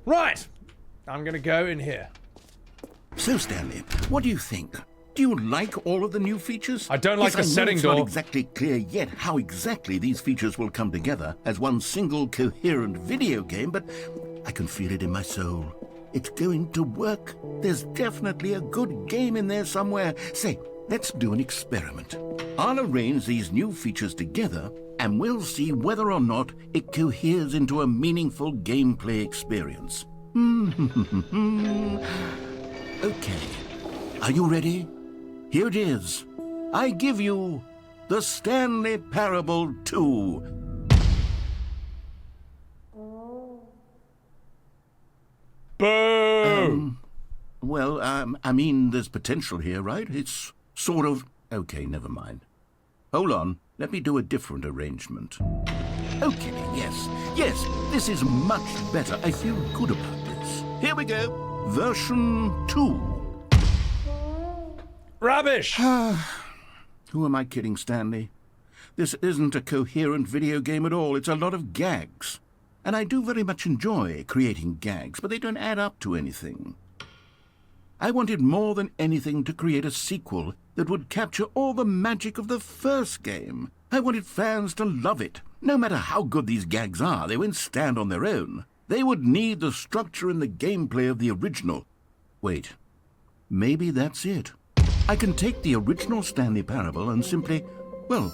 Right. I'm going to go in here. So, Stanley, what do you think? Do you like all of the new features? I don't like the setting it's door. Not exactly clear yet how exactly these features will come together as one single coherent video game, but I can feel it in my soul. It's going to work. There's definitely a good game in there somewhere. Say, let's do an experiment. I'll arrange these new features together, and we'll see whether or not it coheres into a meaningful gameplay experience. Okay. Are you ready? Here it is. I give you the Stanley Parable 2. Boo! I mean, there's potential here, right? It's sort of... Okay, never mind. Hold on. Let me do a different arrangement. Okay, yes, this is much better. I feel good about this. Here we go. Version 2. Rubbish! Who am I kidding, Stanley? This isn't a coherent video game at all. It's a lot of gags. And I do very much enjoy creating gags, but they don't add up to anything. I wanted more than anything to create a sequel that would capture all the magic of the first game. I wanted fans to love it. No matter how good these gags are, they won't stand on their own. They would need the structure and the gameplay of the original. Wait, maybe that's it. I can take the original Stanley Parable and simply, well,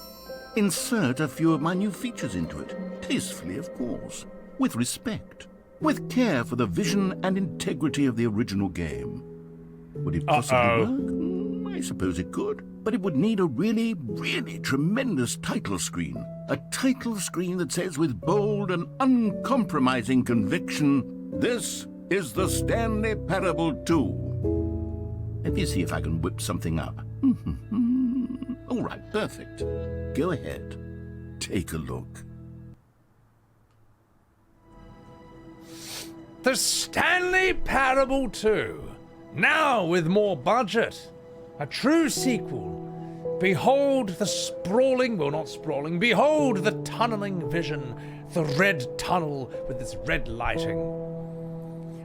insert a few of my new features into it. Tastefully, of course. With respect. With care for the vision and integrity of the original game. Would it possibly work? I suppose it could. But it would need a really, really tremendous title screen. A title screen that says with bold and uncompromising conviction, "This is the Stanley Parable 2. Let me see if I can whip something up. All right, perfect. Go ahead. Take a look. The Stanley Parable 2. Now with more budget. A true sequel. Behold the behold the tunneling vision. The red tunnel with its red lighting.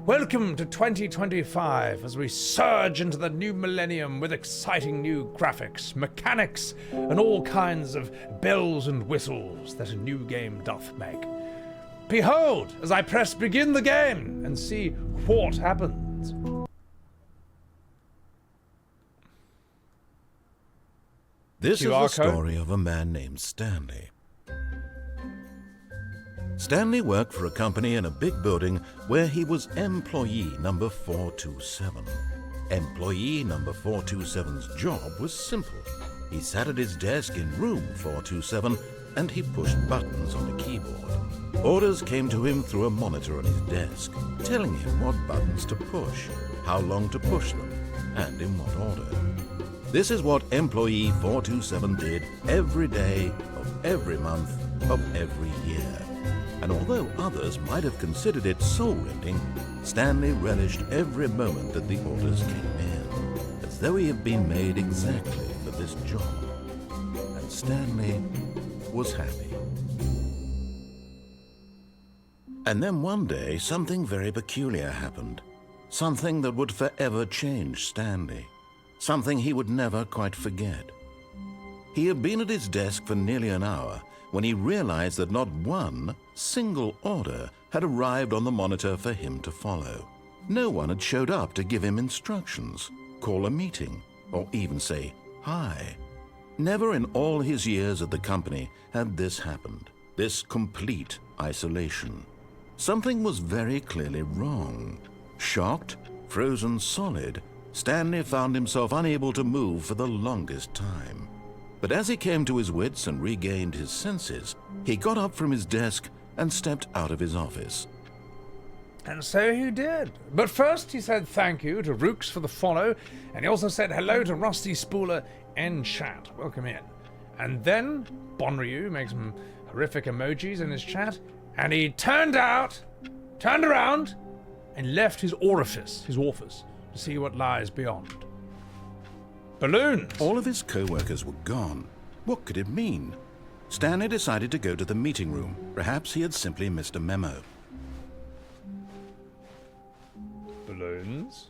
Welcome to 2025 as we surge into the new millennium with exciting new graphics, mechanics, and all kinds of bells and whistles that a new game doth make. Behold, as I press begin the game and see what happens. This is QR the story of a man named Stanley. Stanley worked for a company in a big building where he was employee number 427. Employee number 427's job was simple. He sat at his desk in room 427 and he pushed buttons on a keyboard. Orders came to him through a monitor on his desk, telling him what buttons to push, how long to push them, and in what order. This is what employee 427 did every day of every month of every year. And although others might have considered it soul-rending, Stanley relished every moment that the orders came in, as though he had been made exactly for this job. And Stanley was happy. And then one day, something very peculiar happened. Something that would forever change Stanley. Something he would never quite forget. He had been at his desk for nearly an hour when he realized that not one single order had arrived on the monitor for him to follow. No one had showed up to give him instructions, call a meeting, or even say hi. Never in all his years at the company had this happened, this complete isolation. Something was very clearly wrong. Shocked, frozen solid, Stanley found himself unable to move for the longest time. But as he came to his wits and regained his senses, he got up from his desk and stepped out of his office. And so he did. But first he said thank you to Rooks for the follow, and he also said hello to Rusty Spooler in chat. Welcome in. And then Bonryu makes some horrific emojis in his chat, and he turned around, and left his orifice, to see what lies beyond. Balloons! All of his co-workers were gone. What could it mean? Stanley decided to go to the meeting room. Perhaps he had simply missed a memo. balloons.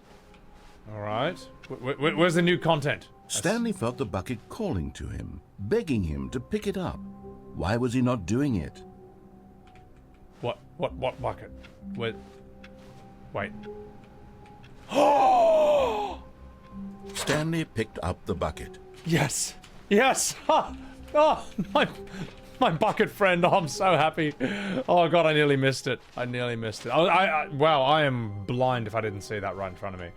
Alright. Where's the new content? Stanley felt the bucket calling to him, begging him to pick it up. Why was he not doing it? What bucket? Wait. Oh! Stanley picked up the bucket. Yes! Yes! Ha! Oh, my bucket friend. Oh, I'm so happy. Oh god, I nearly missed it. Wow, I am blind if I didn't see that right in front of me.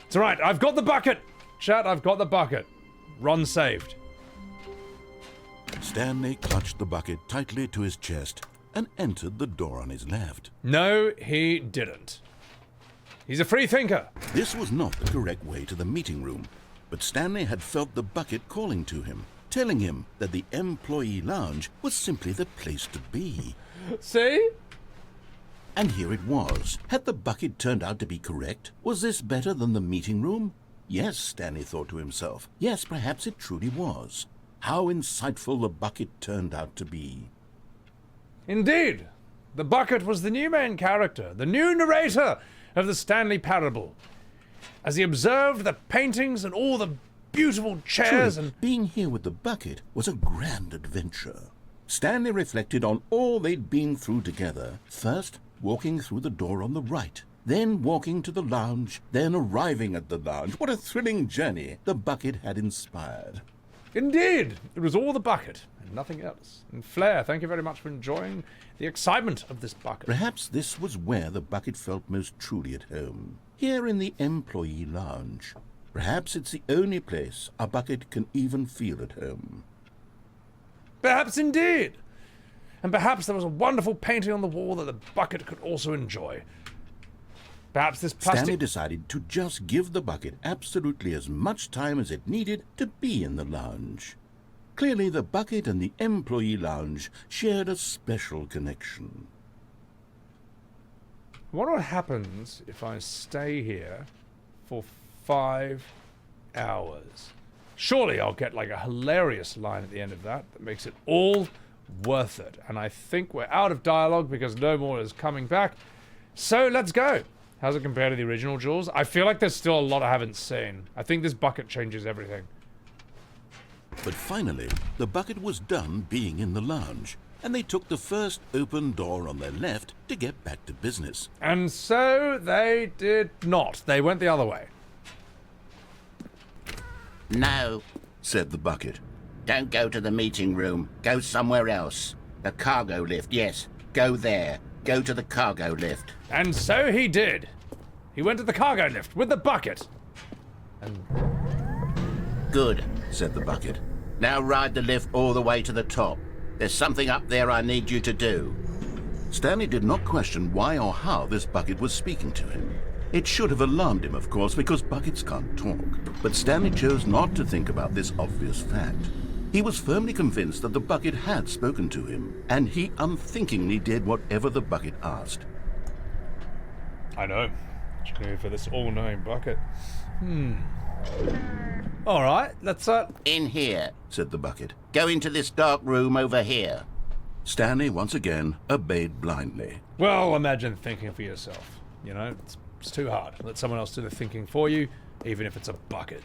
It's alright, I've got the bucket! Chat, I've got the bucket. Run saved. Stanley clutched the bucket tightly to his chest and entered the door on his left. No, he didn't. He's a free thinker. This was not the correct way to the meeting room, but Stanley had felt the bucket calling to him, telling him that the employee lounge was simply the place to be. See? And here it was. Had the bucket turned out to be correct? Was this better than the meeting room? Yes, Stanley thought to himself. Yes, perhaps it truly was. How insightful the bucket turned out to be. Indeed. The bucket was the new main character, the new narrator of the Stanley Parable. As he observed the paintings and all the beautiful chairs Truly, being here with the bucket was a grand adventure. Stanley reflected on all they'd been through together. First, walking through the door on the right, then walking to the lounge, then arriving at the lounge. What a thrilling journey the bucket had inspired. Indeed, it was all the bucket and nothing else. And Flair, thank you very much for enjoying the excitement of this bucket. Perhaps this was where the bucket felt most truly at home. Here in the employee lounge. Perhaps it's the only place a bucket can even feel at home. Perhaps indeed. And perhaps there was a wonderful painting on the wall that the bucket could also enjoy. Perhaps this plastic... Stanley decided to just give the bucket absolutely as much time as it needed to be in the lounge. Clearly, the bucket and the employee lounge shared a special connection. I wonder what happens if I stay here for 5 hours. Surely I'll get like a hilarious line at the end of that makes it all worth it. And I think we're out of dialogue because no more is coming back. So let's go. How's it compare to the original Jules? I feel like there's still a lot I haven't seen. I think this bucket changes everything. But finally, the bucket was done being in the lounge, and they took the first open door on their left to get back to business. And so they did not. They went the other way. No, Said the bucket. don't go to the meeting room. Go somewhere else. The cargo lift, yes. Go there. Go to the cargo lift. And so he did. He went to the cargo lift with the bucket. And Good. Said the bucket. Now ride the lift all the way to the top. There's something up there I need you to do. Stanley did not question why or how this bucket was speaking to him. It should have alarmed him, of course, because buckets can't talk. But Stanley chose not to think about this obvious fact. He was firmly convinced that the bucket had spoken to him, and he unthinkingly did whatever the bucket asked. I know. True for this all-knowing bucket. Alright, let's In here. Said the bucket. Go into this dark room over here. Stanley once again obeyed blindly. well, imagine thinking for yourself. You know, it's too hard. Let someone else do the thinking for you, even if it's a bucket.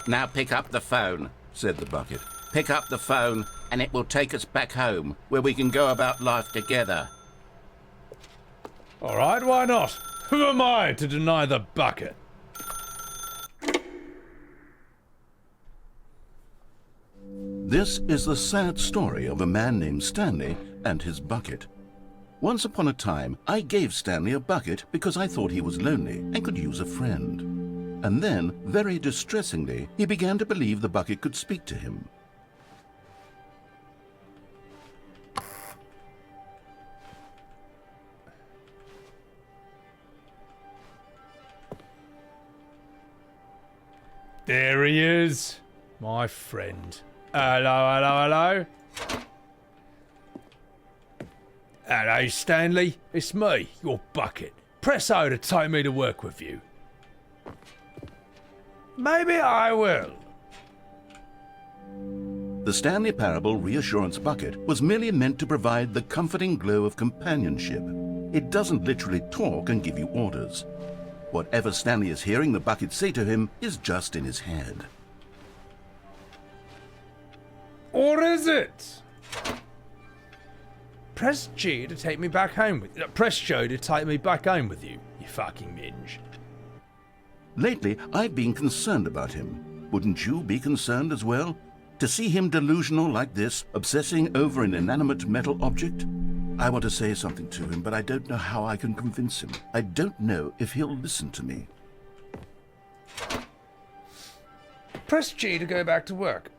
Now pick up the phone. Said the bucket. Pick up the phone and it will take us back home, where we can go about life together. Alright, why not? Who am I to deny the bucket? This is the sad story of a man named Stanley and his bucket. Once upon a time, I gave Stanley a bucket because I thought he was lonely and could use a friend. And then, very distressingly, he began to believe the bucket could speak to him. There he is, my friend. Hello, hello, hello. Hello, Stanley. It's me, your bucket. Press O to take me to work with you. Maybe I will. The Stanley Parable Reassurance Bucket was merely meant to provide the comforting glow of companionship. It doesn't literally talk and give you orders. Whatever Stanley is hearing the bucket say to him is just in his head. Or is it? Press G to take me back home with you. Press Joe to take me back home with you, you fucking minge. Lately, I've been concerned about him. Wouldn't you be concerned as well? To see him delusional like this, obsessing over an inanimate metal object? I want to say something to him, but I don't know how I can convince him. I don't know if he'll listen to me. Press G to go back to work.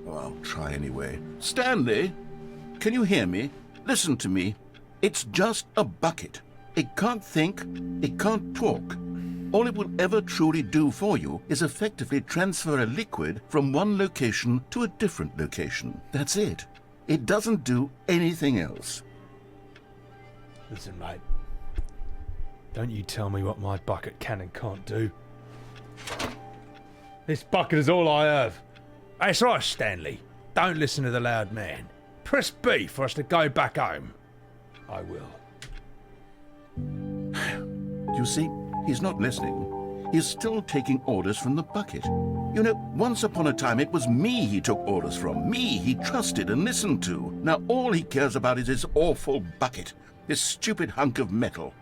Oh, I'll try anyway. Stanley, can you hear me? Listen to me. It's just a bucket. It can't think, it can't talk. All it will ever truly do for you is effectively transfer a liquid from one location to a different location. That's it. It doesn't do anything else. Listen, mate. Don't you tell me what my bucket can and can't do. This bucket is all I have. That's right, Stanley. Don't listen to the loud man. Press B for us to go back home. I will. You see, he's not listening. He's still taking orders from the bucket. You know, once upon a time it was me he took orders from. Me he trusted and listened to. Now all he cares about is his awful bucket. This stupid hunk of metal.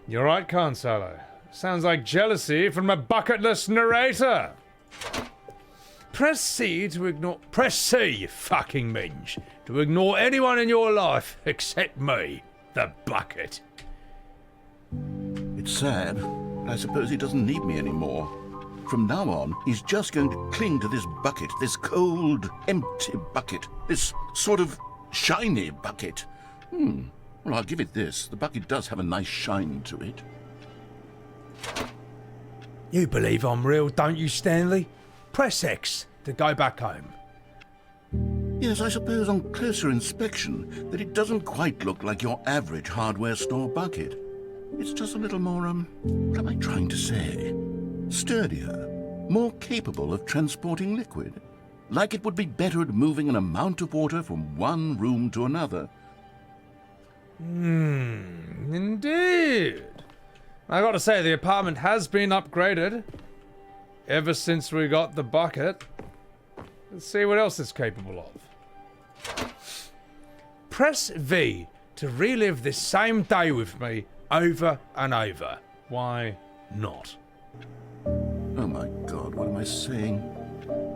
You're right, Consolo. Sounds like jealousy from a bucketless narrator. Press C to ignore... Press C, you fucking minge. To ignore anyone in your life except me, the bucket. It's sad, but I suppose he doesn't need me anymore. From now on, he's just going to cling to this bucket, this cold, empty bucket, this sort of shiny bucket. Well, I'll give it this. The bucket does have a nice shine to it. You believe I'm real, don't you, Stanley? Press X to go back home. Yes, I suppose on closer inspection that it doesn't quite look like your average hardware store bucket. It's just a little more, what am I trying to say? Sturdier, more capable of transporting liquid. Like it would be better at moving an amount of water from one room to another. Indeed. I gotta say, the apartment has been upgraded ever since we got the bucket. Let's see what else it's capable of. Press V to relive this same day with me over and over. Why not? Oh my God, what am I saying?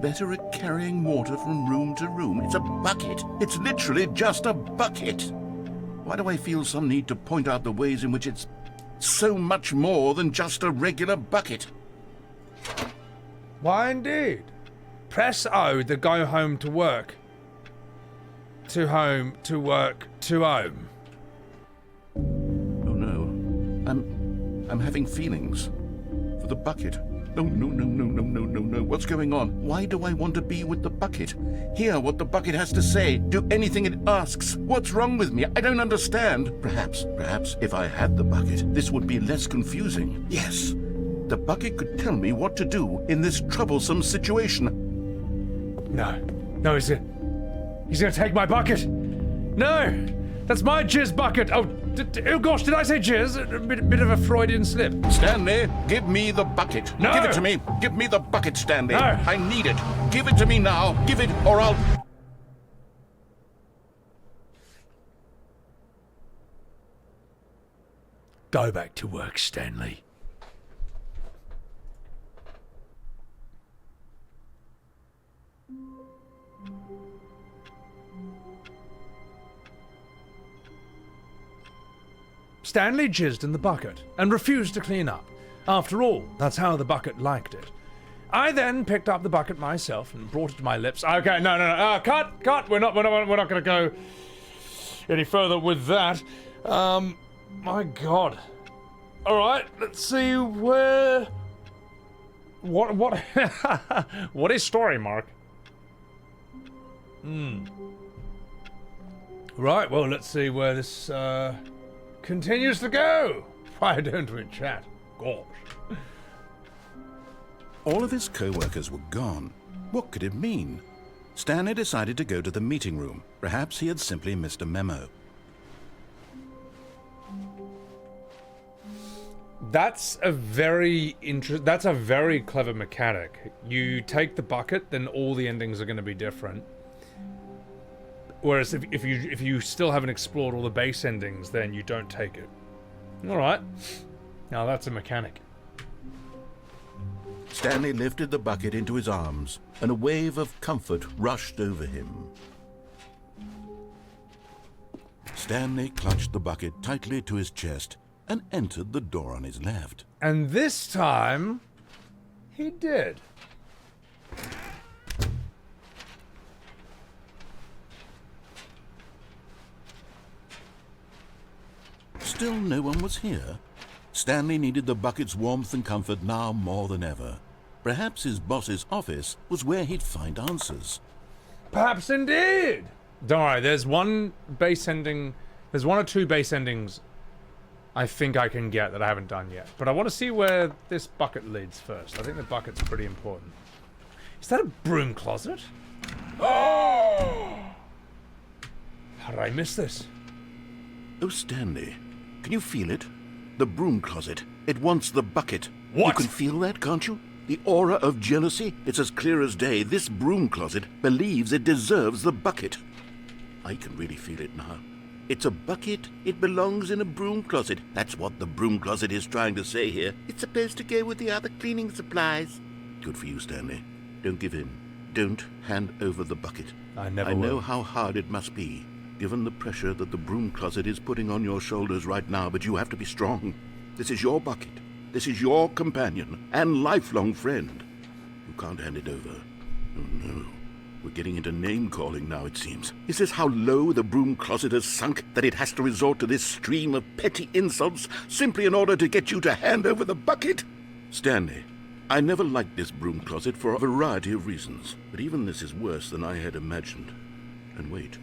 Better at carrying water from room to room. It's a bucket. It's literally just a bucket. Why do I feel some need to point out the ways in which it's so much more than just a regular bucket? Why indeed? Press O to go home to work. To home, to work, to home. Oh no. I'm having feelings. For the bucket. No. What's going on? Why do I want to be with the bucket? Hear what the bucket has to say. Do anything it asks. What's wrong with me? I don't understand. Perhaps, if I had the bucket, this would be less confusing. Yes. The bucket could tell me what to do in this troublesome situation. No, he's gonna take my bucket. No, that's my jizz bucket. Oh gosh, did I say jizz? A bit of a Freudian slip. Stanley, give me the bucket. No. Give it to me. Give me the bucket, Stanley. No. I need it. Give it to me now. Give it, or I'll... Go back to work, Stanley. Stanley jizzed in the bucket and refused to clean up. After all, that's how the bucket liked it. I then picked up the bucket myself and brought it to my lips. Okay, no. Cut. We're not going to go any further with that. My God. All right, let's see where. What? What is story, Mark? Right. Well, let's see where this continues to go. Why don't we chat? Gosh. All of his co-workers were gone, What could it mean? Stanley decided to go to the meeting room. Perhaps he had simply missed a memo. That's a very clever mechanic. You take the bucket, then all the endings are going to be different. Whereas if you still haven't explored all the base endings, then you don't take it. All right. Now that's a mechanic. Stanley lifted the bucket into his arms, and a wave of comfort rushed over him. Stanley clutched the bucket tightly to his chest and entered the door on his left. And this time, he did. Still no one was here. Stanley needed the bucket's warmth and comfort now more than ever. Perhaps his boss's office was where he'd find answers. Perhaps indeed. Don't worry, there's one or two base endings I think I can get that I haven't done yet. But I want to see where this bucket leads first. I think the bucket's pretty important. Is that a broom closet? Oh! How did I miss this? Oh, Stanley, can you feel it? The broom closet. It wants the bucket. What? You can feel that, can't you? The aura of jealousy? It's as clear as day. This broom closet believes it deserves the bucket. I can really feel it now. It's a bucket. It belongs in a broom closet. That's what the broom closet is trying to say here. It's supposed to go with the other cleaning supplies. Good for you, Stanley. Don't give in. Don't hand over the bucket. I never I know will. how hard it must be, given the pressure that the broom closet is putting on your shoulders right now, but you have to be strong. This is your bucket. This is your companion and lifelong friend. You can't hand it over. Oh, no. We're getting into name-calling now, it seems. Is this how low the broom closet has sunk, that it has to resort to this stream of petty insults simply in order to get you to hand over the bucket? Stanley, I never liked this broom closet for a variety of reasons, but even this is worse than I had imagined. And wait,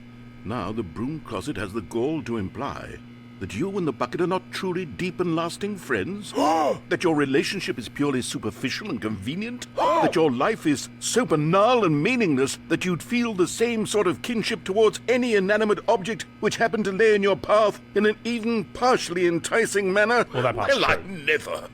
now the broom closet has the gall to imply that you and the bucket are not truly deep and lasting friends? That your relationship is purely superficial and convenient? That your life is so banal and meaningless that you'd feel the same sort of kinship towards any inanimate object which happened to lay in your path in an even partially enticing manner? Well, that part's I true. never.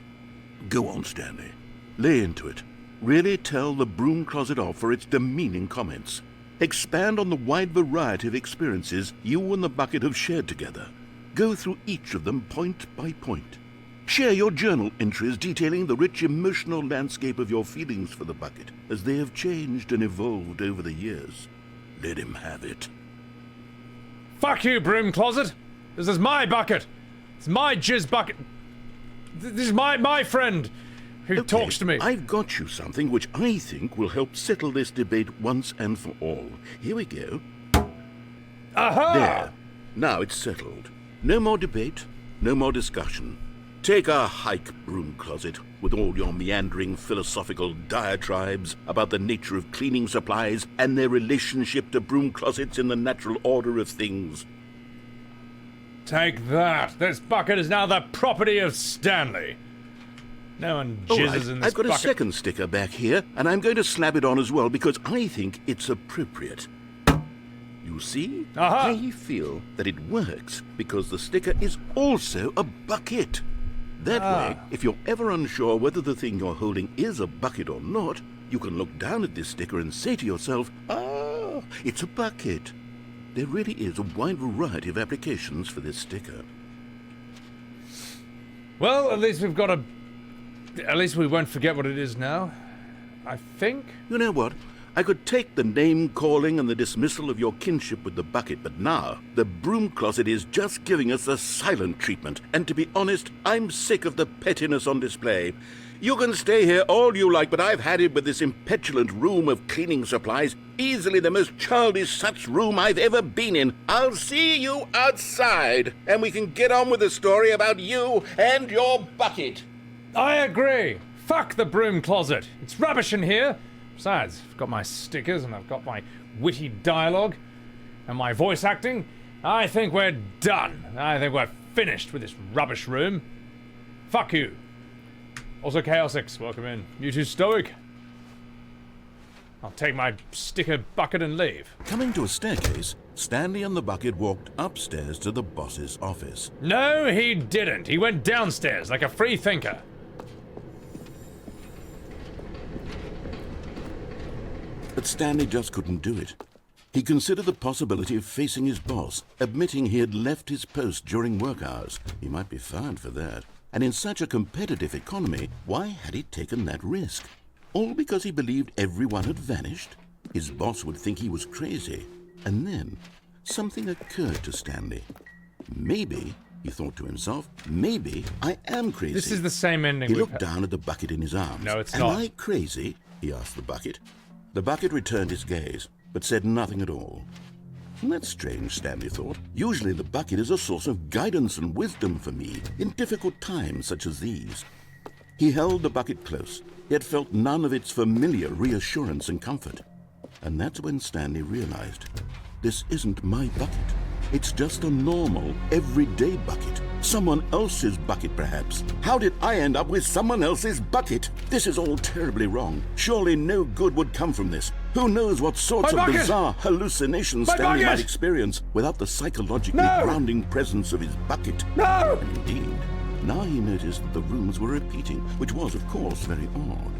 Go on, Stanley. Lay into it. Really tell the broom closet off for its demeaning comments. Expand on the wide variety of experiences you and the bucket have shared together. Go through each of them point by point. Share your journal entries detailing the rich emotional landscape of your feelings for the bucket as they have changed and evolved over the years. Let him have it. Fuck you, broom closet! This is my bucket! It's my jizz bucket! This is my friend who Okay, talks to me. I've got you something which I think will help settle this debate once and for all. Here we go. Aha! There. Now it's settled. No more debate, no more discussion. Take a hike, broom closet, with all your meandering philosophical diatribes about the nature of cleaning supplies and their relationship to broom closets in the natural order of things. Take that! This bucket is now the property of Stanley. No one All jizzes right, in this I've got bucket. a second sticker back here, and I'm going to slap it on as well because I think it's appropriate. You see? Aha. I feel that it works because the sticker is also a bucket. That way, if you're ever unsure whether the thing you're holding is a bucket or not, you can look down at this sticker and say to yourself, ah, it's a bucket. There really is a wide variety of applications for this sticker. Well, at least we've got a... At least we won't forget what it is now. I think... You know what? I could take the name-calling and the dismissal of your kinship with the bucket, but now the broom closet is just giving us the silent treatment. And to be honest, I'm sick of the pettiness on display. You can stay here all you like, but I've had it with this impetulant room of cleaning supplies. Easily the most childish such room I've ever been in. I'll see you outside, and we can get on with the story about you and your bucket. I agree. Fuck the broom closet. It's rubbish in here. Besides, I've got my stickers and I've got my witty dialogue and my voice acting. I think we're done. I think we're finished with this rubbish room. Fuck you. Also, Chaos X, welcome in. You too, Stoic. I'll take my sticker bucket and leave. Coming to a staircase, Stanley and the bucket walked upstairs to the boss's office. No, he didn't. He went downstairs like a free thinker. But Stanley just couldn't do it. He considered the possibility of facing his boss, admitting he had left his post during work hours. He might be fined for that. And in such a competitive economy, why had he taken that risk? All because he believed everyone had vanished? His boss would think he was crazy. And then, something occurred to Stanley. Maybe, he thought to himself, maybe I am crazy. This is the same ending. He looked down at the bucket in his arms. No, it's not. Am I crazy? He asked the bucket. The bucket returned his gaze, but said nothing at all. That's strange, Stanley thought. Usually the bucket is a source of guidance and wisdom for me in difficult times such as these. He held the bucket close, yet felt none of its familiar reassurance and comfort. And that's when Stanley realized, this isn't my bucket. It's just a normal, everyday bucket. Someone else's bucket, perhaps. How did I end up with someone else's bucket? This is all terribly wrong. Surely no good would come from this. Who knows what sorts of bizarre hallucinations Stanley might experience without the psychologically grounding presence of his bucket. No! And indeed, now he noticed that the rooms were repeating, which was, of course, very odd.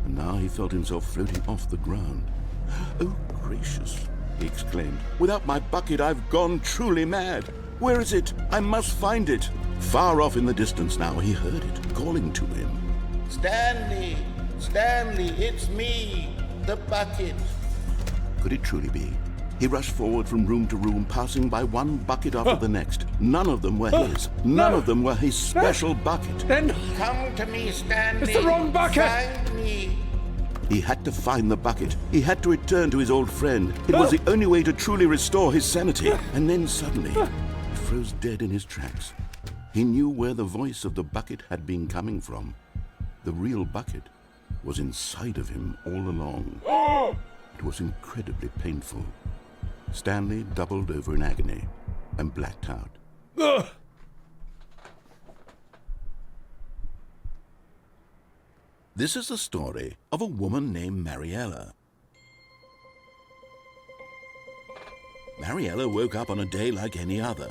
And now he felt himself floating off the ground. Oh, gracious, he exclaimed. Without my bucket, I've gone truly mad. Where is it? I must find it. Far off in the distance now, he heard it, calling to him. Stanley! Stanley, it's me, the bucket. Could it truly be? He rushed forward from room to room, passing by one bucket after the next. None of them were his. None of them were his special bucket. Then Come to me, Stanley. it's the wrong bucket. Find me. He had to find the bucket. He had to return to his old friend. It was the only way to truly restore his sanity. And then suddenly, he froze dead in his tracks. He knew where the voice of the bucket had been coming from. The real bucket was inside of him all along. It was incredibly painful. Stanley doubled over in agony and blacked out. This is the story of a woman named Mariella. Mariella woke up on a day like any other.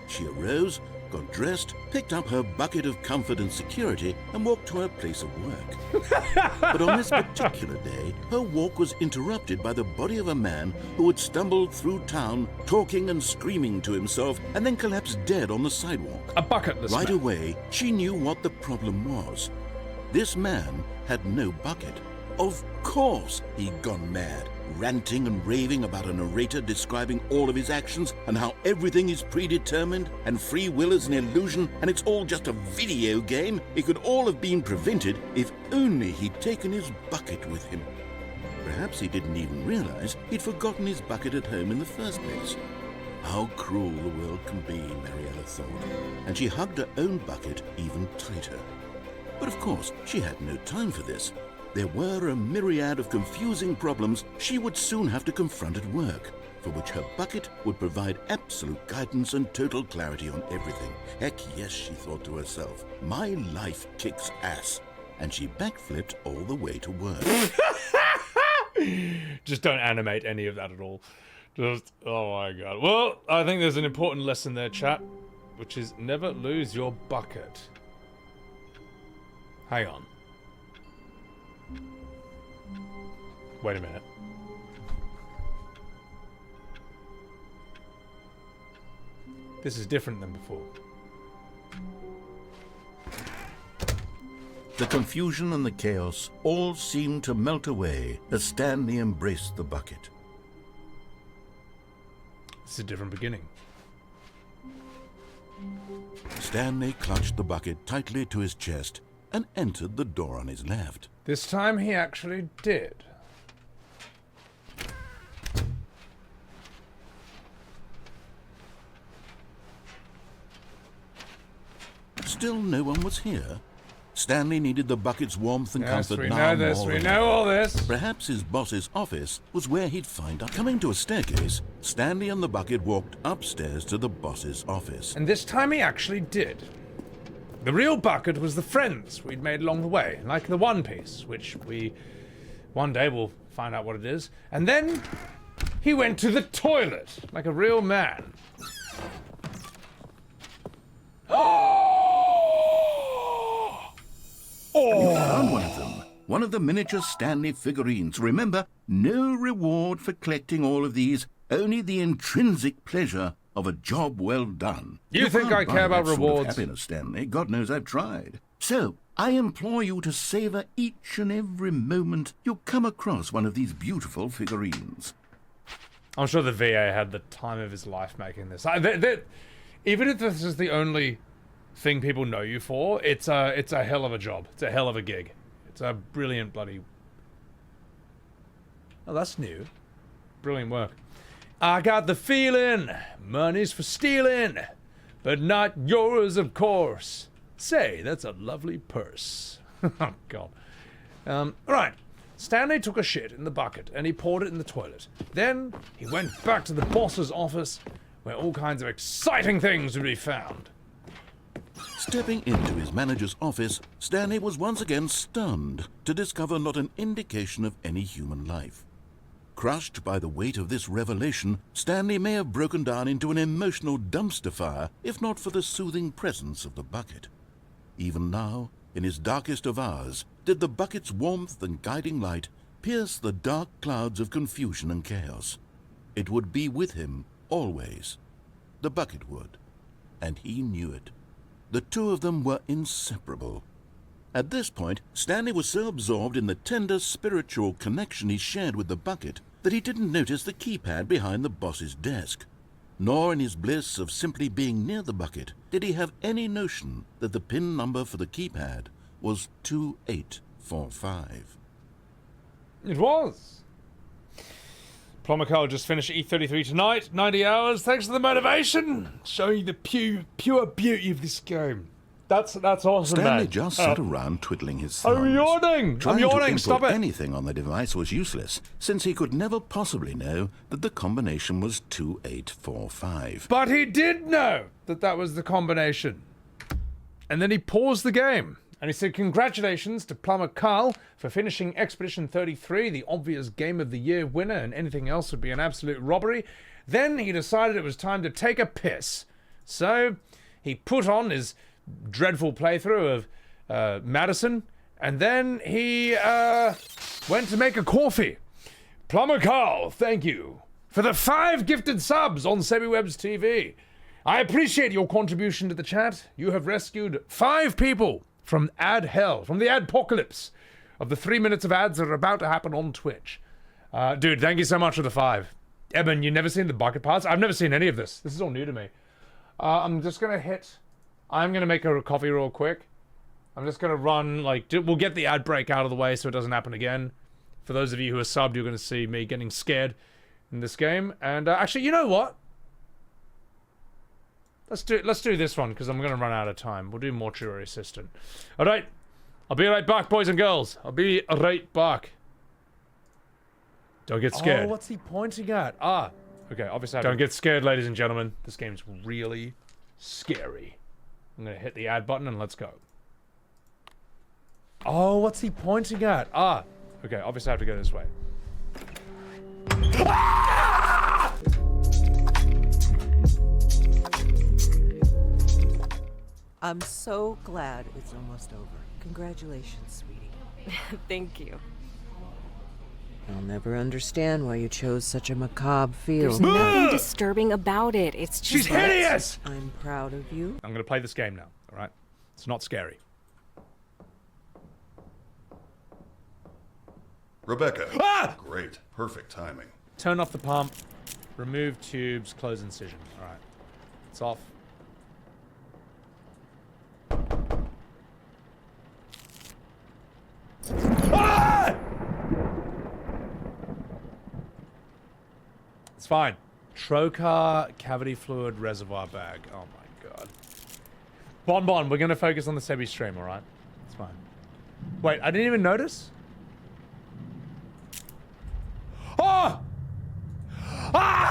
She arose, got dressed, picked up her bucket of comfort and security, and walked to her place of work. But on this particular day, her walk was interrupted by the body of a man who had stumbled through town, talking and screaming to himself, and then collapsed dead on the sidewalk. A bucketless Right man. away, she knew what the problem was. This man had no bucket. Of course he'd gone mad, ranting and raving about a narrator describing all of his actions and how everything is predetermined and free will is an illusion and it's all just a video game. It could all have been prevented if only he'd taken his bucket with him. Perhaps he didn't even realize he'd forgotten his bucket at home in the first place. How cruel the world can be, Mariella thought, and she hugged her own bucket even tighter. But of course, she had no time for this. There were a myriad of confusing problems she would soon have to confront at work, for which her bucket would provide absolute guidance and total clarity on everything. Heck yes, she thought to herself, my life kicks ass. And she backflipped all the way to work. Just don't animate any of that at all. Just, oh my god. Well, I think there's an important lesson there, chat, which is never lose your bucket. Hang on. Wait a minute. This is different than before. The confusion and the chaos all seemed to melt away as Stanley embraced the bucket. This is a different beginning. Stanley clutched the bucket tightly to his chest and entered the door on his left. This time he actually did. Still no one was here. Stanley needed the bucket's warmth and Yes, comfort we now know this. more We than know ever. all this. Perhaps his boss's office was where he'd find out. Coming to a staircase, Stanley and the bucket walked upstairs to the boss's office. And this time he actually did. The real bucket was the friends we'd made along the way, like the One Piece, which we one day will find out what it is. And then he went to the toilet like a real man. You found one of them. One of the miniature Stanley figurines. Remember, no reward for collecting all of these, only the intrinsic pleasure of a job well done. You think can't I care buy about that sort of rewards? happiness, Stanley. God knows I've tried. So, I implore you to savor each and every moment you come across one of these beautiful figurines. I'm sure the VA had the time of his life making this. Even if this is the only thing people know you for, it's a hell of a job. It's a hell of a gig. It's a brilliant bloody... Oh, that's new. Brilliant work. I got the feeling, money's for stealing, but not yours, of course. Say, that's a lovely purse. Oh, God. Right. Stanley took a shit in the bucket, and he poured it in the toilet. Then, he went back to the boss's office, where all kinds of exciting things would be found. Stepping into his manager's office, Stanley was once again stunned to discover not an indication of any human life. Crushed by the weight of this revelation, Stanley may have broken down into an emotional dumpster fire if not for the soothing presence of the bucket. Even now, in his darkest of hours, did the bucket's warmth and guiding light pierce the dark clouds of confusion and chaos. It would be with him always. The bucket would, and he knew it. The two of them were inseparable. At this point, Stanley was so absorbed in the tender spiritual connection he shared with the bucket that he didn't notice the keypad behind the boss's desk. Nor in his bliss of simply being near the bucket did he have any notion that the PIN number for the keypad was 2845. It was. Plomacar just finished E33 tonight, 90 hours, thanks to the motivation, showing you the pure beauty of this game. That's awesome, Stanley man. just sat around twiddling his thumbs. I'm yawning! Trying I'm to yawning, input stop it! anything on the device was useless, since he could never possibly know that the combination was 2845. But he did know that that was the combination. And then he paused the game. And he said, congratulations to Plumber Carl for finishing Expedition 33, the obvious Game of the Year winner, and anything else would be an absolute robbery. Then he decided it was time to take a piss. So he put on his dreadful playthrough of Madison, and then he went to make a coffee. Plumber Carl, thank you for the 5 gifted subs on Sebbywebz TV. I appreciate your contribution to the chat. You have rescued 5 people from ad hell, from the adpocalypse of the 3 minutes of ads that are about to happen on Twitch. Dude, thank you so much for the 5. Eben, you never seen the bucket parts? I've never seen any of this. This is all new to me. I'm just gonna make a coffee real quick. I'm just gonna run, we'll get the ad break out of the way so it doesn't happen again. For those of you who are subbed, you're gonna see me getting scared in this game. And actually, you know what? Let's do this one, because I'm gonna run out of time. We'll do Mortuary Assistant. Alright. I'll be right back, boys and girls. I'll be right back. Don't get scared. Oh, what's he pointing at? Okay, obviously don't get scared, ladies and gentlemen. This game's really scary. I'm gonna hit the add button and let's go. Oh, what's he pointing at? Okay, obviously I have to go this way. I'm so glad it's almost over. Congratulations, sweetie. Thank you. I'll never understand why you chose such a macabre There's field. nothing disturbing about it. It's just... She's hideous! I'm proud of you. I'm gonna play this game now, alright? It's not scary. Rebecca. Ah! Great. Perfect timing. Turn off the pump. Remove tubes. Close incision. Alright. It's off. Ah! It's fine. Trocar cavity fluid reservoir bag. Oh my god. Bon, we're gonna focus on the Sebby stream, alright? It's fine. Wait, I didn't even notice? Oh! Ah!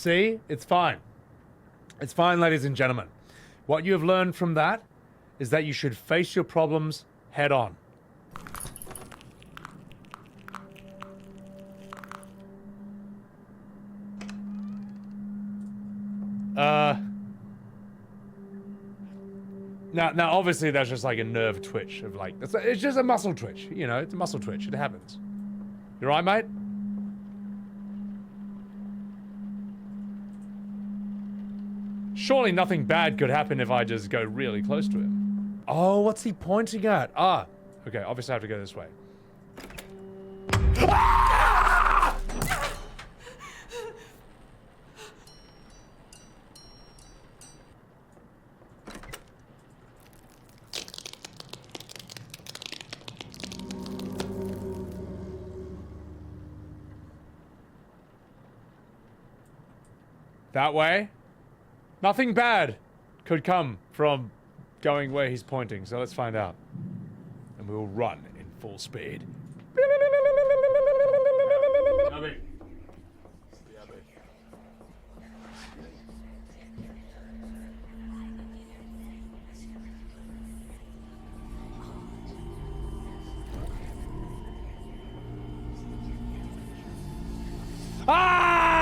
See? It's fine. It's fine, ladies and gentlemen. What you have learned from that is that you should face your problems head on. Now, obviously, that's just like a nerve twitch of like, it's just a muscle twitch, you know, it's a muscle twitch, it happens. You right, mate? Surely nothing bad could happen if I just go really close to him. Oh, what's he pointing at? Ah, okay, obviously I have to go this way. That way? Nothing bad could come from going where he's pointing, so let's find out. And we will run in full speed. Ah!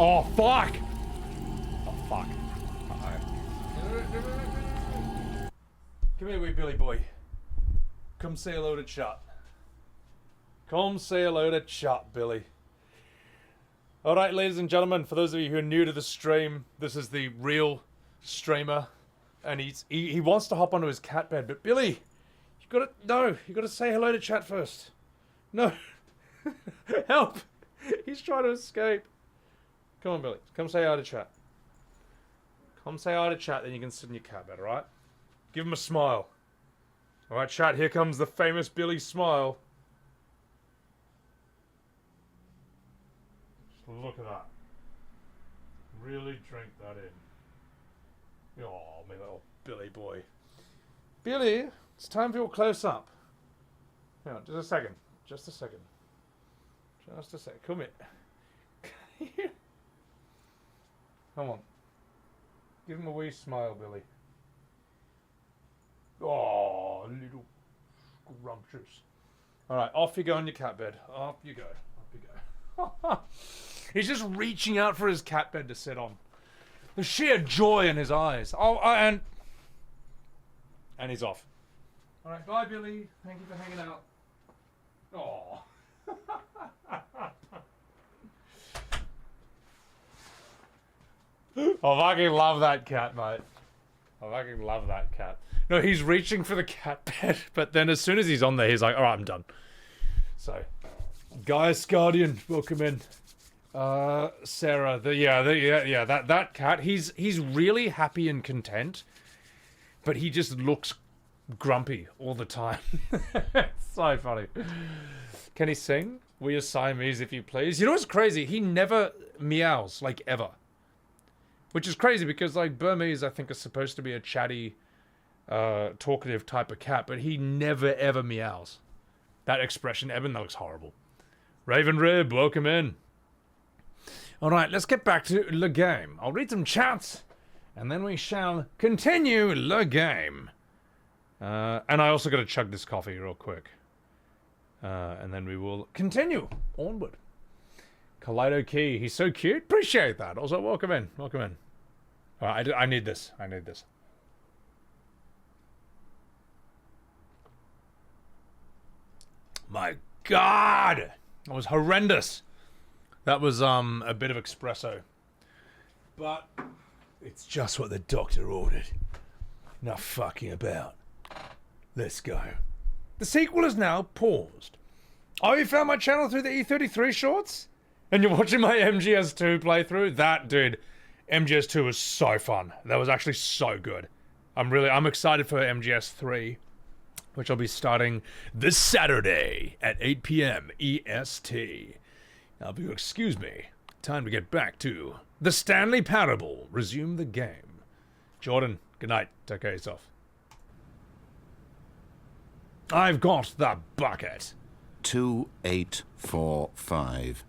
Oh, fuck! Oh, fuck. Come here, wee Billy boy. Come say hello to chat. Come say hello to chat, Billy. Alright, ladies and gentlemen, for those of you who are new to the stream, this is the real streamer. And he wants to hop onto his cat bed, but Billy, you gotta say hello to chat first. No. Help! He's trying to escape. Come on, Billy. Come say hi to chat. Come say hi to chat, then you can sit in your cat bed, alright? Give him a smile. Alright, chat, here comes the famous Billy smile. Just look at that. Really drink that in. Oh, my little Billy boy. Billy, it's time for your close-up. Hang on, just a second. Just a second. Just a sec. Come here. Come on. Give him a wee smile, Billy. Oh, little scrumptious. Alright, off you go on your cat bed. Off you go. Off you go. He's just reaching out for his cat bed to sit on. The sheer joy in his eyes. Oh, and he's off. Alright, bye, Billy. Thank you for hanging out. Oh. I fucking love that cat, mate. I fucking love that cat. No, he's reaching for the cat bed, but then as soon as he's on there, he's like, alright, I'm done. So, Gaius Guardian, welcome in. Sarah, that cat, he's really happy and content, but he just looks grumpy all the time. It's so funny. Can he sing? We are Siamese, if you please. You know what's crazy? He never meows, like, ever. Which is crazy because, like, Burmese, I think, is supposed to be a chatty, talkative type of cat, but he never, ever meows. That expression, Evan, that looks horrible. Raven Rib, welcome in. Alright, let's get back to the game. I'll read some chats, and then we shall continue the game. And I also got to chug this coffee real quick. And then we will continue onward. Kaleido Key, he's so cute. Appreciate that. Also, welcome in. Welcome in. I need this. I need this. My God! That was horrendous. That was, a bit of espresso. But it's just what the doctor ordered. Not fucking about. Let's go. The sequel is now paused. Oh, you found my channel through the E33 shorts? And you're watching my MGS2 playthrough? That, dude, MGS2 was so fun. That was actually so good. I'm excited for MGS3, which I'll be starting this Saturday at 8 p.m. EST. Now, if you excuse me, time to get back to the Stanley Parable. Resume the game. Jordan, good night. Take care of yourself. I've got the bucket. 2845.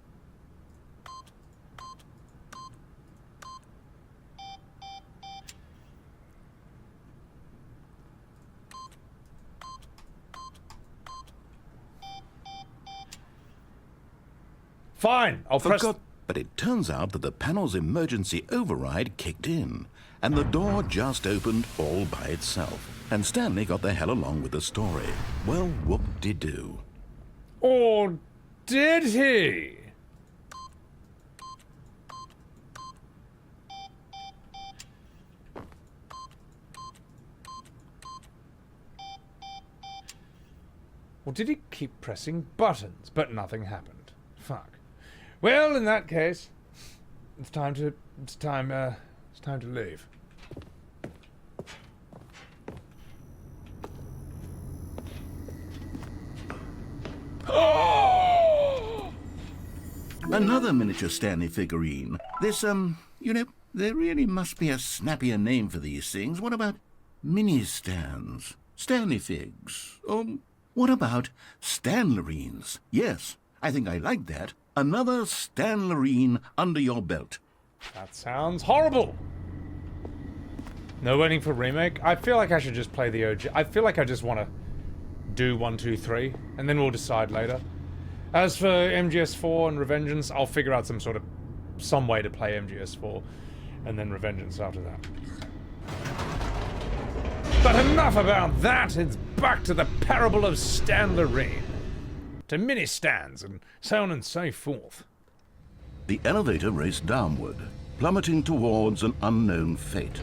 Fine, I'll press... But it turns out that the panel's emergency override kicked in, and the door just opened all by itself. And Stanley got the hell along with the story. Well, whoop-de-doo. Or did he? Or did he keep pressing buttons, but nothing happened? Fuck. Well, in that case, it's time to leave. Another miniature Stanley figurine. This, you know, there really must be a snappier name for these things. What about mini-stands? Stanley figs? Or what about Stanlerines? Yes, I think I like that. Another Stanlerine under your belt. That sounds horrible. No waiting for remake? I feel like I should just play the OG. I feel like I just want to do 1, 2, 3, and then we'll decide later. As for MGS4 and Revengeance, I'll figure out some way to play MGS4, and then Revengeance after that. But enough about that, it's back to the Parable of Stanlerine. To mini-stands, and so on and so forth. The elevator raced downward, plummeting towards an unknown fate.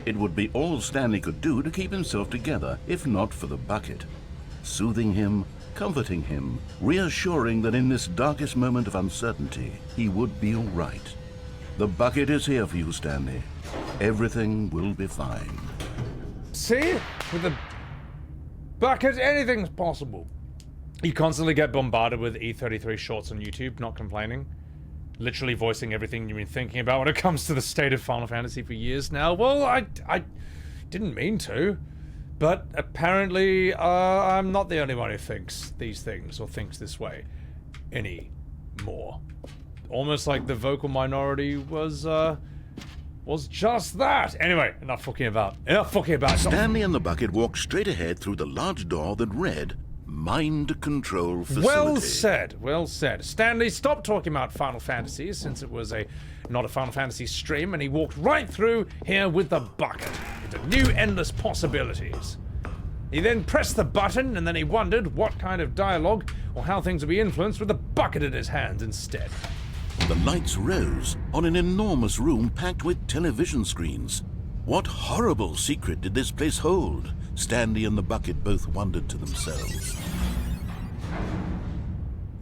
It would be all Stanley could do to keep himself together, if not for the bucket. Soothing him, comforting him, reassuring that in this darkest moment of uncertainty, he would be all right. The bucket is here for you, Stanley. Everything will be fine. See? With the bucket, anything's possible. You constantly get bombarded with E33 shorts on YouTube, not complaining. Literally voicing everything you've been thinking about when it comes to the state of Final Fantasy for years now. Well, I didn't mean to. But apparently, I'm not the only one who thinks these things, or thinks this way, anymore. Almost like the vocal minority was just that. Anyway, enough fucking about. Stanley and the bucket walked straight ahead through the large door that read, Mind Control Facility. Well said, well said. Stanley stopped talking about Final Fantasies, since it was not a Final Fantasy stream, and he walked right through here with the bucket, into new endless possibilities. He then pressed the button, and then he wondered what kind of dialogue, or how things would be influenced with the bucket in his hands instead. The lights rose on an enormous room packed with television screens. What horrible secret did this place hold? Stanley and the bucket both wondered to themselves.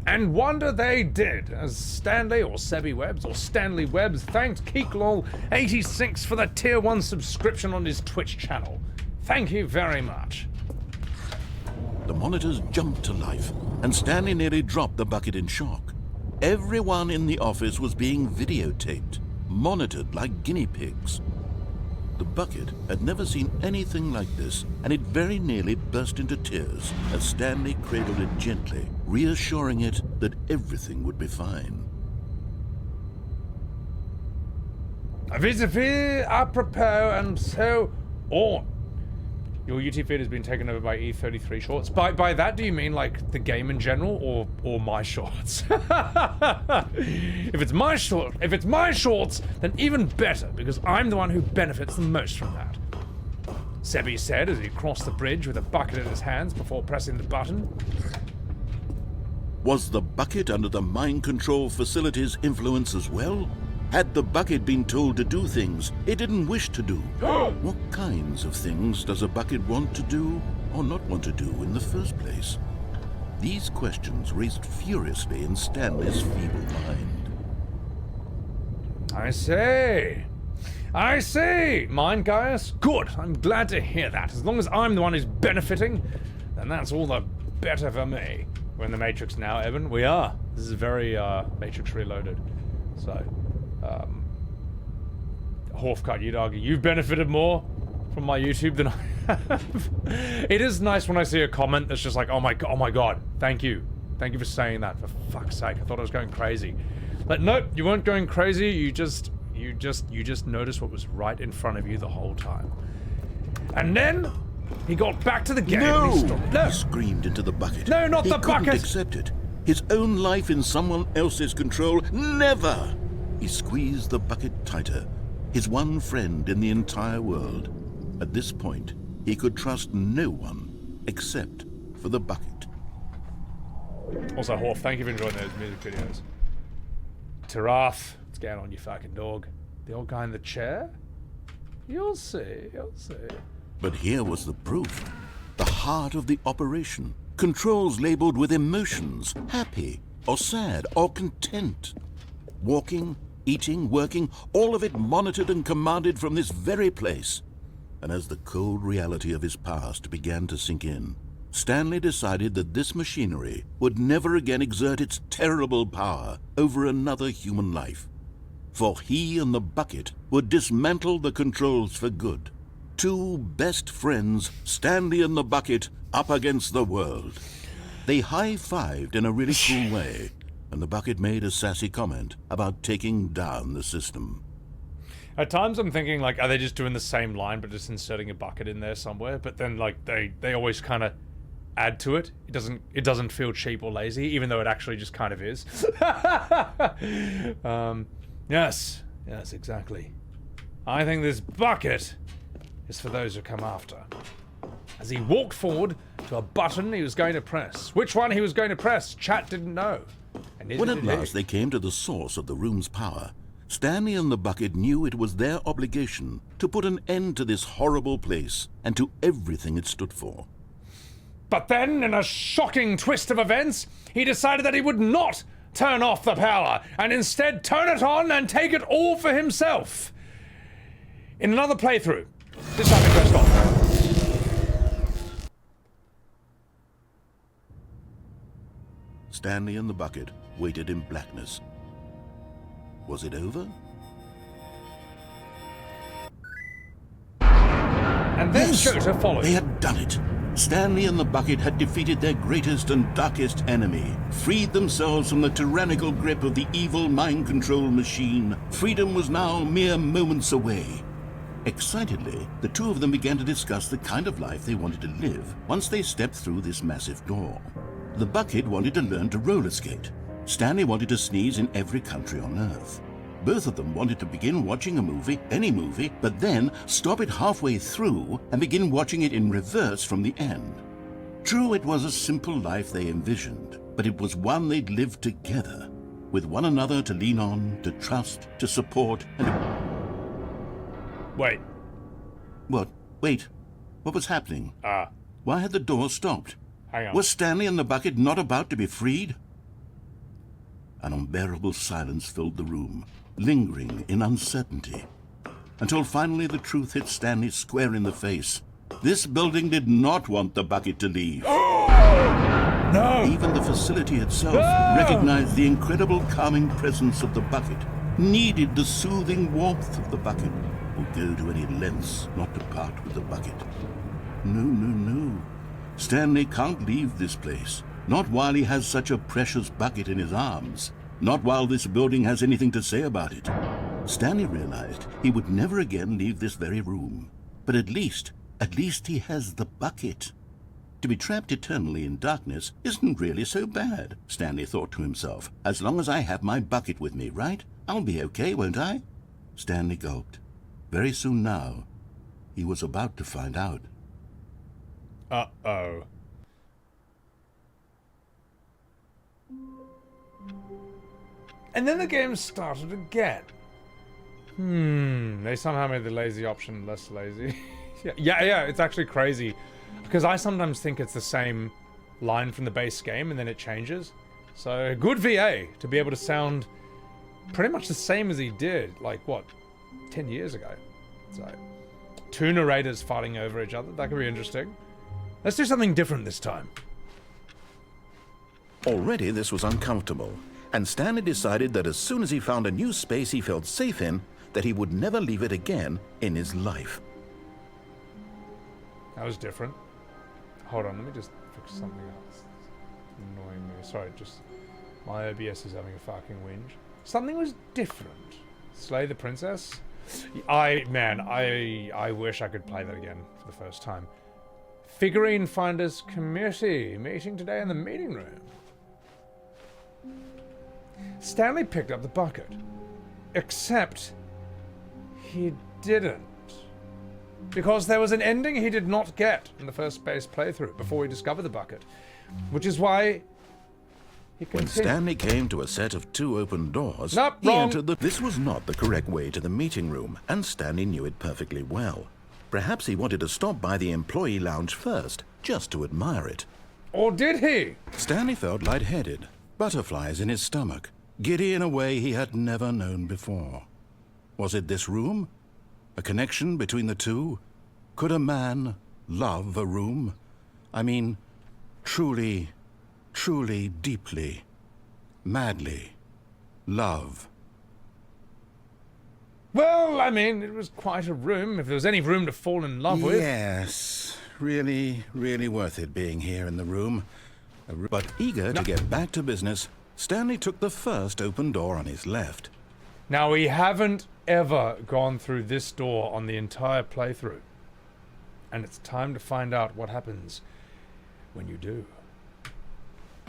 And wonder they did, as Stanley or Sebbywebz or Stanleywebz thanked Keeklol86 for the tier 1 subscription on his Twitch channel. Thank you very much. The monitors jumped to life, and Stanley nearly dropped the bucket in shock. Everyone in the office was being videotaped, monitored like guinea pigs. The bucket had never seen anything like this, and it very nearly burst into tears as Stanley cradled it gently, reassuring it that everything would be fine. Vis-a-vis, apropos, and so on. Your YouTube feed has been taken over by E33 shorts. By that, do you mean like the game in general, or my shorts? If it's my shorts, then even better, because I'm the one who benefits the most from that. Sebby said as he crossed the bridge with a bucket in his hands before pressing the button. Was the bucket under the mind control facility's influence as well? Had the bucket been told to do things it didn't wish to do? What kinds of things does a bucket want to do or not want to do in the first place? These questions raced furiously in Stanley's feeble mind. I see! Mind Gaius? Good, I'm glad to hear that. As long as I'm the one who's benefiting, then that's all the better for me. We're in the Matrix now, Evan. We are. This is very, Matrix Reloaded. So, Horfcut, you'd argue you've benefited more from my YouTube than I have. It is nice when I see a comment that's just like, oh my god, thank you for saying that, for fuck's sake, I thought I was going crazy. But nope, you weren't going crazy, you just noticed what was right in front of you the whole time. And then he got back to the game. No! And He screamed into the bucket. No, not the bucket! He couldn't accept it. His own life in someone else's control. Never! He squeezed the bucket tighter. His one friend in the entire world. At this point, he could trust no one except for the bucket. Also, Horf, thank you for enjoying those music videos. Tarath, what's going on, you fucking dog? The old guy in the chair? You'll see, you'll see. But here was the proof. The heart of the operation. Controls labeled with emotions. Happy, or sad, or content. Walking, eating, working, all of it monitored and commanded from this very place. And as the cold reality of his past began to sink in, Stanley decided that this machinery would never again exert its terrible power over another human life. For he and the bucket would dismantle the controls for good. Two best friends, Stanley and the bucket, up against the world. They high-fived in a really cool way, and the bucket made a sassy comment about taking down the system. At times I'm thinking, like, are they just doing the same line but just inserting a bucket in there somewhere? But then, like, they always kind of add to it. It doesn't feel cheap or lazy, even though it actually just kind of is. Yes, exactly. I think this bucket is for those who come after. As he walked forward to a button he was going to press. Which one he was going to press, chat didn't know. And when at last they came to the source of the room's power, Stanley and the bucket knew it was their obligation to put an end to this horrible place and to everything it stood for. But then, in a shocking twist of events, he decided that he would not turn off the power, and instead turn it on and take it all for himself. In another playthrough, this time he pressed off. Stanley and the bucket waited in blackness. Was it over? And then Shota followed. They had done it. Stanley and the bucket had defeated their greatest and darkest enemy, freed themselves from the tyrannical grip of the evil mind control machine. Freedom was now mere moments away. Excitedly, the two of them began to discuss the kind of life they wanted to live once they stepped through this massive door. The bucket wanted to learn to roller skate. Stanley wanted to sneeze in every country on Earth. Both of them wanted to begin watching a movie, any movie, but then stop it halfway through and begin watching it in reverse from the end. True, it was a simple life they envisioned, but it was one they'd lived together, with one another to lean on, to trust, to support, and Wait. What? Wait. What was happening? Why had the door stopped? Hang on. Was Stanley and the bucket not about to be freed? An unbearable silence filled the room, lingering in uncertainty, until finally the truth hit Stanley square in the face. This building did not want the bucket to leave. No! Even the facility itself recognized the incredible calming presence of the bucket, needed the soothing warmth of the bucket, would go to any lengths not to part with the bucket. No. Stanley can't leave this place. Not while he has such a precious bucket in his arms. Not while this building has anything to say about it. Stanley realized he would never again leave this very room. But at least he has the bucket. To be trapped eternally in darkness isn't really so bad, Stanley thought to himself. As long as I have my bucket with me, right? I'll be okay, won't I? Stanley gulped. Very soon now, he was about to find out. Uh-oh. And then the game started again. They somehow made the lazy option less lazy. yeah, it's actually crazy. Because I sometimes think it's the same line from the base game and then it changes. So, good VA to be able to sound pretty much the same as he did, like, what, 10 years ago. So, two narrators fighting over each other, that could be interesting. Let's do something different this time. Already this was uncomfortable. and Stanley decided that as soon as he found a new space he felt safe in, that he would never leave it again in his life. That was different. Hold on, let me just fix something else. It's annoying me. Sorry, just my OBS is having a fucking whinge. Something was different. Slay the princess? I wish I could play that again for the first time. Figurine Finders Committee meeting today in the meeting room. Stanley picked up the bucket. Except he didn't. Because there was an ending he did not get in the first base playthrough before he discovered the bucket. Which is why he When continued. Stanley came to a set of 2 open doors, Nope, he wrong. entered the... This was not the correct way to the meeting room, and Stanley knew it perfectly well. Perhaps he wanted to stop by the employee lounge first, just to admire it. Or did he? Stanley felt lightheaded, butterflies in his stomach, giddy in a way he had never known before. Was it this room? A connection between the two? Could a man love a room? I mean, truly, truly, deeply, madly love. Well, I mean, it was quite a room, if there was any room to fall in love with. Yes, really, really worth it being here in the room. But eager to get back to business, Stanley took the first open door on his left. Now, we haven't ever gone through this door on the entire playthrough. And it's time to find out what happens when you do.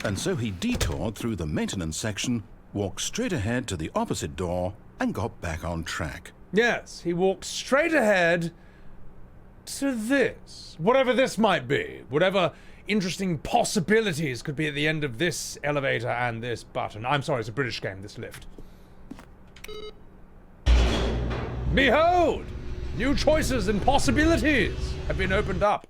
And so he detoured through the maintenance section, walked straight ahead to the opposite door, and got back on track. Yes, he walked straight ahead to this. Whatever this might be. Whatever interesting possibilities could be at the end of this elevator and this button. I'm sorry, it's a British game, this lift. Behold! New choices and possibilities have been opened up.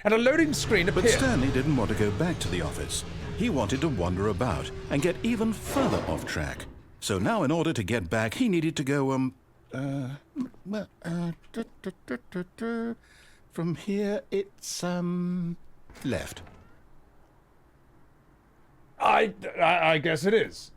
And a loading screen appeared. But Stanley didn't want to go back to the office. He wanted to wander about and get even further off track. So now in order to get back, he needed to go, from here it's, left. I guess it is.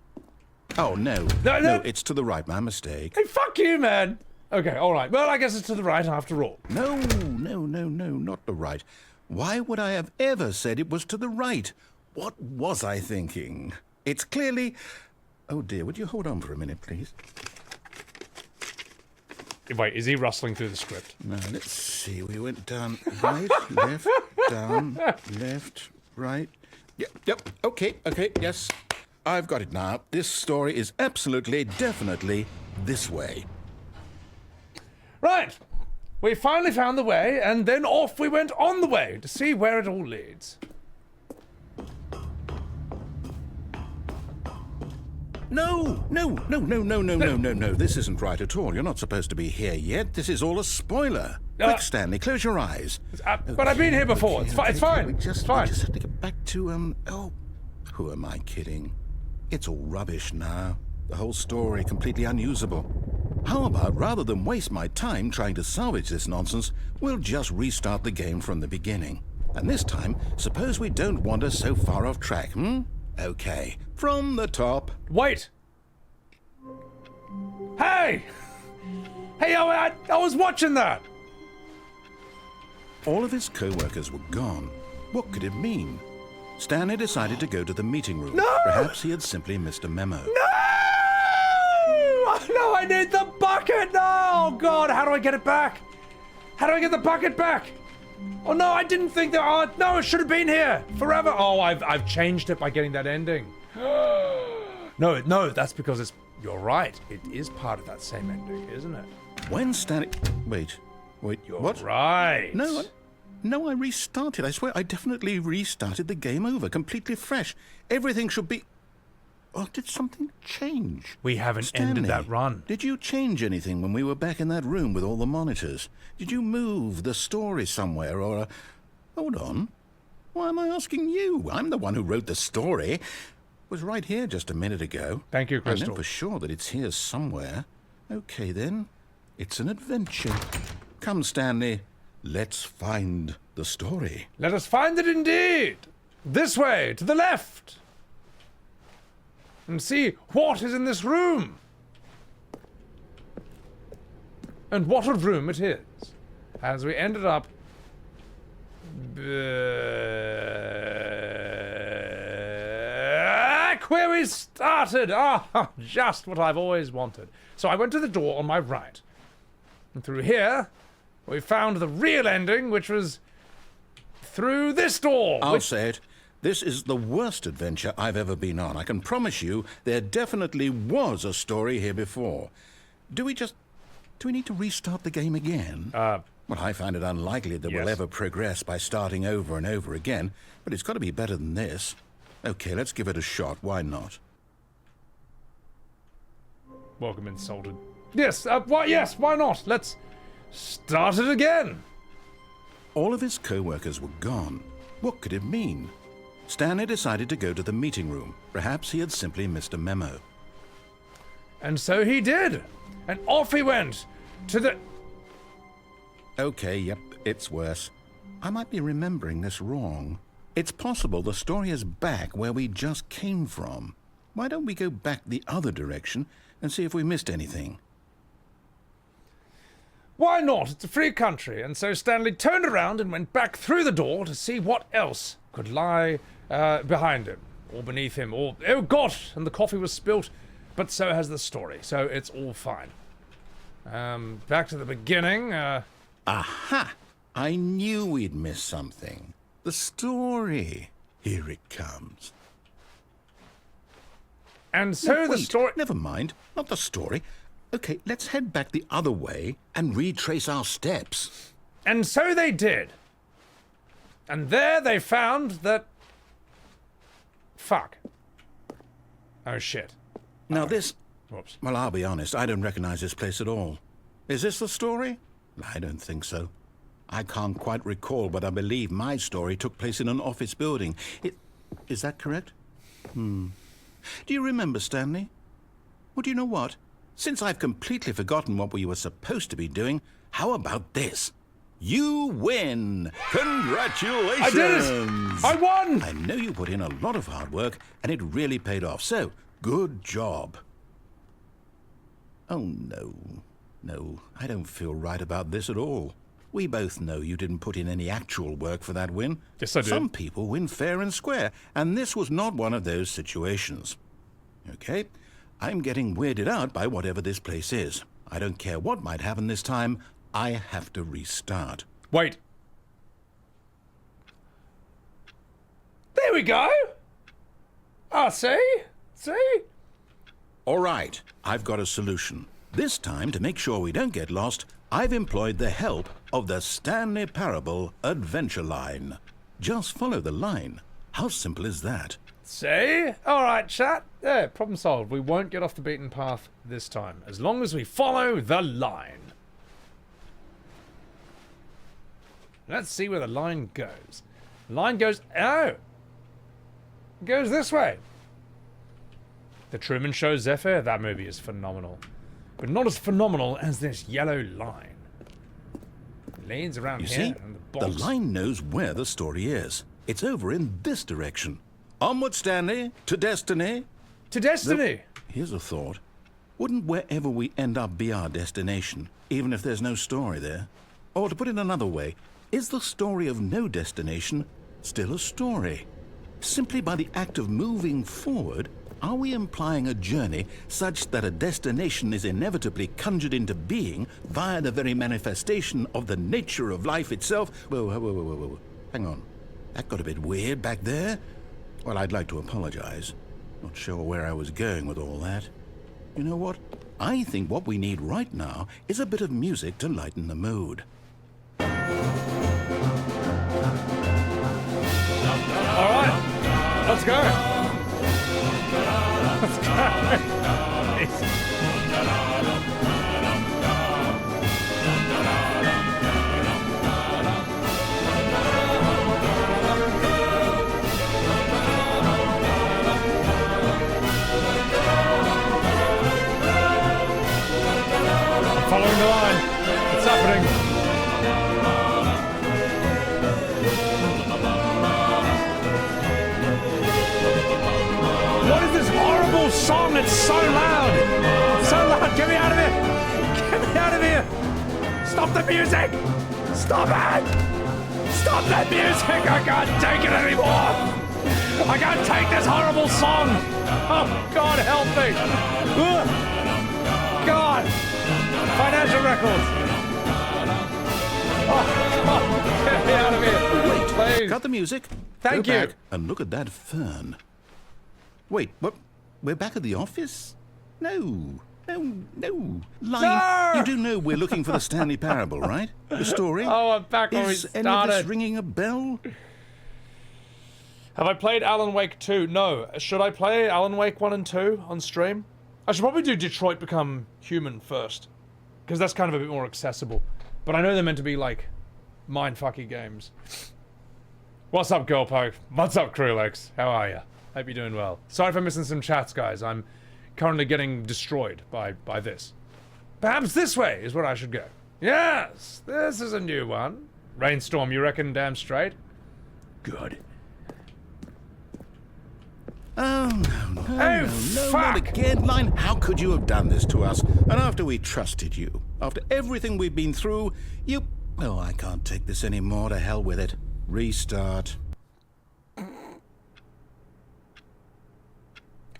Oh, no. No. No, it's to the right, my mistake. Hey, fuck you, man! Okay, alright. Well, I guess it's to the right after all. No, not the right. Why would I have ever said it was to the right? What was I thinking? It's clearly... Oh dear, would you hold on for a minute, please? Wait, is he rustling through the script? No, let's see. We went down right, left, down, left, right. Yep, okay, yes. I've got it now. This story is absolutely, definitely this way. Right! We finally found the way, and then off we went on the way to see where it all leads. No. This isn't right at all. You're not supposed to be here yet. This is all a spoiler. Quick, Stanley, close your eyes. But I've been here before. It's fine. We just fine. have to get back to, who am I kidding? It's all rubbish now. The whole story completely unusable. How about, rather than waste my time trying to salvage this nonsense, we'll just restart the game from the beginning. And this time, suppose we don't wander so far off track, Okay, from the top. Wait! Hey! Hey, I was watching that! All of his co-workers were gone. What could it mean? Stanley decided to go to the meeting room. No! Perhaps he had simply missed a memo. No! No, I need the bucket! No! Oh, God, how do I get it back? How do I get the bucket back? Oh, no, I didn't think that... Oh, no, it should have been here forever. Oh, I've changed it by getting that ending. No, that's because it's... You're right. It is part of that same ending, isn't it? When Stanley... Wait, You're what? right. No, I restarted. I swear, I definitely restarted the game over, completely fresh. Everything should be... Oh, did something change? We haven't ended that run. Did you change anything when we were back in that room with all the monitors? Did you move the story somewhere, or... Hold on. Why am I asking you? I'm the one who wrote the story. It was right here just a minute ago. Thank you, Crystal. I know for sure that it's here somewhere. Okay, then. It's an adventure. Come, Stanley. Let's find the story. Let us find it indeed. This way, to the left. and see what is in this room. And what a room it is. As we ended up... back where we started. Ah, just what I've always wanted. So I went to the door on my right. And through here, we found the real ending, which was through this door. I'll say it. This is the worst adventure I've ever been on. I can promise you there definitely was a story here before. Do we need to restart the game again? Well, I find it unlikely that we'll ever progress by starting over and over again, but it's got to be better than this. Okay, let's give it a shot. Why not? Welcome insulted. Yes, why not? Let's start it again. All of his co-workers were gone. What could it mean? Stanley decided to go to the meeting room. Perhaps he had simply missed a memo. And so he did. And off he went to the... Okay, yep, it's worse. I might be remembering this wrong. It's possible the story is back where we just came from. Why don't we go back the other direction and see if we missed anything? Why not? It's a free country. And so Stanley turned around and went back through the door to see what else could lie behind him, or beneath him, or... Oh, God! And the coffee was spilt, but so has the story, so it's all fine. Back to the beginning, Aha! I knew we'd miss something. The story. Here it comes. And so the Wait, story... Never mind, not the story. Okay, let's head back the other way and retrace our steps. And so they did. And there they found that... Fuck. Oh, shit. Now this... Whoops. Well, I'll be honest, I don't recognize this place at all. Is this the story? I don't think so. I can't quite recall, but I believe my story took place in an office building. Is that correct? Do you remember, Stanley? Well, do you know what? Since I've completely forgotten what we were supposed to be doing, how about this? You win! Congratulations! I did it! I won! I know you put in a lot of hard work, and it really paid off, so good job. Oh, no. No, I don't feel right about this at all. We both know you didn't put in any actual work for that win. Yes, I did. Some people win fair and square, and this was not one of those situations. Okay, I'm getting weirded out by whatever this place is. I don't care what might happen this time. I have to restart. Wait. There we go! Ah, see? See? All right, I've got a solution. This time, to make sure we don't get lost, I've employed the help of the Stanley Parable Adventure Line. Just follow the line. How simple is that? See? Alright, chat. Yeah, problem solved. We won't get off the beaten path this time, as long as we follow the line. Let's see where the line goes. The line goes... Oh! It goes this way. The Truman Show Zephyr? That movie is phenomenal. But not as phenomenal as this yellow line. It leads around You here see, and the box. line knows where the story is. It's over in this direction. Onward, Stanley, to destiny. To destiny! Here's a thought. Wouldn't wherever we end up be our destination, even if there's no story there? Or to put it another way, is the story of no destination still a story? Simply by the act of moving forward, are we implying a journey such that a destination is inevitably conjured into being via the very manifestation of the nature of life itself? Whoa. Hang on. That got a bit weird back there. Well, I'd like to apologize. Not sure where I was going with all that. You know what? I think what we need right now is a bit of music to lighten the mood. Alright, let's go! Let's go! Following the line. What's happening? What is this horrible it's so loud! So loud! Get me out of here! Get me out of here! Stop the music! Stop it! Stop that music! I can't take it anymore! I can't take this horrible song! Oh, God, help me! Ugh. God! Financial records! Oh, God! Get me out of here! Wait, please! cut the music. Thank Go you. back and look at that fern. Wait, what? We're back at the office? No. Line. No! You do know we're looking for the Stanley Parable, right? The story? Oh, I'm back where we Is any of this started. ringing a bell? Have I played Alan Wake 2? No. Should I play Alan Wake 1 and 2 on stream? I should probably do Detroit Become Human first. Because that's kind of a bit more accessible. But I know they're meant to be, like, mindfucky games. What's up, Girlpoke? What's up, Krulix? How are ya? Hope you're doing well. Sorry for missing some chats, guys. I'm currently getting destroyed by this. Perhaps this way is where I should go. Yes, this is a new one. Rainstorm, you reckon damn straight? Good. Oh, no, Oh, no, fuck! not again, Line. How could you have done this to us? And after we trusted you, after everything we've been through, you... Oh, I can't take this anymore. To hell with it. Restart.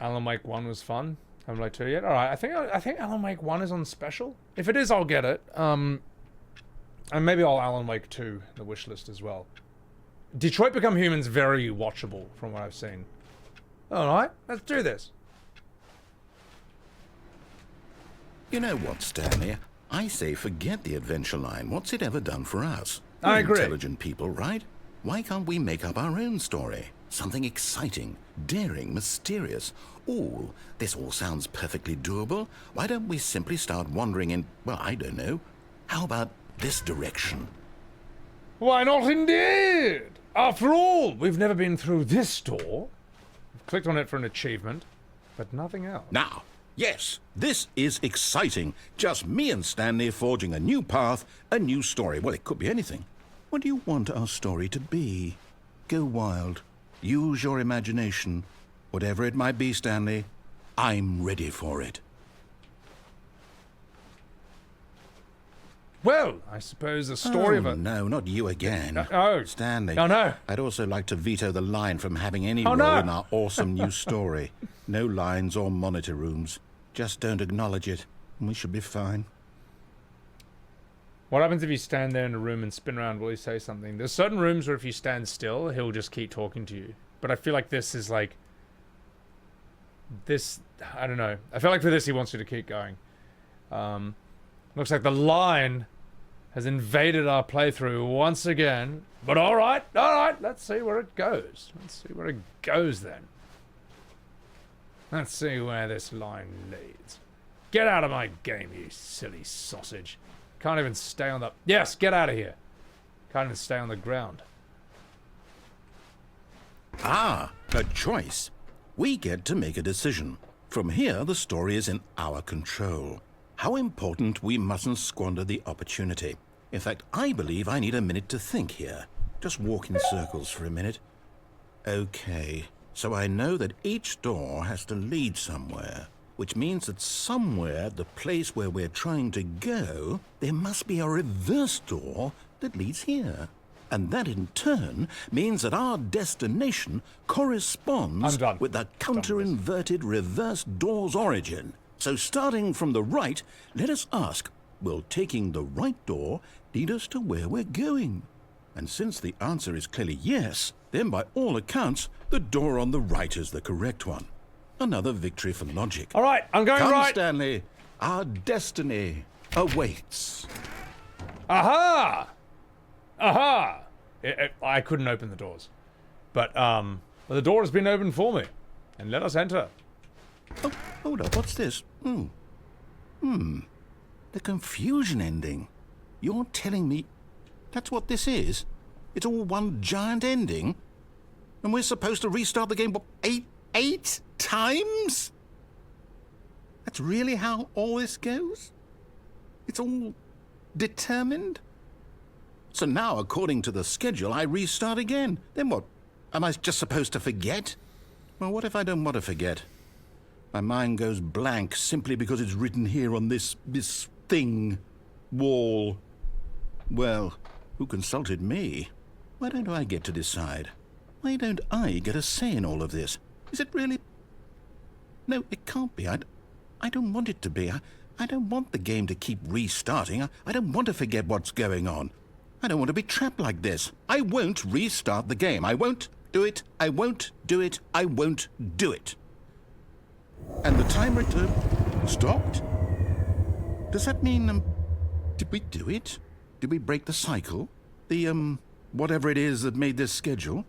Alan Wake 1 was fun. Haven't played 2 yet. Alright, I think Alan Wake 1 is on special. If it is, I'll get it. And maybe I'll Alan Wake 2, the wish list as well. Detroit Become Human's very watchable from what I've seen. Alright, let's do this. You know what, Stanley? I say forget the adventure line. What's it ever done for us? I We're agree. Intelligent people, right? Why can't we make up our own story? Something exciting, daring, mysterious. Ooh, this all sounds perfectly doable. Why don't we simply start wandering in, well, I don't know. How about this direction? Why not indeed? After all, we've never been through this door. I've clicked on it for an achievement, but nothing else. Now, yes, this is exciting. Just me and Stanley forging a new path, a new story. Well, it could be anything. What do you want our story to be? Go wild. Use your imagination. Whatever it might be, Stanley, I'm ready for it. Well, I suppose the story of Oh, a... no, not you again. Oh. Stanley. Oh, no. I'd also like to veto the line from having any Oh, role no. in our awesome new story. No lines or monitor rooms. Just don't acknowledge it, and we should be fine. What happens if you stand there in a room and spin around? Will he say something? There's certain rooms where if you stand still, he'll just keep talking to you. But I feel like this is like... This... I don't know. I feel like for this he wants you to keep going. Looks like the line has invaded our playthrough once again. But alright, let's see where it goes. Let's see where it goes then. Let's see where this line leads. Get out of my game, you silly sausage. Can't even stay on the... Yes, get out of here. Can't even stay on the ground. Ah, a choice. We get to make a decision. From here, the story is in our control. How important we mustn't squander the opportunity. In fact, I believe I need a minute to think here. Just walk in circles for a minute. Okay, so I know that each door has to lead somewhere, which means that somewhere at the place where we're trying to go, there must be a reverse door that leads here. And that in turn means that our destination corresponds I'm done. with the counter-inverted reverse door's origin. So starting from the right, let us ask, will taking the right door lead us to where we're going? And since the answer is clearly yes, then by all accounts, the door on the right is the correct one. Another victory for logic. Alright, I'm going Come, right. Stanley. Our destiny awaits. Aha! Aha! I couldn't open the doors. But the door has been opened for me. And let us enter. Oh, hold up, what's this? The confusion ending. You're telling me that's what this is? It's all one giant ending? And we're supposed to restart the game, what, eight times? That's really how all this goes? It's all determined? So now, according to the schedule, I restart again. Then what? Am I just supposed to forget? Well, what if I don't want to forget? My mind goes blank simply because it's written here on this thing. Wall. Well, who consulted me? Why don't I get to decide? Why don't I get a say in all of this? Is it really... No, it can't be. I don't want it to be. I don't want the game to keep restarting. I don't want to forget what's going on. I don't want to be trapped like this. I won't restart the game. I won't do it. I won't do it. I won't do it. And the timer stopped? Does that mean, did we do it? Did we break the cycle? The, whatever it is that made this schedule?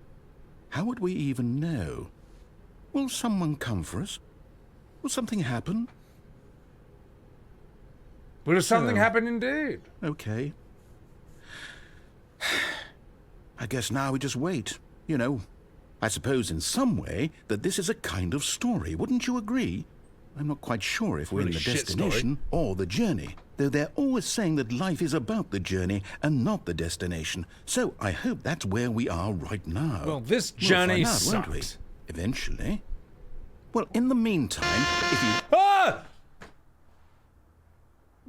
How would we even know? Will someone come for us? Will something happen? Will something happen indeed? Okay. I guess now we just wait. You know, I suppose in some way that this is a kind of story. Wouldn't you agree? I'm not quite sure if we're in the destination or the journey, though they're always saying that life is about the journey and not the destination. So I hope that's where we are right now. Well, this journey we'll find out, won't we? sucked. Eventually. Well, in the meantime, if you... Ah!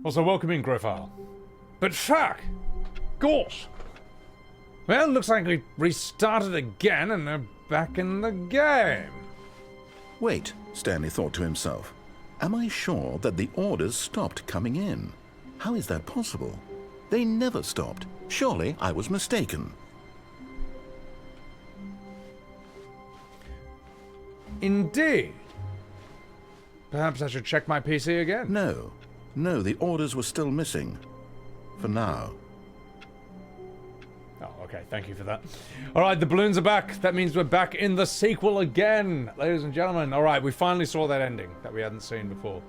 Also, welcome in, Grofile. But fuck! Gosh! Well, looks like we restarted again and are back in the game. Wait, Stanley thought to himself. Am I sure that the orders stopped coming in? How is that possible? They never stopped. Surely I was mistaken. Indeed. Perhaps I should check my PC again. No, the orders were still missing. For now. Oh, okay, thank you for that. Alright, the balloons are back. That means we're back in the sequel again, ladies and gentlemen. Alright, we finally saw that ending that we hadn't seen before.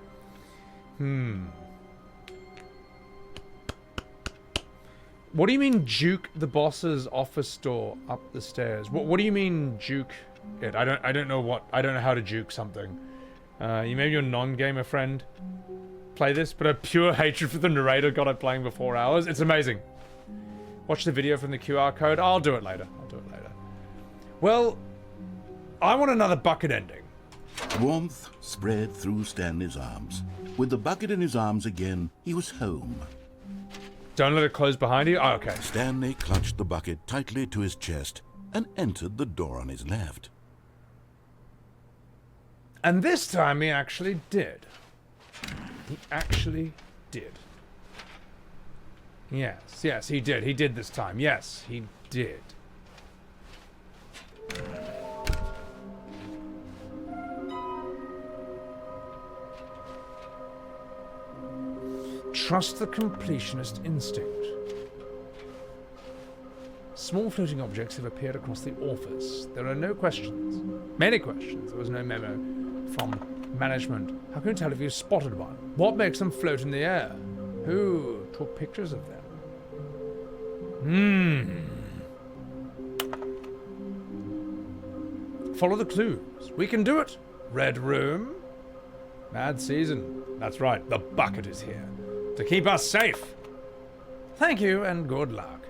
What do you mean juke the boss's office door up the stairs? What do you mean juke it? I don't know how to juke something. Maybe your non-gamer friend play this, but a pure hatred for the narrator got it playing for 4 hours. It's amazing. Watch the video from the QR code. I'll do it later. Well, I want another bucket ending. Warmth spread through Stanley's arms. With the bucket in his arms again, he was home. Don't let it close behind you? Oh, okay. Stanley clutched the bucket tightly to his chest and entered the door on his left. And this time he actually did. He actually did. Yes, he did. He did this time. Yes, he did. Trust the completionist instinct. Small floating objects have appeared across the office. There are no questions. Many questions. There was no memo from management. How can you tell if you spotted one? What makes them float in the air? Who took pictures of them? Follow the clues. We can do it. Red room. Mad season. That's right. The bucket is here. To keep us safe. Thank you and good luck.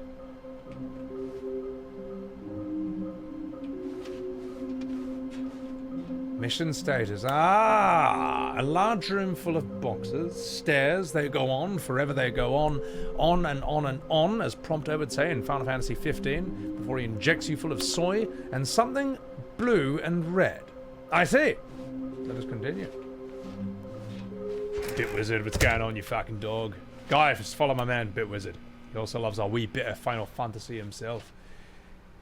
Mission status. A large room full of boxes, stairs, they go on, forever they go on and on and on, as Prompto would say in Final Fantasy 15, before he injects you full of soy and something blue and red. I see. Let us continue. Bitwizard, what's going on, you fucking dog? Guy, just follow my man, Bitwizard. He also loves our wee bit of Final Fantasy himself.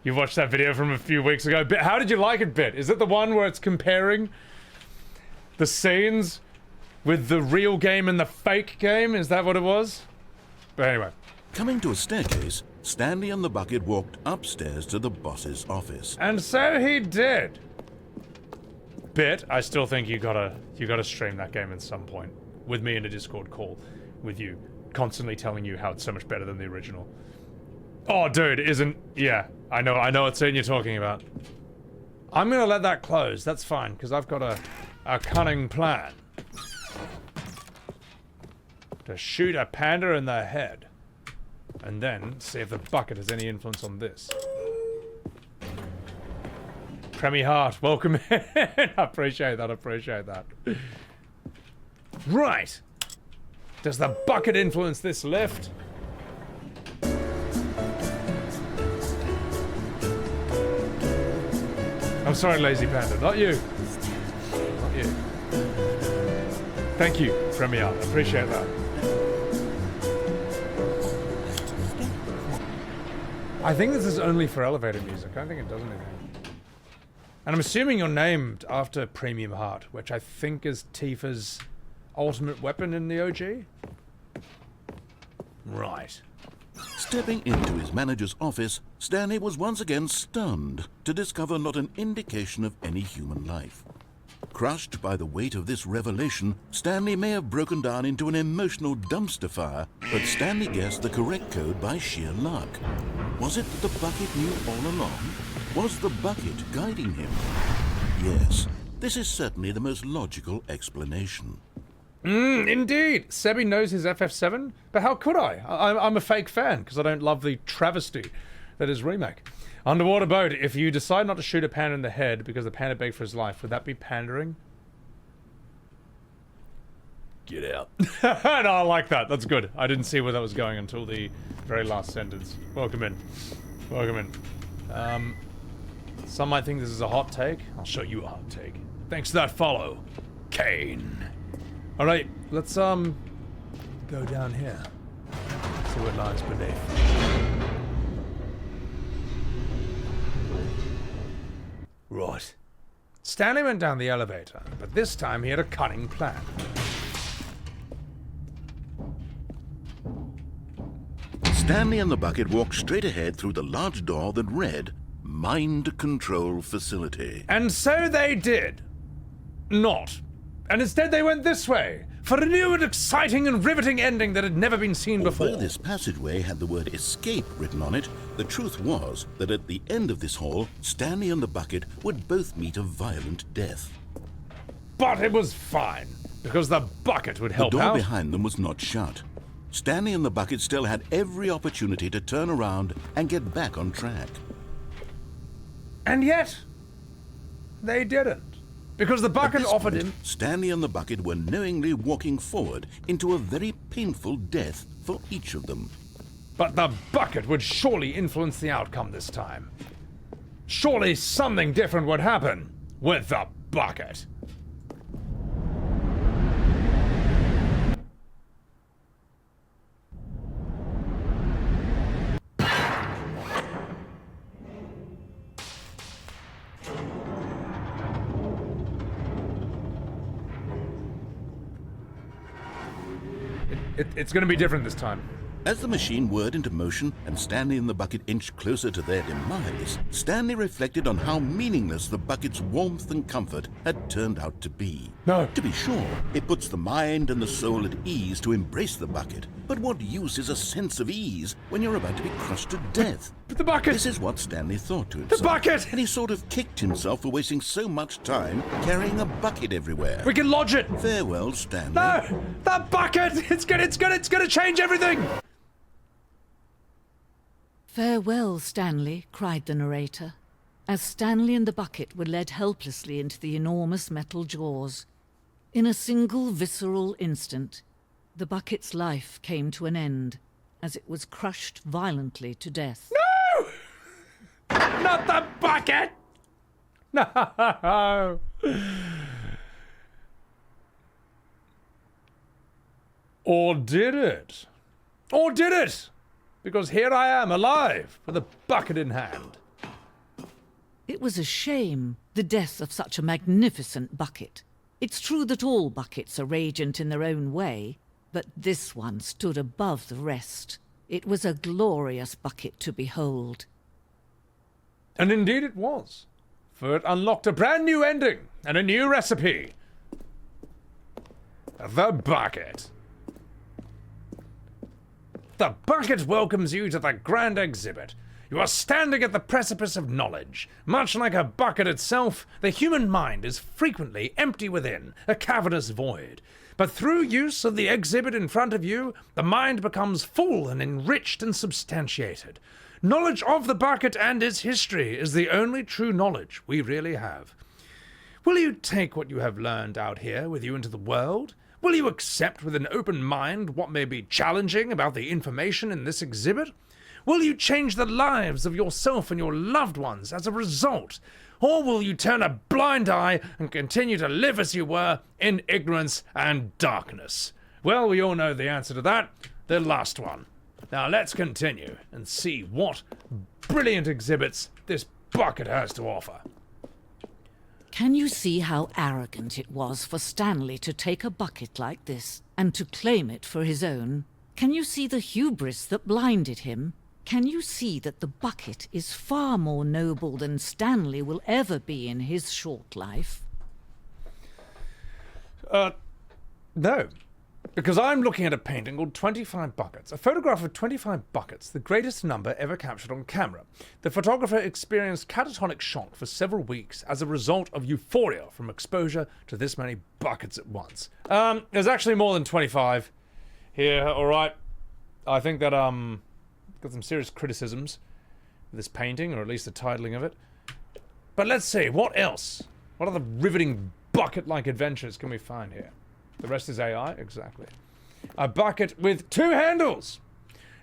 You watched that video from a few weeks ago. Bit, how did you like it, Bit? Is it the one where it's comparing the scenes with the real game and the fake game? Is that what it was? But anyway. Coming to a staircase, Stanley and the bucket walked upstairs to the boss's office. And so he did. Bit, I still think you gotta stream that game at some point. With me in a Discord call. With you. Constantly telling you how it's so much better than the original. Oh, dude, isn't... Yeah, I know what scene you're talking about. I'm gonna let that close. That's fine, because I've got a cunning plan. To shoot a panda in the head. And then see if the bucket has any influence on this. Premier Hart, welcome in. I appreciate that. Right. Does the bucket influence this lift? I'm sorry, Lazy Panda. Not you. Not you. Thank you, Premier. I appreciate that. I think this is only for elevator music. I don't think it does anything. And I'm assuming you're named after Premium Heart, which I think is Tifa's ultimate weapon in the OG? Right. Stepping into his manager's office, Stanley was once again stunned to discover not an indication of any human life. Crushed by the weight of this revelation, Stanley may have broken down into an emotional dumpster fire, but Stanley guessed the correct code by sheer luck. Was it that the bucket knew all along? Was the bucket guiding him? Yes, this is certainly the most logical explanation. Indeed. Sebby knows his FF7, but how could I? I'm a fake fan, because I don't love the travesty that is Remake. Underwater boat, if you decide not to shoot a panda in the head because the panda begged for his life, would that be pandering? Get out. No, I like that. That's good. I didn't see where that was going until the very last sentence. Welcome in. Welcome in. Some might think this is a hot take. I'll show you a hot take. Thanks to that follow, Kane. All right, let's go down here. See what lies beneath. Right. Stanley went down the elevator, but this time he had a cunning plan. Stanley and the bucket walked straight ahead through the large door that read, Mind Control Facility. And so they did. Not. And instead they went this way, for a new and exciting and riveting ending that had never been seen before. Although this passageway had the word escape written on it, the truth was that at the end of this hall, Stanley and the bucket would both meet a violent death. But it was fine, because the bucket would help out. The door out. behind them was not shut. Stanley and the bucket still had every opportunity to turn around and get back on track. And yet, they didn't. Because the bucket offered him... Stanley and the bucket were knowingly walking forward into a very painful death for each of them. But the bucket would surely influence the outcome this time. Surely something different would happen with the bucket. It's going to be different this time. As the machine whirred into motion and Stanley and the bucket inched closer to their demise, Stanley reflected on how meaningless the bucket's warmth and comfort had turned out to be. No. To be sure, it puts the mind and the soul at ease to embrace the bucket. But what use is a sense of ease when you're about to be crushed to death? But the bucket... This is what Stanley thought to himself. The bucket! And he sort of kicked himself for wasting so much time carrying a bucket everywhere. We can lodge it! Farewell, Stanley. No! The bucket! It's gonna change everything! Farewell, Stanley, cried the narrator, as Stanley and the bucket were led helplessly into the enormous metal jaws. In a single visceral instant, the bucket's life came to an end, as it was crushed violently to death. No! Not the bucket! No! Or did it? Or did it? Because here I am, alive, with a bucket in hand. It was a shame, the death of such a magnificent bucket. It's true that all buckets are radiant in their own way, but this one stood above the rest. It was a glorious bucket to behold. And indeed it was, for it unlocked a brand new ending and a new recipe. The bucket. The bucket welcomes you to the grand exhibit. You are standing at the precipice of knowledge. Much like a bucket itself, the human mind is frequently empty within, a cavernous void. But through use of the exhibit in front of you, the mind becomes full and enriched and substantiated. Knowledge of the bucket and its history is the only true knowledge we really have. Will you take what you have learned out here with you into the world? Will you accept with an open mind what may be challenging about the information in this exhibit? Will you change the lives of yourself and your loved ones as a result? Or will you turn a blind eye and continue to live as you were in ignorance and darkness? Well, we all know the answer to that, the last one. Now let's continue and see what brilliant exhibits this bucket has to offer. Can you see how arrogant it was for Stanley to take a bucket like this and to claim it for his own? Can you see the hubris that blinded him? Can you see that the bucket is far more noble than Stanley will ever be in his short life? No. Because I'm looking at a painting called 25 Buckets, a photograph of 25 buckets, the greatest number ever captured on camera. The photographer experienced catatonic shock for several weeks as a result of euphoria from exposure to this many buckets at once. There's actually more than 25 here, alright. I think that, got some serious criticisms of this painting, or at least the titling of it. But let's see, what else? What other riveting bucket-like adventures can we find here? The rest is AI, exactly. A bucket with 2 handles!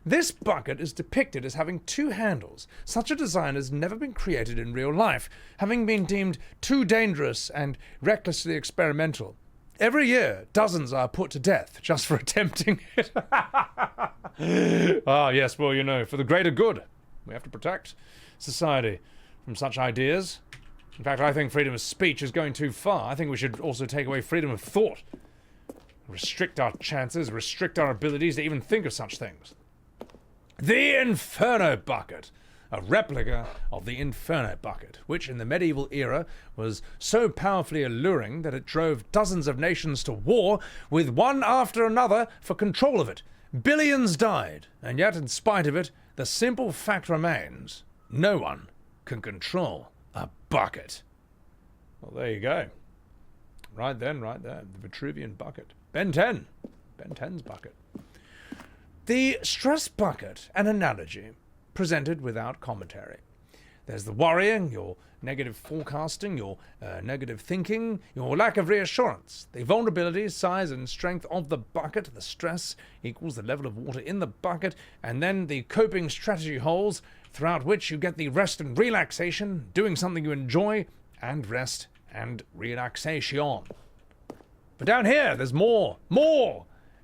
This bucket is depicted as having 2 handles. Such a design has never been created in real life, having been deemed too dangerous and recklessly experimental. Every year, dozens are put to death just for attempting it. Ah, yes, well, you know, for the greater good. We have to protect society from such ideas. In fact, I think freedom of speech is going too far. I think we should also take away freedom of thought. Restrict our chances, restrict our abilities to even think of such things. The Inferno Bucket. A replica of the Inferno Bucket, which in the medieval era was so powerfully alluring that it drove dozens of nations to war with one after another for control of it. Billions died, and yet in spite of it, the simple fact remains, no one can control a bucket. Well, there you go. Right then, right there. The Vitruvian Bucket. Ben 10. Ben 10's bucket. The stress bucket, an analogy, presented without commentary. There's the worrying, your negative forecasting, your negative thinking, your lack of reassurance. The vulnerability, size, and strength of the bucket, the stress equals the level of water in the bucket, and then the coping strategy holes, throughout which you get the rest and relaxation, doing something you enjoy, and rest and relaxation. But down here, there's more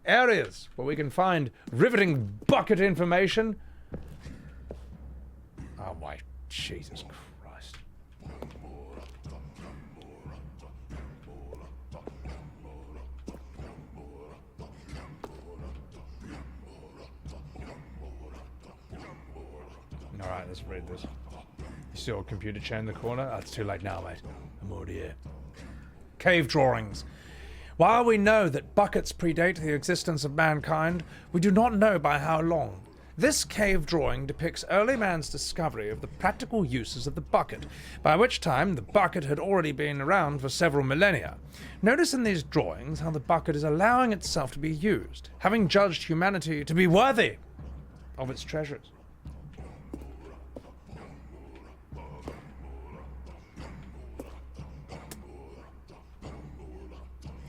areas where we can find riveting bucket information. Oh my Jesus Christ. Alright, let's read this. You see your computer chair in the corner? Oh, it's too late now, mate. I'm already here. Cave drawings. While we know that buckets predate the existence of mankind, we do not know by how long. This cave drawing depicts early man's discovery of the practical uses of the bucket, by which time the bucket had already been around for several millennia. Notice in these drawings how the bucket is allowing itself to be used, having judged humanity to be worthy of its treasures.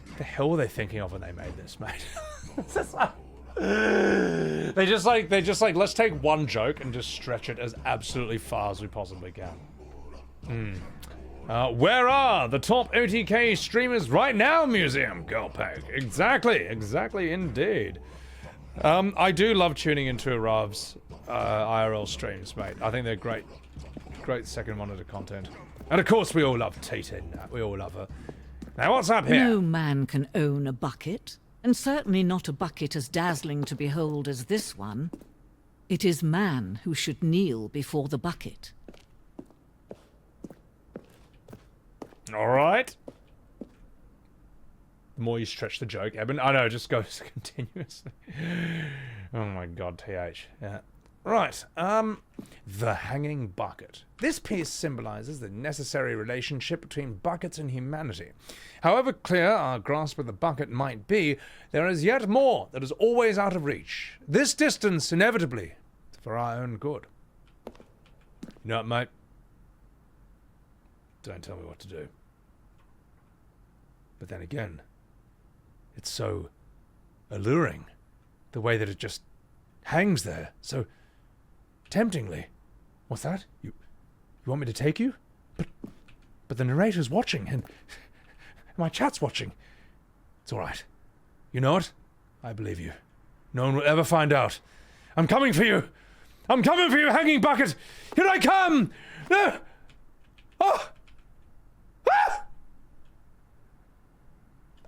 What the hell were they thinking of when they made this, mate? It's just like, they just like, let's take one joke and just stretch it as absolutely far as we possibly can. Where are the top OTK streamers right now, Museum Girlpeg? Exactly indeed. I do love tuning into Arav's IRL streams, mate. I think they're great second monitor content. And of course we all love Tita, we all love her. Now what's up here? No man can own a bucket, and certainly not a bucket as dazzling to behold as this one. It is man who should kneel before the bucket. All right. The more you stretch the joke, Eben. I know, it just goes continuously. Oh my god, TH. Yeah. Right, the hanging bucket. This piece symbolizes the necessary relationship between buckets and humanity. However clear our grasp of the bucket might be, there is yet more that is always out of reach. This distance, inevitably, for our own good. You know what, mate? Don't tell me what to do. But then again, it's so alluring. The way that it just hangs there so temptingly. What's that? You want me to take you? But the narrator's watching, and my chat's watching. It's all right. You know what? I believe you. No one will ever find out. I'm coming for you. I'm coming for you, hanging bucket. Here I come. No. Oh. Ah!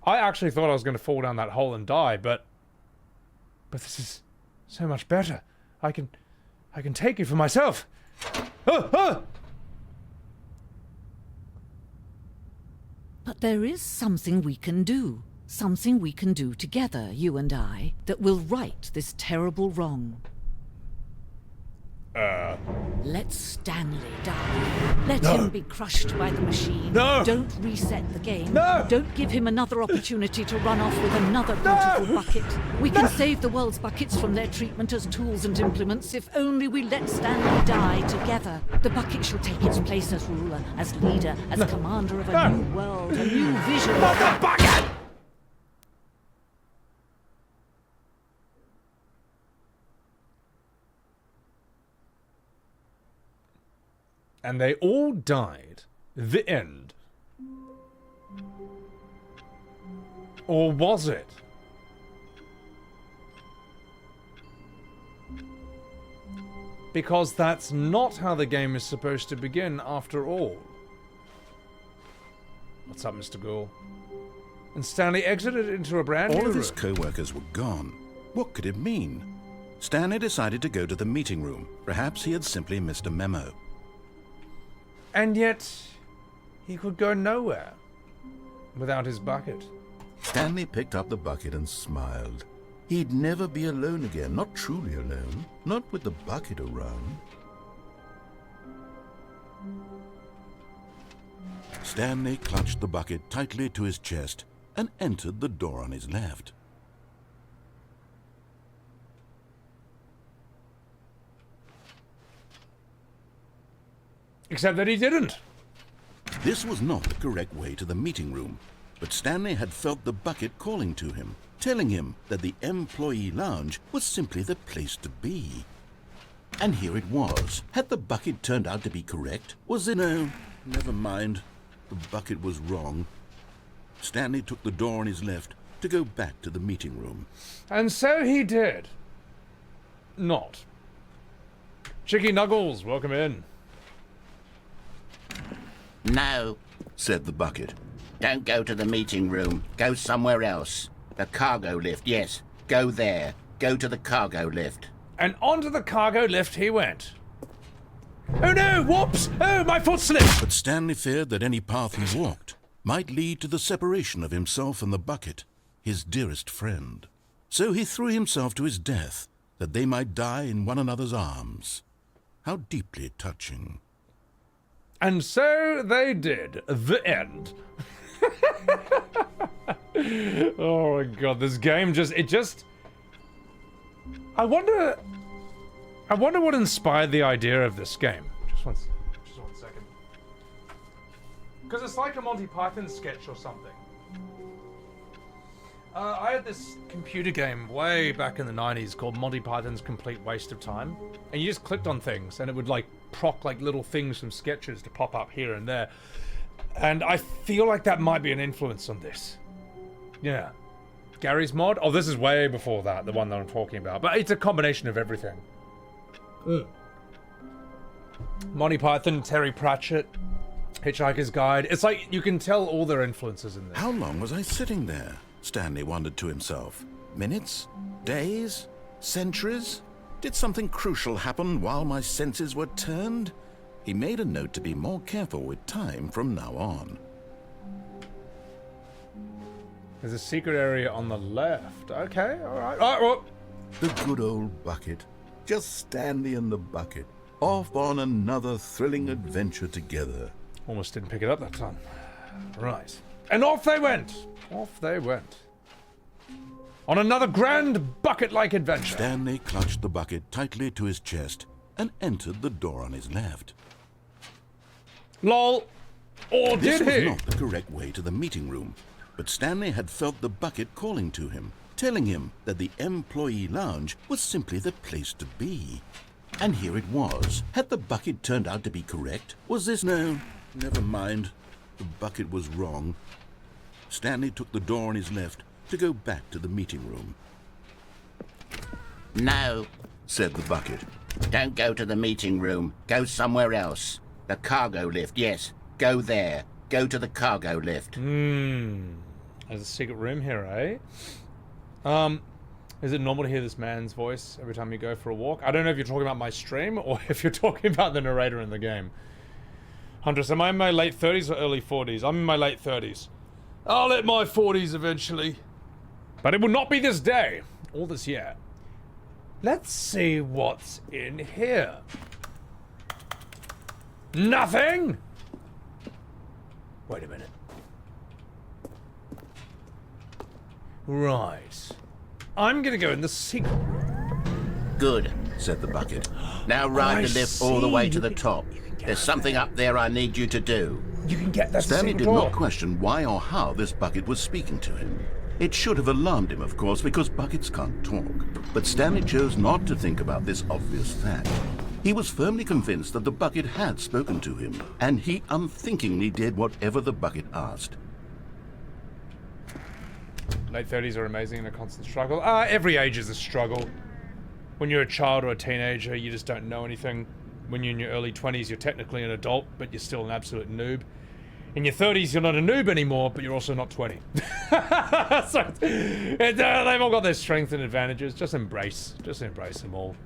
I actually thought I was going to fall down that hole and die, but this is so much better. I can take you for myself. Oh, oh. But there is something we can do. Something we can do together, you and I, that will right this terrible wrong. Let Stanley die. Let him be crushed by the machine. No! Don't reset the game. No! Don't give him another opportunity to run off with another beautiful bucket. We can save the world's buckets from their treatment as tools and implements if only we let Stanley die together. The bucket shall take its place as ruler, as leader, as commander of a new world, a new vision. Not the bucket! And they all died. The end. Or was it? Because that's not how the game is supposed to begin after all. What's up, Mr. Ghoul? And Stanley exited into a brand new All room. of his co-workers were gone. What could it mean? Stanley decided to go to the meeting room. Perhaps he had simply missed a memo. And yet, he could go nowhere without his bucket. Stanley picked up the bucket and smiled. He'd never be alone again, not truly alone, not with the bucket around. Stanley clutched the bucket tightly to his chest and entered the door on his left. Except that he didn't. This was not the correct way to the meeting room, but Stanley had felt the bucket calling to him, telling him that the employee lounge was simply the place to be. And here it was. Had the bucket turned out to be correct? Was it? No, never mind. The bucket was wrong. Stanley took the door on his left to go back to the meeting room. And so he did. Not. Chicky Nuggles, welcome in. No, Said the bucket. don't go to the meeting room. Go somewhere else. The cargo lift, yes. Go there. Go to the cargo lift. And onto the cargo lift he went. Oh no, whoops! Oh, my foot slipped! But Stanley feared that any path he walked might lead to the separation of himself and the bucket, his dearest friend. So he threw himself to his death, that they might die in one another's arms. How deeply touching. And so they did. The end. Oh my god, this game just... I wonder what inspired the idea of this game. Just one second. Because it's like a Monty Python sketch or something. I had this computer game way back in the 90s called Monty Python's Complete Waste of Time. And you just clicked on things and it would like proc like little things from sketches to pop up here and there. And I feel like that might be an influence on this. Yeah. Gary's mod? Oh, this is way before that, the one that I'm talking about. But it's a combination of everything. Monty Python, Terry Pratchett, Hitchhiker's Guide. It's like you can tell all their influences in this. How long was I sitting there? Stanley wondered to himself. Minutes? Days? Centuries? Did something crucial happen while my senses were turned? He made a note to be more careful with time from now on. There's a secret area on the left. Okay, alright. Oh, The good old bucket. Just Stanley and the bucket. Off on another thrilling adventure together. almost didn't pick it up that time. Right. And off they went. Off they went. On another grand bucket-like adventure. Stanley clutched the bucket tightly to his chest and entered the door on his left. Lol. Or This did was he? not the correct way to the meeting room, but Stanley had felt the bucket calling to him, telling him that the employee lounge was simply the place to be. And here it was. Had the bucket turned out to be correct? Was this... No, never mind. The bucket was wrong. Stanley took the door on his left to go back to the meeting room. No, said the bucket. don't go to the meeting room. Go somewhere else. The cargo lift, yes. Go there. Go to the cargo lift. There's a secret room here, eh? Is it normal to hear this man's voice every time you go for a walk? I don't know if you're talking about my stream or if you're talking about the narrator in the game. Huntress, am I in my late 30s or early 40s? I'm in my late 30s. I'll hit my 40s eventually. But it will not be this day. Or this year. Let's see what's in here. Nothing? Wait a minute. Right. I'm gonna go in the secret room. Good, said the bucket. Now ride the lift all the way to the top. There's something up there I need you to do. You can get that Stanley secret did door. not question why or how this bucket was speaking to him. It should have alarmed him, of course, because buckets can't talk. But Stanley chose not to think about this obvious fact. He was firmly convinced that the bucket had spoken to him, and he unthinkingly did whatever the bucket asked. Late 30s are amazing and a constant struggle. Every age is a struggle. When you're a child or a teenager, you just don't know anything. When you're in your early 20s, you're technically an adult, but you're still an absolute noob. In your 30s, you're not a noob anymore, but you're also not 20. So, they've all got their strengths and advantages. Just embrace them all.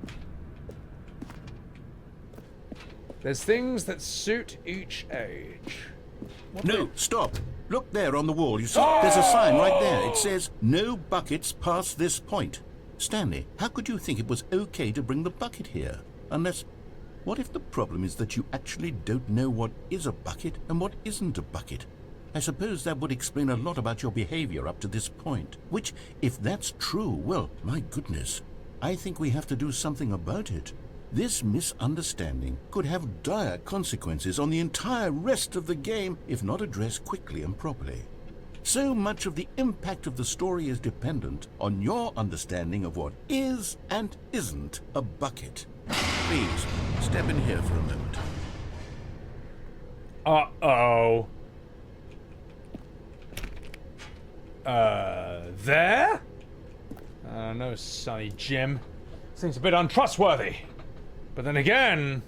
There's things that suit each age. No, stop. Look there on the wall. You see, there's a sign right there. It says, "No buckets past this point." Stanley, how could you think it was okay to bring the bucket here? Unless... What if the problem is that you actually don't know what is a bucket and what isn't a bucket? I suppose that would explain a lot about your behavior up to this point. Which, if that's true, well, my goodness, I think we have to do something about it. This misunderstanding could have dire consequences on the entire rest of the game if not addressed quickly and properly. So much of the impact of the story is dependent on your understanding of what is and isn't a bucket. Please, step in here for a moment. Uh-oh. There? No, Sonny Jim. Seems a bit untrustworthy. But then again,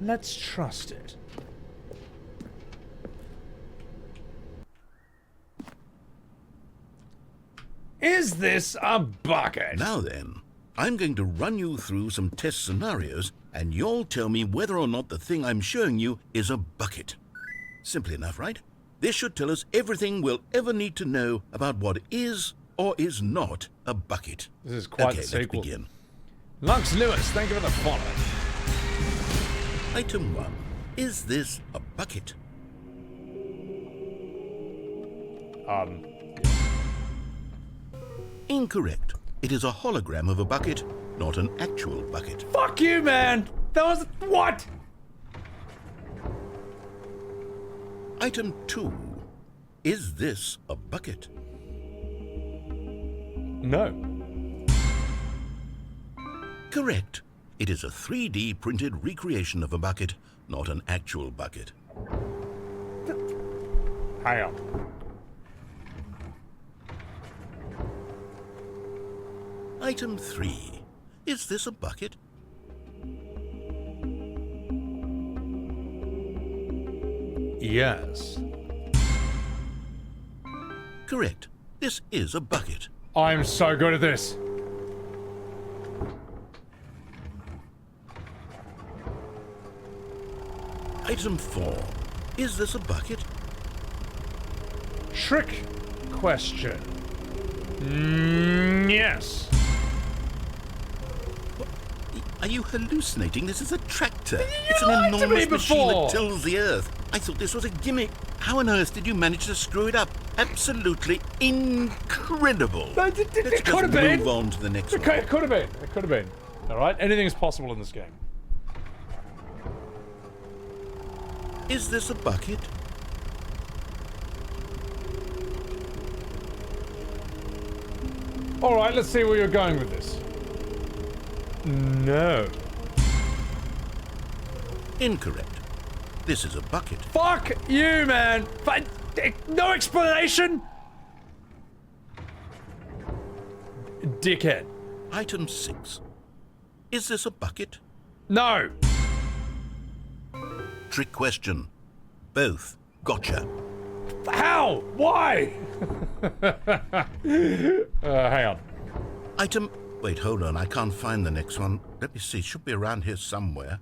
let's trust it. Is this a bucket? Now then, I'm going to run you through some test scenarios, and you'll tell me whether or not the thing I'm showing you is a bucket. Simple enough, right? This should tell us everything we'll ever need to know about what is or is not a bucket. This is quite okay, the sequel. Let's begin. Lux Lewis, thank you for the follow. Item 1. Is this a bucket? Incorrect. It is a hologram of a bucket, not an actual bucket. Fuck you, man! That was... what? Item 2. Is this a bucket? No. Correct. It is a 3D printed recreation of a bucket, not an actual bucket. Hang on. Item 3. Is this a bucket? Yes. Correct. This is a bucket. I'm so good at this. Item 4. Is this a bucket? Trick question. Yes. Are you hallucinating? This is a tractor. It's lied an to me enormous machine before. that tills the earth. I thought this was a gimmick. How on earth did you manage to screw it up? Absolutely incredible. It Let's could just have been. move on to the next one. It could have been. It could have been. All right. Anything is possible in this game. Is this a bucket? Alright, let's see where you're going with this. No. Incorrect. This is a bucket. Fuck you, man! No explanation! Dickhead. Item 6. Is this a bucket? No! Trick question. Both. Gotcha. How? Why? Hang on. Item... Wait, hold on. I can't find the next one. Let me see. Should be around here somewhere.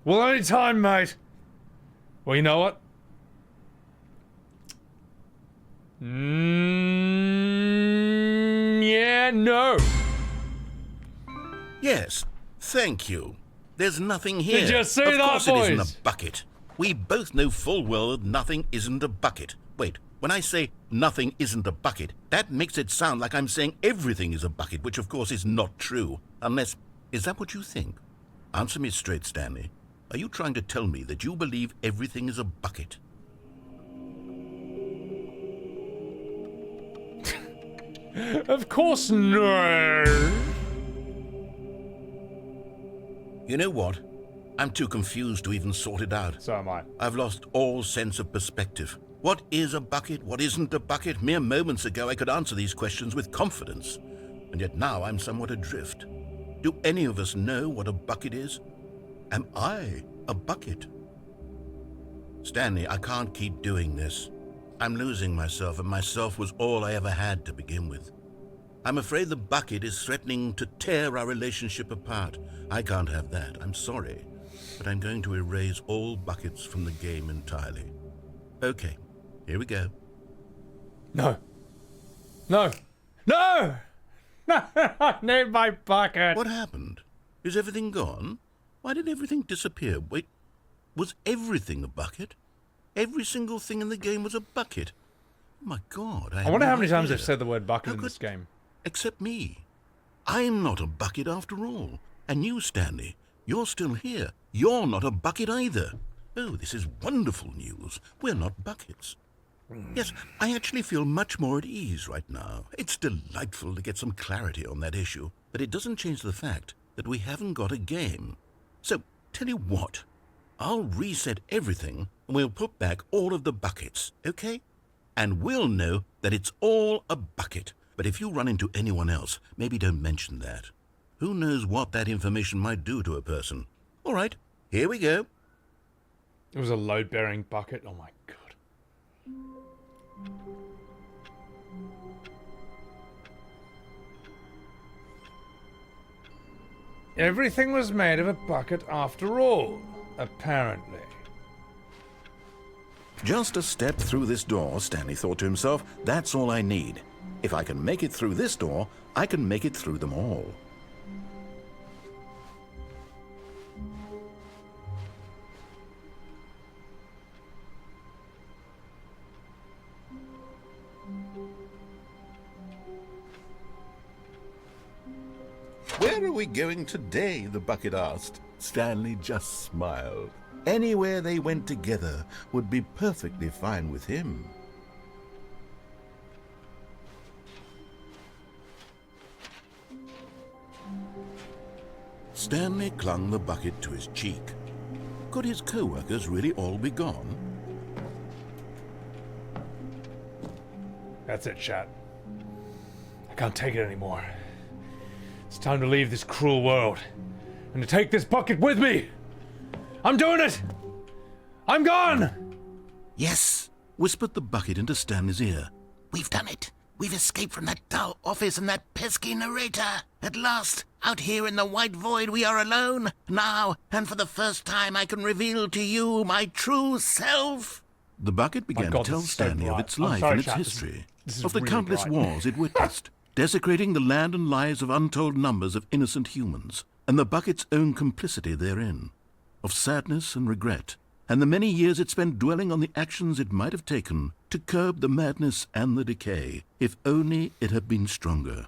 Well, any time, mate. Well, you know what? Yeah, no. Yes. Thank you. There's nothing here. Did you see of that, course boys? it isn't a bucket. We both know full well that nothing isn't a bucket. Wait, when I say nothing isn't a bucket, that makes it sound like I'm saying everything is a bucket, which of course is not true. Unless... Is that what you think? Answer me straight, Stanley. Are you trying to tell me that you believe everything is a bucket? Of course no. You know what? I'm too confused to even sort it out. So am I. I've lost all sense of perspective. What is a bucket? What isn't a bucket? Mere moments ago I could answer these questions with confidence. And yet now I'm somewhat adrift. Do any of us know what a bucket is? Am I a bucket? Stanley, I can't keep doing this. I'm losing myself, and myself was all I ever had to begin with. I'm afraid the bucket is threatening to tear our relationship apart. I can't have that. I'm sorry. But I'm going to erase all buckets from the game entirely. Okay, here we go. No. No. No! No! I need my bucket! What happened? Is everything gone? Why did everything disappear? Wait, was everything a bucket? Every single thing in the game was a bucket? Oh my God, I wonder how many times they've they've said the word bucket in this game. Except me. I'm not a bucket after all. And you, Stanley, you're still here. You're not a bucket either. Oh, this is wonderful news. We're not buckets. Yes, I actually feel much more at ease right now. It's delightful to get some clarity on that issue, but it doesn't change the fact that we haven't got a game. So, tell you what, I'll reset everything and we'll put back all of the buckets, okay? And we'll know that it's all a bucket. But if you run into anyone else, maybe don't mention that. Who knows what that information might do to a person? All right, here we go. It was a load-bearing bucket. Oh my God. Everything was made of a bucket after all, apparently. Just a step through this door, Stanley thought to himself. That's all I need. If I can make it through this door, I can make it through them all. Where are we going today? The bucket asked. Stanley just smiled. Anywhere they went together would be perfectly fine with him. Stanley clung the bucket to his cheek. Could his co-workers really all be gone? That's it, chat. I can't take it anymore. It's time to leave this cruel world. And to take this bucket with me! I'm doing it! I'm gone! Yes, whispered the bucket into Stanley's ear. We've done it. We've escaped from that dull office and that pesky narrator. At last, out here in the white void, we are alone. Now, and for the first time, I can reveal to you my true self. The bucket began to tell Stanley of its life and its history, of the countless wars it witnessed, desecrating the land and lives of untold numbers of innocent humans, and the bucket's own complicity therein, of sadness and regret, and the many years it spent dwelling on the actions it might have taken to curb the madness and the decay, if only it had been stronger.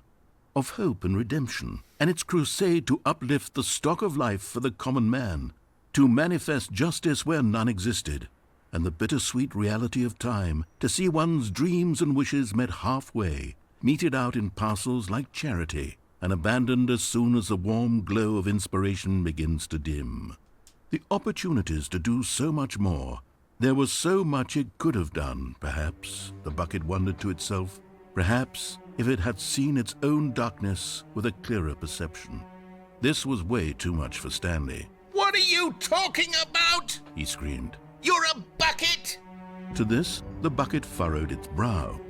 of hope and redemption, and its crusade to uplift the stock of life for the common man, to manifest justice where none existed, and the bittersweet reality of time, to see one's dreams and wishes met halfway, meted out in parcels like charity, and abandoned as soon as the warm glow of inspiration begins to dim. The opportunities to do so much more. There was so much it could have done, perhaps, the bucket wondered to itself. Perhaps if it had seen its own darkness with a clearer perception. This was way too much for Stanley. What are you talking about? He screamed. You're a bucket! To this, the bucket furrowed its brow.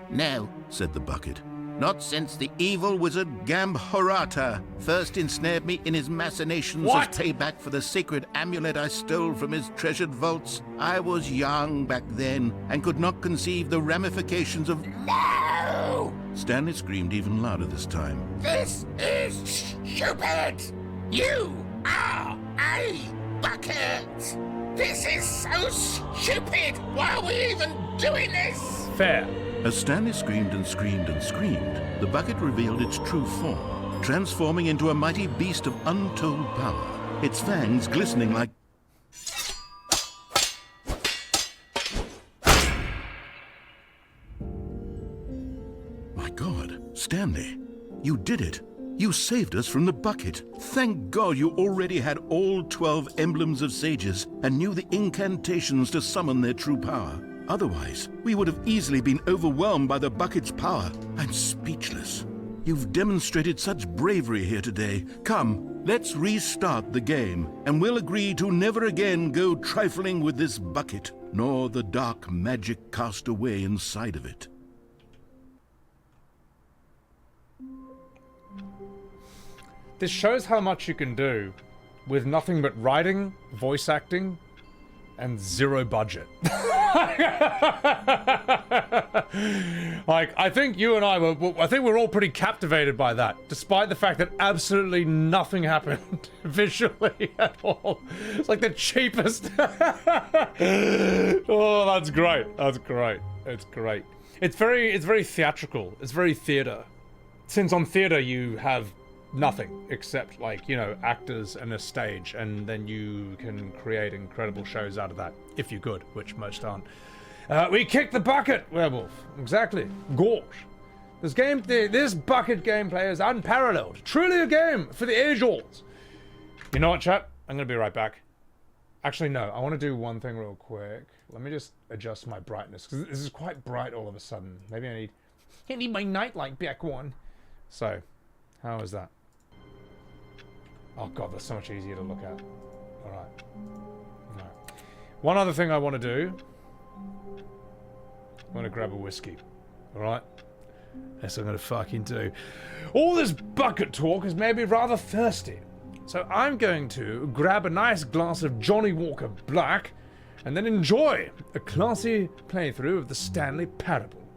No, Said the bucket. not since the evil wizard Gambhorata first ensnared me in his machinations What? as payback for the sacred amulet I stole from his treasured vaults. I was young back then and could not conceive the ramifications of... No! Stanley screamed even louder this time. This is stupid! You are a bucket! This is so stupid! Why are we even doing this? Fair. As Stanley screamed and screamed and screamed, the bucket revealed its true form, transforming into a mighty beast of untold power, its fangs glistening like... My God, Stanley, you did it. You saved us from the bucket. Thank God you already had all 12 emblems of sages and knew the incantations to summon their true power. Otherwise, we would have easily been overwhelmed by the bucket's power. I'm speechless. You've demonstrated such bravery here today. Come, let's restart the game, and we'll agree to never again go trifling with this bucket, nor the dark magic cast away inside of it. This shows how much you can do with nothing but writing, voice acting, and zero budget. Like, I think you and I think we're all pretty captivated by that, despite the fact that absolutely nothing happened visually at all. It's like the cheapest. Oh, that's great. That's great. It's great. It's very theatrical. It's very theater. Since on theater you have nothing except, like, you know, actors and a stage, and then you can create incredible shows out of that, if you're good, which most aren't. We kicked the bucket, Werewolf. Exactly. Gorge. This bucket gameplay is unparalleled. Truly a game for the age-olds. You know what, chat? I'm gonna be right back. Actually, no. I want to do one thing real quick. Let me just adjust my brightness, because this is quite bright all of a sudden. Maybe I need my nightlight back on. So, how is that? Oh god, that's so much easier to look at. Alright. One other thing I want to do. I want to grab a whiskey. Alright? That's what I'm going to fucking do. All this bucket talk has made me rather thirsty. So I'm going to grab a nice glass of Johnny Walker Black and then enjoy a classy playthrough of the Stanley Parable.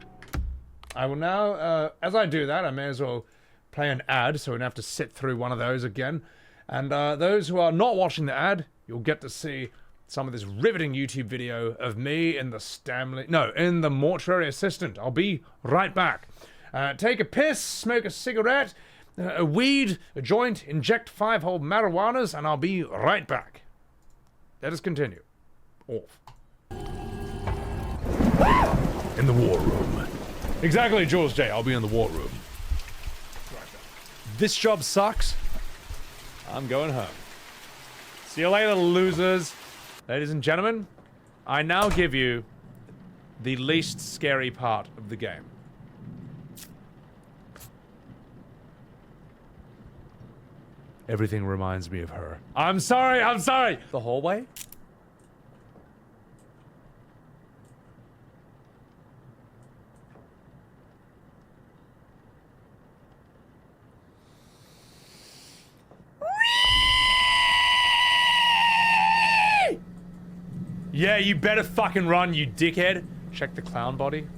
I will now, as I do that, I may as well play an ad so we don't have to sit through one of those again. And those who are not watching the ad, you'll get to see some of this riveting YouTube video of me in the mortuary assistant. I'll be right back. Take a piss, smoke a cigarette, a weed, a joint, inject 5-hole marijuanas, and I'll be right back. Let us continue. Off. In the war room. Exactly, Jules J. I'll be in the war room. This job sucks. I'm going home. See you later, losers. Ladies and gentlemen, I now give you the least scary part of the game. Everything reminds me of her. I'm sorry, I'm sorry! The hallway? Yeah, you better fucking run, you dickhead. Check the clown body.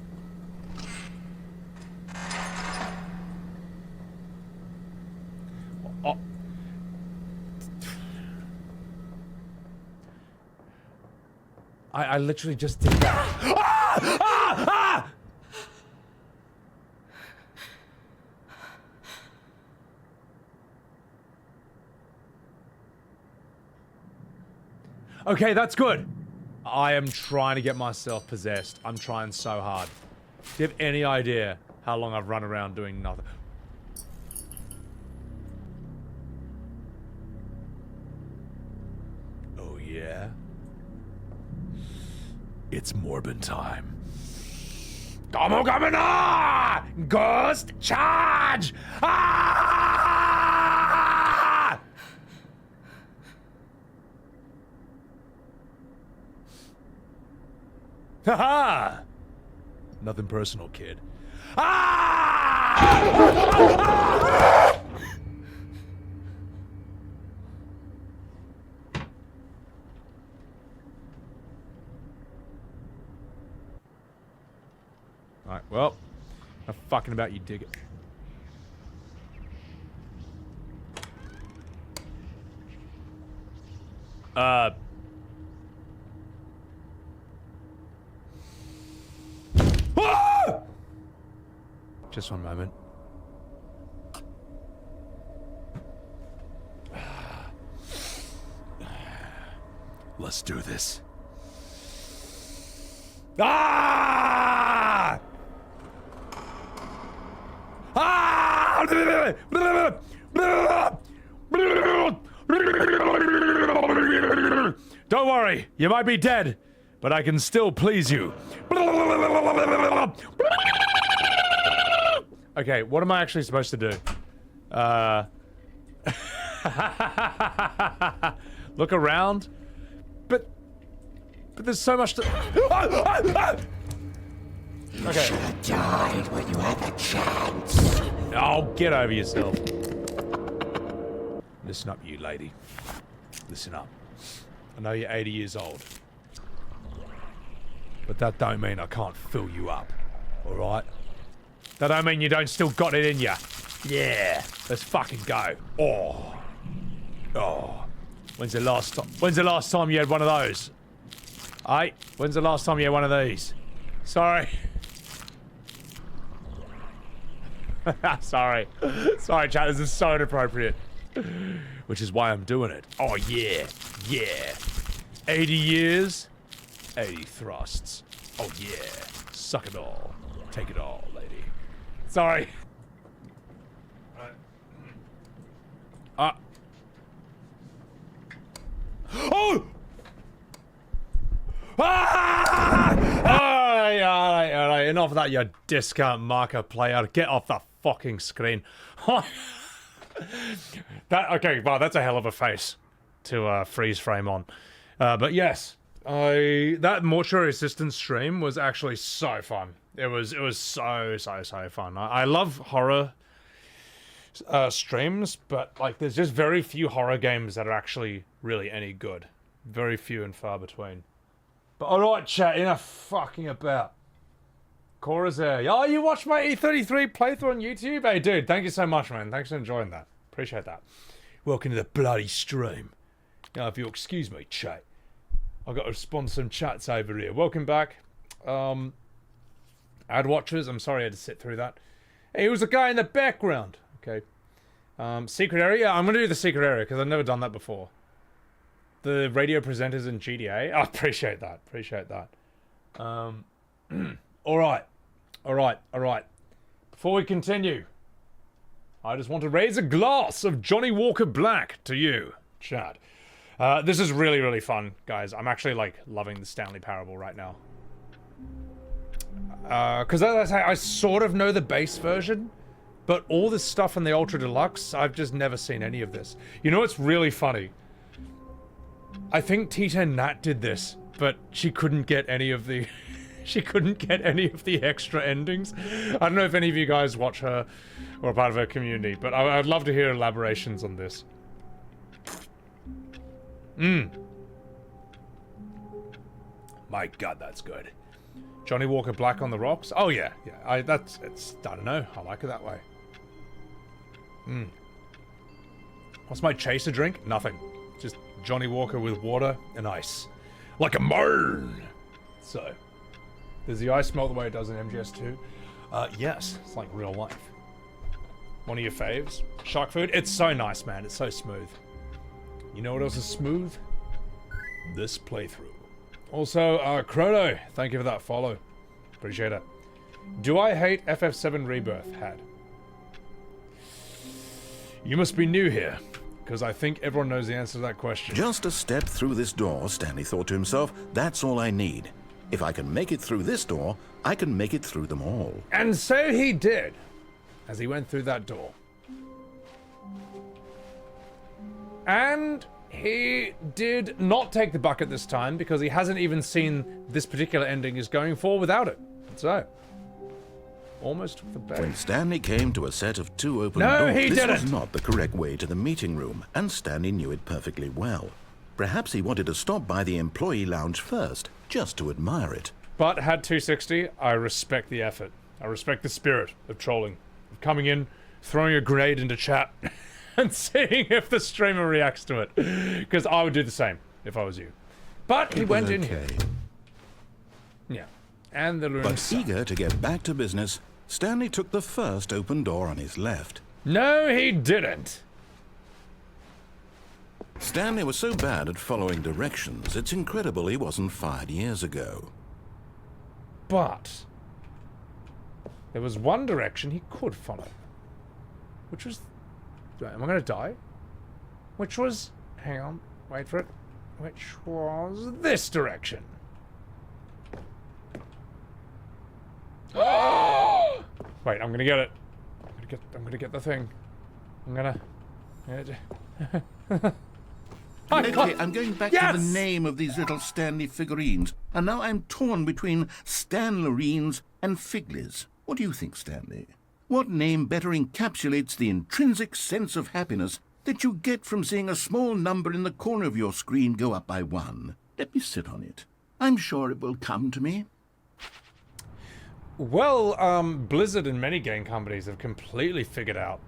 Oh. I literally just did that. Ah! Ah! Ah! Okay, that's good. I am trying to get myself possessed. I'm trying so hard. Do you have any idea how long I've run around doing nothing? Oh yeah? It's Morbin time. Domo Gamina! Ghost charge! Ah! Haha! Nothing personal, kid. Ah! Alright, well, I'm fucking about you dig it. Ah! Just one moment. Let's do this. Ah! Ah! Don't worry, you might be dead, but I can still please you. Okay, what am I actually supposed to do? Look around? But there's so much to... Okay. Should have died when you had the chance. Oh, get over yourself. Listen up, you lady. Listen up. I know you're 80 years old. But that don't mean I can't fill you up. Alright? That don't mean you don't still got it in ya. Yeah. Let's fucking go. Oh. Oh. When's the last time you had one of those? Hey, when's the last time you had one of these? Sorry. Sorry. Sorry, chat, this is so inappropriate. Which is why I'm doing it. Oh, yeah. Yeah. 80 years, 80 thrusts. Oh, yeah. Suck it all. Take it all, lady. Sorry. Oh! Ah! Alright, enough of that, you discount marker player. Get off the fucking screen. Okay, wow, that's a hell of a face to freeze frame on. But yes, that mortuary assistance stream was actually so fun. It was so fun. I love horror streams, but like there's just very few horror games that are actually really any good. Very few and far between. But alright, chat, enough fucking about. Cora's there. Oh, you watched my E33 playthrough on YouTube? Hey, dude, thank you so much, man. Thanks for enjoying that. Appreciate that. Welcome to the bloody stream. Now, if you'll excuse me, chat, I've got to respond to some chats over here. Welcome back. Ad watchers, I'm sorry I had to sit through that. Hey, who's the guy in the background? Okay. Secret area? Yeah, I'm going to do the secret area because I've never done that before. The radio presenters in GTA? I appreciate that. Appreciate that. Alright. Before we continue, I just want to raise a glass of Johnny Walker Black to you, chat. This is really, really fun, guys. I'm actually, like, loving the Stanley Parable right now. Because as I say, I sort of know the base version, but all this stuff in the Ultra Deluxe, I've just never seen any of this. You know what's really funny? I think Tita Nat did this, but she couldn't get any of the... she couldn't get any of the extra endings. I don't know if any of you guys watch her or are part of her community, but I'd love to hear elaborations on this. My god, that's good. Johnny Walker Black on the rocks? Oh yeah, yeah. I don't know. I like it that way. What's my chaser drink? Nothing. Just Johnny Walker with water and ice. Like a man! So, does the ice melt the way it does in MGS2? Yes. It's like real life. One of your faves? Shark food? It's so nice, man. It's so smooth. You know what else is smooth? this playthrough. Also, Chrono, thank you for that follow. Appreciate it. Do I hate FF7 Rebirth? Had. You must be new here, because I think everyone knows the answer to that question. Just a step through this door, Stanley thought to himself. That's all I need. If I can make it through this door, I can make it through them all. And so he did, as he went through that door. And he did not take the bucket this time, because he hasn't even seen this particular ending he's going for without it. So, almost took the bait. When Stanley came to a set of 2 open No, doors, he this didn't. was not the correct way to the meeting room, and Stanley knew it perfectly well. Perhaps he wanted to stop by the employee lounge first, just to admire it. But had 260, I respect the effort. I respect the spirit of trolling. Of coming in, throwing a grenade into chat, and seeing if the streamer reacts to it. Because I would do the same, if I was you. But he went in here. Yeah. And the room But sucked. eager to get back to business, Stanley took the first open door on his left. No, he didn't. Stanley was so bad at following directions, it's incredible he wasn't fired years ago. But there was one direction he could follow. Which was... Wait, am I going to die? Which was... Hang on. Wait for it. Which was this direction. Wait, I'm going to get it. I'm going to get the thing. I'm going to... Okay, I'm going back Yes! to the name of these little Stanley figurines, and now I'm torn between Stanlerines and Figlies. What do you think, Stanley? What name better encapsulates the intrinsic sense of happiness that you get from seeing a small number in the corner of your screen go up by 1? Let me sit on it. I'm sure it will come to me. Well, Blizzard and many game companies have completely figured out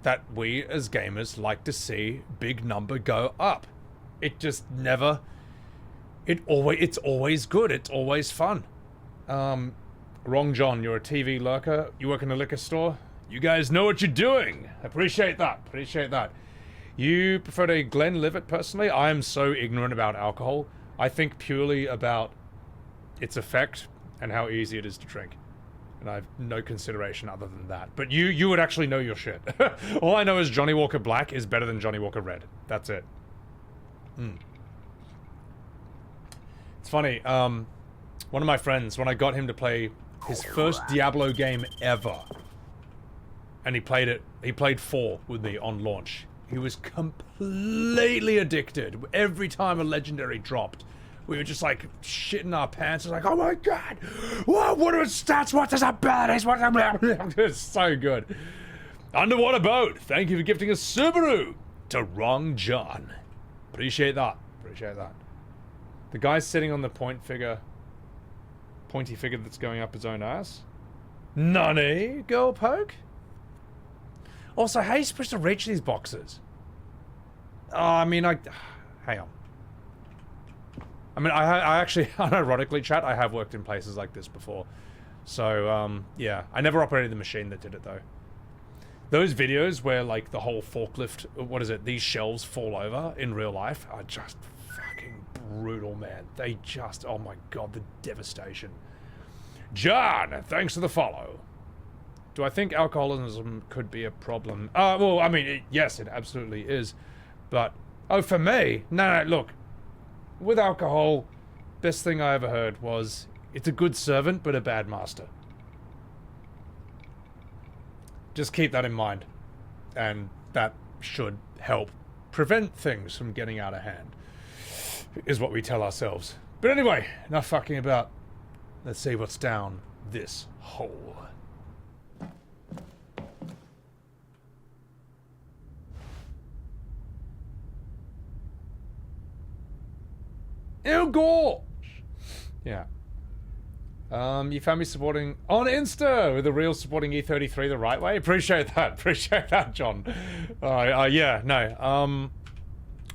that we as gamers like to see big number go up. It just never... It's always good. It's always fun. Wrong John, you're a TV lurker. You work in a liquor store. You guys know what you're doing. Appreciate that. Appreciate that. You prefer to Glenlivet it personally? I am so ignorant about alcohol. I think purely about its effect and how easy it is to drink. And I have no consideration other than that. But you would actually know your shit. All I know is Johnny Walker Black is better than Johnny Walker Red. That's it. It's funny, one of my friends, when I got him to play his first Diablo game ever, and he played 4 with me on launch. He was completely addicted. Every time a legendary dropped, we were just like shitting our pants. It's like, oh my god, whoa, what are his stats? What his abilities? What it's so good. Underwater Boat, thank you for gifting a Subaru to Wrong John. Appreciate that. Appreciate that. The guy's sitting on the pointy figure that's going up his own ass. Nani, girl poke? Also, how are you supposed to reach these boxes? Hang on. I mean, I actually, unironically, chat, I have worked in places like this before. So, yeah. I never operated the machine that did it, though. Those videos where, like, the whole forklift, what is it, these shelves fall over in real life are just fucking brutal, man. They just, oh my god, the devastation. John, thanks for the follow. Do I think alcoholism could be a problem? Well, I mean, yes, it absolutely is. But, oh, for me? No, look. With alcohol, best thing I ever heard was, it's a good servant, but a bad master. Just keep that in mind. And that should help prevent things from getting out of hand, is what we tell ourselves. But anyway, enough fucking about. Let's see what's down this hole. Ew, gorge! Yeah. You found me supporting on Insta with the real supporting E33 the right way. Appreciate that. Appreciate that, John. Yeah, no.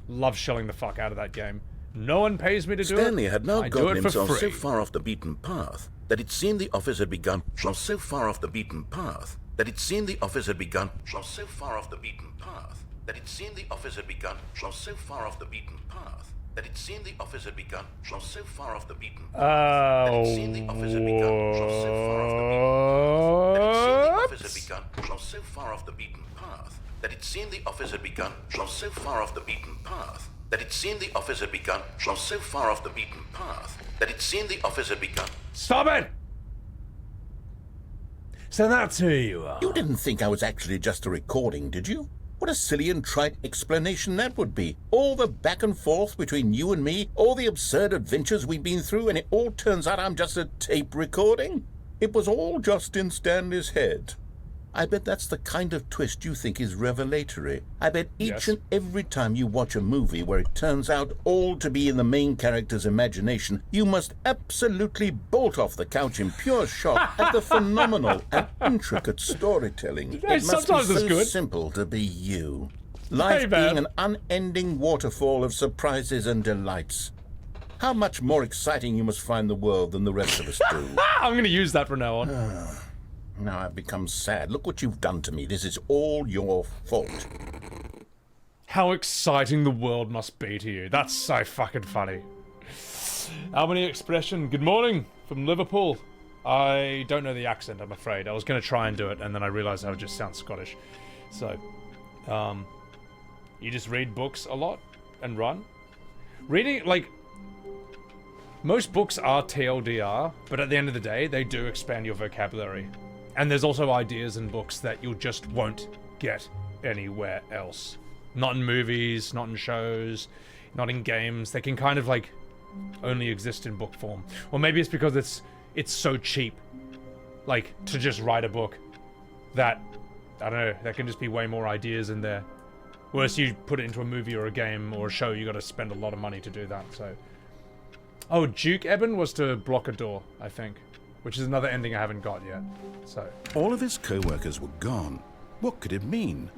Love shelling the fuck out of that game. No one pays me to do it. Stanley had now I do gotten it for himself free. so far off the beaten path that it seemed the office had begun. So far off the beaten path that it seemed the office had begun. So far off the beaten path that it seemed the office had begun. So far off the beaten path that it seemed the office had begun from so far off the beaten path that it seemed the office had begun from so far off the beaten path that it seemed the office had begun from so far off the beaten path that it seemed the office had begun from so far off the beaten path that it seemed the office had begun. Stop it! So that's who you are. You didn't think I was actually just a recording, did you? What a silly and trite explanation that would be. All the back and forth between you and me, all the absurd adventures we've been through, and it all turns out I'm just a tape recording? It was all just in Stanley's head. I bet that's the kind of twist you think is revelatory. I bet each and every time you watch a movie where it turns out all to be in the main character's imagination, you must absolutely bolt off the couch in pure shock at the phenomenal and intricate storytelling. It must be so simple to be you. Life being an unending waterfall of surprises and delights. How much more exciting you must find the world than the rest of us do. I'm going to use that from now on. Now I've become sad. Look what you've done to me. This is all your fault. How exciting the world must be to you. That's so fucking funny. Albany Expression, good morning from Liverpool. I don't know the accent, I'm afraid. I was going to try and do it, and then I realized I would just sound Scottish. So, you just read books a lot and run? Reading, like, most books are TLDR, but at the end of the day, they do expand your vocabulary. And there's also ideas in books that you just won't get anywhere else. Not in movies, not in shows, not in games. They can kind of like only exist in book form. Or maybe it's because it's so cheap, like, to just write a book that, I don't know, there can just be way more ideas in there. Whereas you put it into a movie or a game or a show, you gotta spend a lot of money to do that, so. Oh, Duke Eben was to block a door, I think. Which is another ending I haven't got yet, so. All of his co-workers were gone. What could it mean?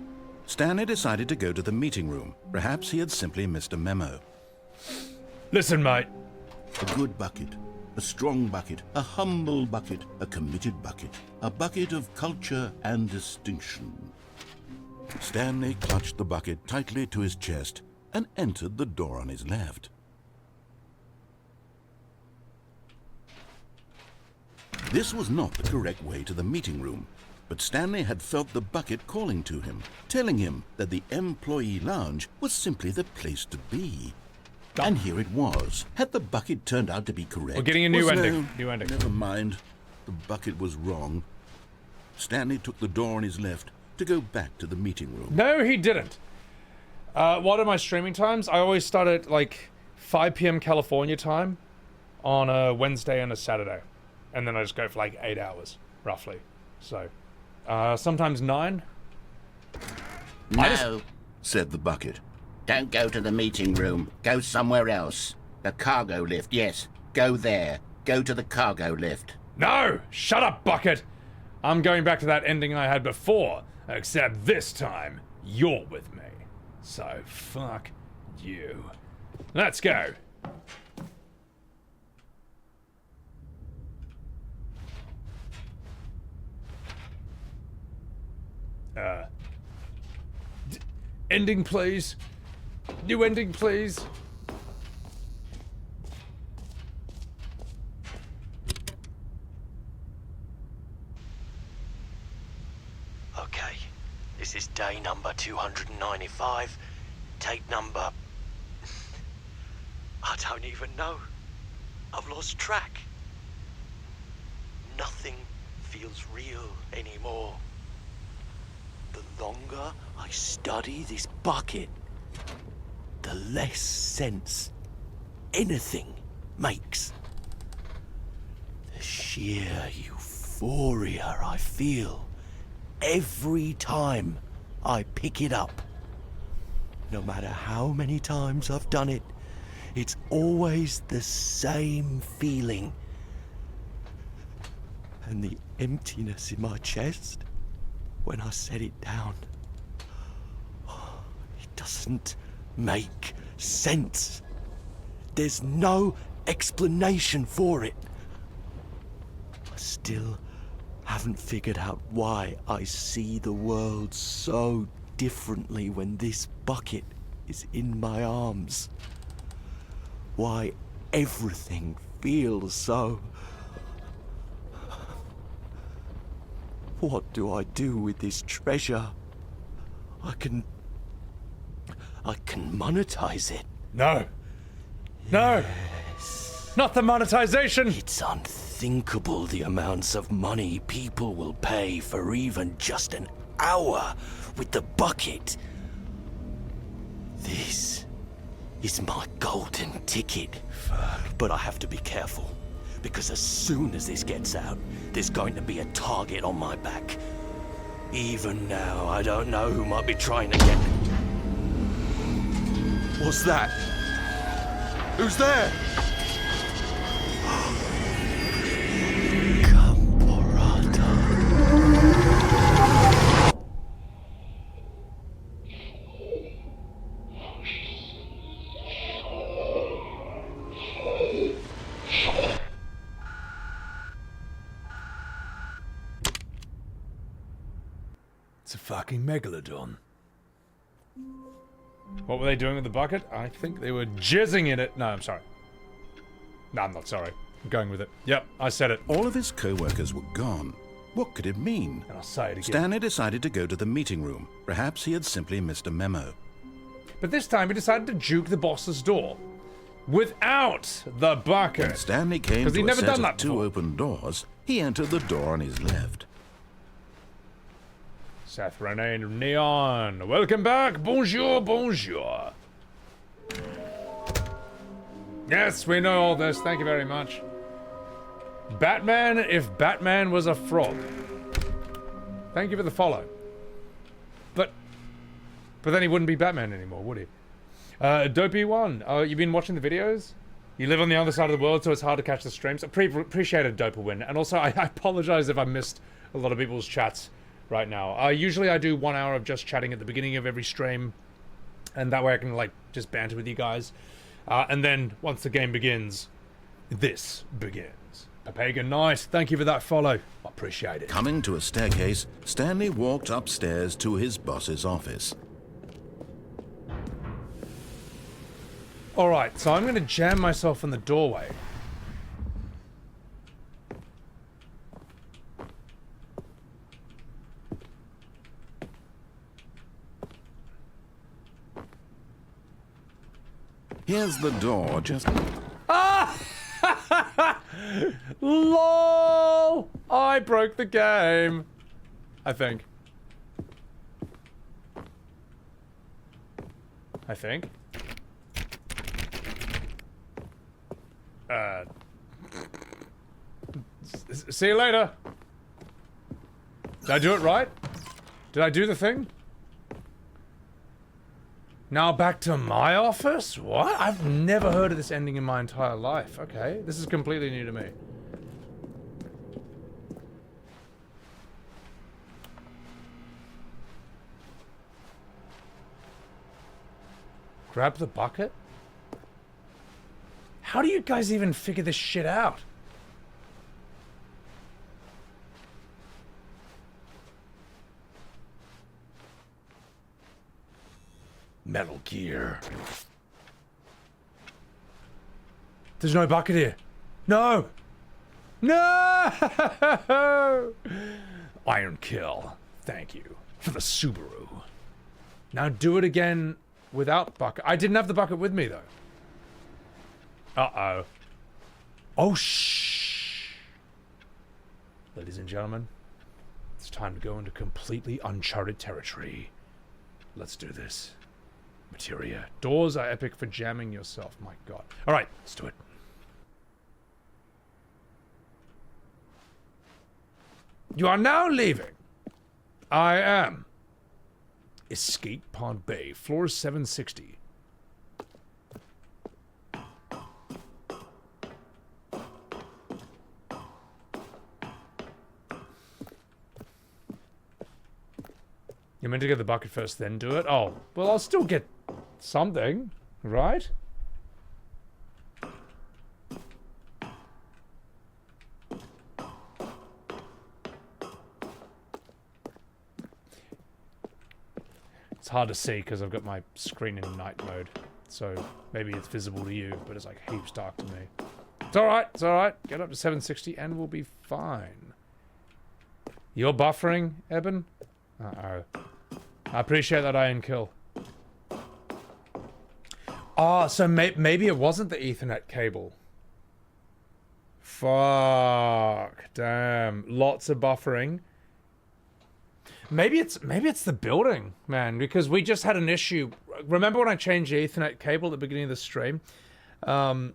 Stanley decided to go to the meeting room. Perhaps he had simply missed a memo. Listen, mate. A good bucket. A strong bucket. A humble bucket. A committed bucket. A bucket of culture and distinction. Stanley clutched the bucket tightly to his chest and entered the door on his left. This was not the correct way to the meeting room, but Stanley had felt the bucket calling to him, telling him that the employee lounge was simply the place to be. And here it was. Had the bucket turned out to be correct? We're getting a new ending. No, new ending. Never mind. The bucket was wrong. Stanley took the door on his left to go back to the meeting room. No, he didn't. What are my streaming times? I always start at like 5 p.m. California time on a Wednesday and a Saturday. And then I just go for like 8 hours, roughly. So, sometimes 9. No, said the bucket. Don't go to the meeting room. Go somewhere else. The cargo lift, yes. Go there. Go to the cargo lift. No! Shut up, Bucket! I'm going back to that ending I had before, except this time, you're with me. So, fuck you. Let's go. Ending, please. New ending, please. Okay, this is day number 295. Tape number... I don't even know. I've lost track. Nothing feels real anymore. The longer I study this bucket, the less sense anything makes. The sheer euphoria I feel every time I pick it up. No matter how many times I've done it, it's always the same feeling. And the emptiness in my chest when I set it down. It doesn't make sense. There's no explanation for it. I still haven't figured out why I see the world so differently when this bucket is in my arms. why everything feels so... What do I do with this treasure? I can monetize it. No. No. Not the monetization. It's unthinkable the amounts of money people will pay for even just an hour with the bucket. This is my golden ticket. Fuck. But I have to be careful, because as soon as this gets out, there's going to be a target on my back. Even now, I don't know who might be trying to get... What's that? Who's there? It's a fucking megalodon. What were they doing with the bucket? I think they were jizzing in it. No, I'm sorry. No, I'm not sorry. I'm going with it. Yep, I said it. All of his co-workers were gone. What could it mean? And I'll say it again. Stanley decided to go to the meeting room. Perhaps he had simply missed a memo. But this time he decided to juke the boss's door. Without the bucket. When Stanley came to he'd a never set done of that two before. open doors, he entered the door on his left. Seth Renee Neon. Welcome back. Bonjour, bonjour. Yes, we know all this. Thank you very much. Batman if Batman was a frog. Thank you for the follow. But then he wouldn't be Batman anymore, would he? Dopey1, you've been watching the videos? You live on the other side of the world, so it's hard to catch the streams. Appreciated Dopey1. And also, I apologize if I missed a lot of people's chats right now. Usually I do 1 hour of just chatting at the beginning of every stream, and that way I can, like, just banter with you guys. And then, once the game begins, this begins. Papaga, nice. Thank you for that follow. I appreciate it. Coming to a staircase, Stanley walked upstairs to his boss's office. Alright, so I'm going to jam myself in the doorway. Here's the door, just... Ah! LOL! I broke the game. I think. See you later. Did I do it right? Did I do the thing? Now back to my office? What? I've never heard of this ending in my entire life. Okay, this is completely new to me. Grab the bucket? How do you guys even figure this shit out? Metal Gear. There's no bucket here. No! No! Iron Kill. Thank you for the Subaru. Now do it again without bucket. I didn't have the bucket with me though. Uh-oh. Oh, shh. Ladies and gentlemen, it's time to go into completely uncharted territory. Let's do this. Materia. Doors are epic for jamming yourself. My god. Alright, let's do it. You are now leaving. I am. Escape Pod Bay. Floor 760. You're meant to get the bucket first, then do it? Oh, well, I'll still get something, right? It's hard to see because I've got my screen in night mode. So maybe it's visible to you, but it's like heaps dark to me. It's alright, it's alright. Get up to 760 and we'll be fine. You're buffering, Eben? Uh-oh. I appreciate that iron kill. Oh, so maybe it wasn't the Ethernet cable. Fuck. Damn. Lots of buffering. Maybe it's the building, man, because we just had an issue. Remember when I changed the Ethernet cable at the beginning of the stream? My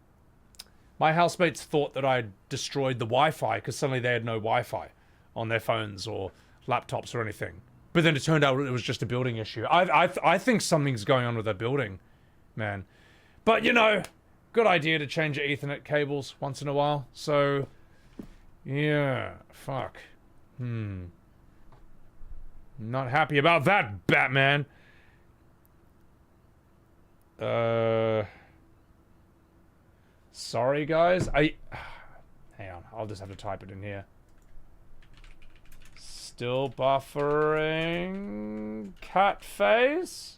housemates thought that I'd destroyed the Wi-Fi because suddenly they had no Wi-Fi on their phones or laptops or anything. But then it turned out it was just a building issue. I think something's going on with that building, man. But, you know, good idea to change your Ethernet cables once in a while. So, yeah, fuck. Not happy about that, Batman. Sorry, guys. Hang on, I'll just have to type it in here. Still buffering... cat face?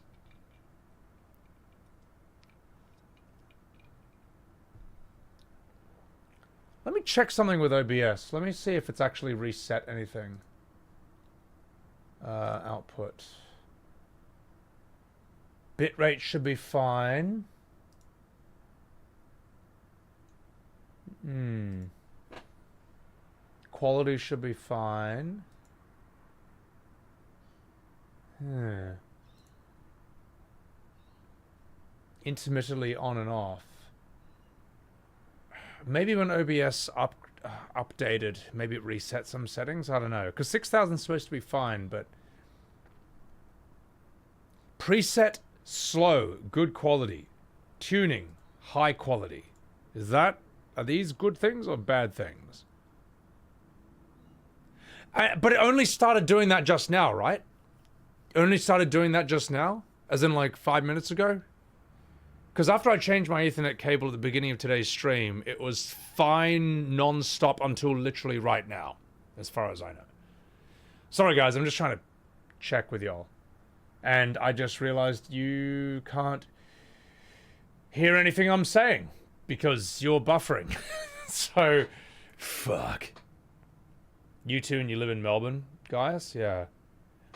Let me check something with OBS. Let me see if it's actually reset anything. Output. Bitrate should be fine. Quality should be fine. Intermittently on and off. Maybe when OBS updated, maybe it reset some settings. I don't know. Because 6,000 is supposed to be fine, but... Preset, slow, good quality. Tuning, high quality. Are these good things or bad things? But it only started doing that just now, right? It only started doing that just now? As in like 5 minutes ago? Because after I changed my Ethernet cable at the beginning of today's stream, it was fine non-stop until literally right now, as far as I know. Sorry guys, I'm just trying to check with y'all. And I just realized you can't hear anything I'm saying because you're buffering. So, fuck. You two and you live in Melbourne, guys? Yeah.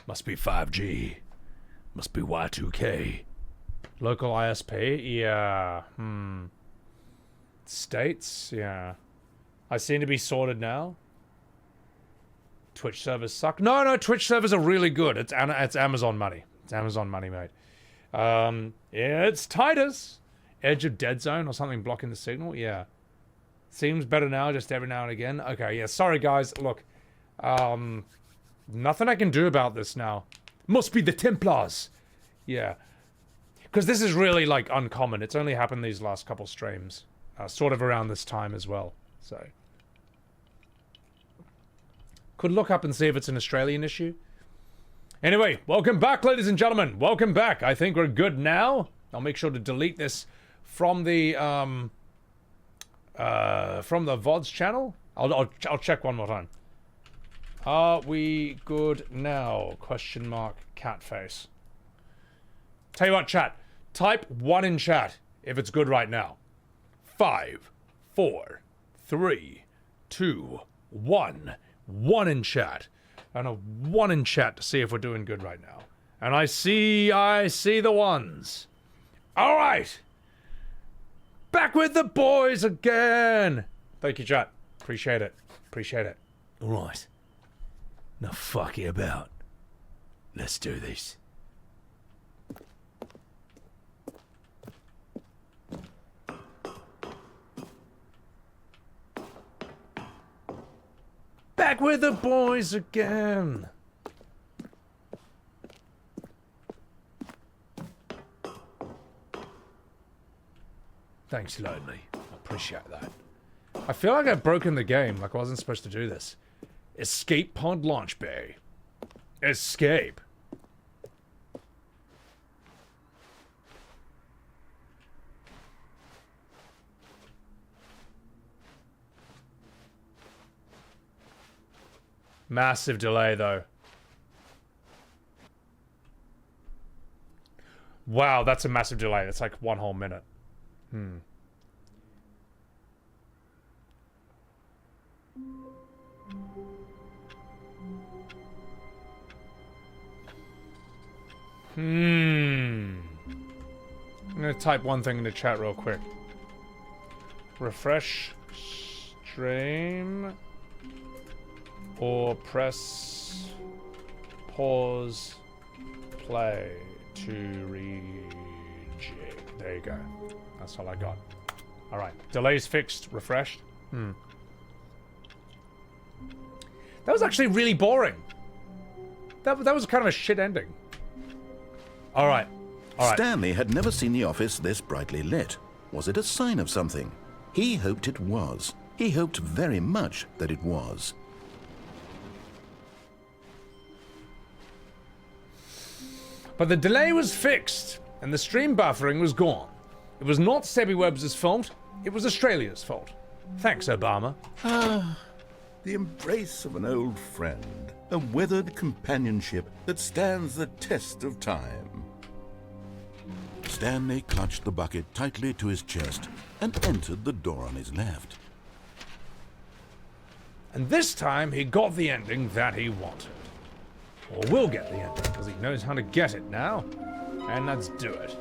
Must be 5G. Must be Y2K. Local ISP? Yeah. States? Yeah. I seem to be sorted now. Twitch servers suck. No, Twitch servers are really good. It's Amazon money. It's Amazon money, mate. Yeah, it's Titus. Edge of dead zone or something blocking the signal? Yeah. Seems better now, just every now and again. Okay, yeah, sorry guys. Look. Nothing I can do about this now. Must be the Templars. Yeah. Because this is really, like, uncommon. It's only happened these last couple streams. Sort of around this time as well. So. Could look up and see if it's an Australian issue. Anyway, welcome back, ladies and gentlemen. Welcome back. I think we're good now. I'll make sure to delete this from the VODS channel. I'll check one more time. Are we good now? Question mark, cat face. Tell you what, chat. Type 1 in chat if it's good right now. 5, 4, 3, 2, 1. 1 in chat. And a 1 in chat to see if we're doing good right now. And I see the ones. All right. Back with the boys again. Thank you, chat. Appreciate it. Appreciate it. All right. Now fuck you about. Let's do this. Back with the boys again. Thanks, Lonely. I appreciate that. I feel like I've broken the game, like I wasn't supposed to do this. Escape pod launch bay. Escape. Massive delay, though. Wow, that's a massive delay. That's like 1 whole minute. I'm gonna type one thing in the chat real quick. Refresh stream or press pause play to rejig. There you go. That's all I got. Alright. Delays fixed. Refreshed. That was actually really boring. That was kind of a shit ending. Alright. Stanley had never seen the office this brightly lit. Was it a sign of something? He hoped it was. He hoped very much that it was. But the delay was fixed, and the stream buffering was gone. It was not Sebbywebz' fault, it was Australia's fault. Thanks, Obama. The embrace of an old friend. A weathered companionship that stands the test of time. Stanley clutched the bucket tightly to his chest and entered the door on his left. And this time, he got the ending that he wanted. Or will get the ending, because he knows how to get it now. And let's do it.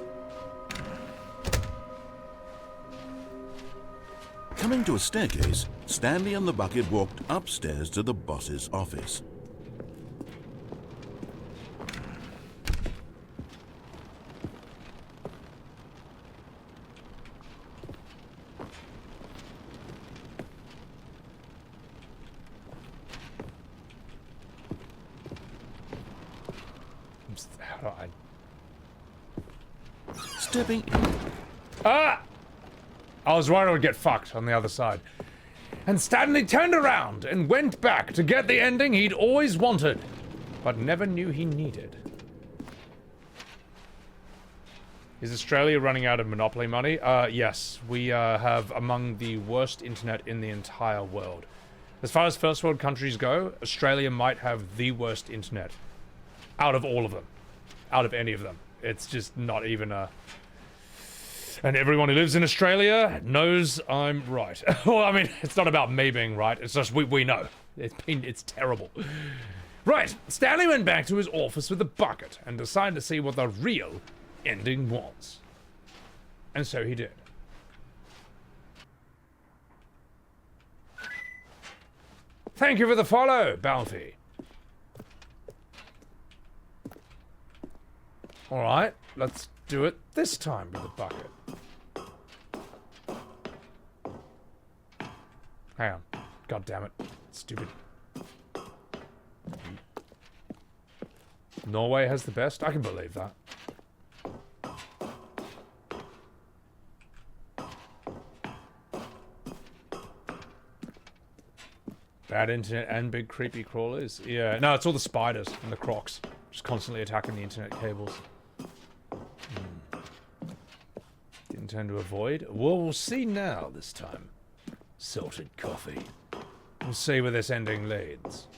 Coming to a staircase, Stanley and the bucket walked upstairs to the boss's office. How do I... Stepping... Ah! I was worried I would get fucked on the other side. And Stanley turned around and went back to get the ending he'd always wanted, but never knew he needed. Is Australia running out of Monopoly money? Yes. We have among the worst internet in the entire world. As far as first world countries go, Australia might have the worst internet. Out of all of them. Out of any of them. It's just not even a... And everyone who lives in Australia knows I'm right. Well, I mean, it's not about me being right. It's just we know. It's terrible. Right. Stanley went back to his office with a bucket and decided to see what the real ending was. And so he did. Thank you for the follow, Balfi. Alright, let's do it this time with the bucket. Hang on. God damn it. Stupid. Norway has the best? I can believe that. Bad internet and big creepy crawlers. Yeah, no, it's all the spiders and the crocs. Just constantly attacking the internet cables. Didn't intend to avoid. Well, we'll see now this time. Salted coffee. We'll see where this ending leads.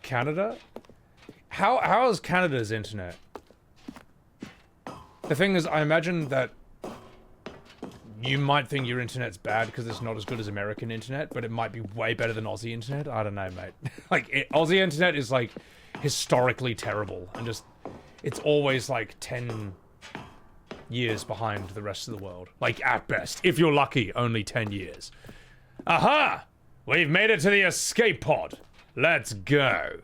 Canada? How is Canada's internet? The thing is, I imagine that you might think your internet's bad because it's not as good as American internet, but it might be way better than Aussie internet. I don't know, mate. Like, Aussie internet is, like, historically terrible. And just, it's always, like, 10 years behind the rest of the world. Like, at best. If you're lucky, only 10 years. Aha! We've made it to the escape pod. Let's go.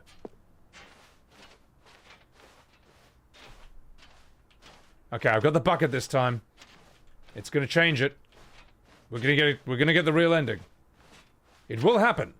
Okay, I've got the bucket this time. It's gonna change it. We're gonna get the real ending. It will happen.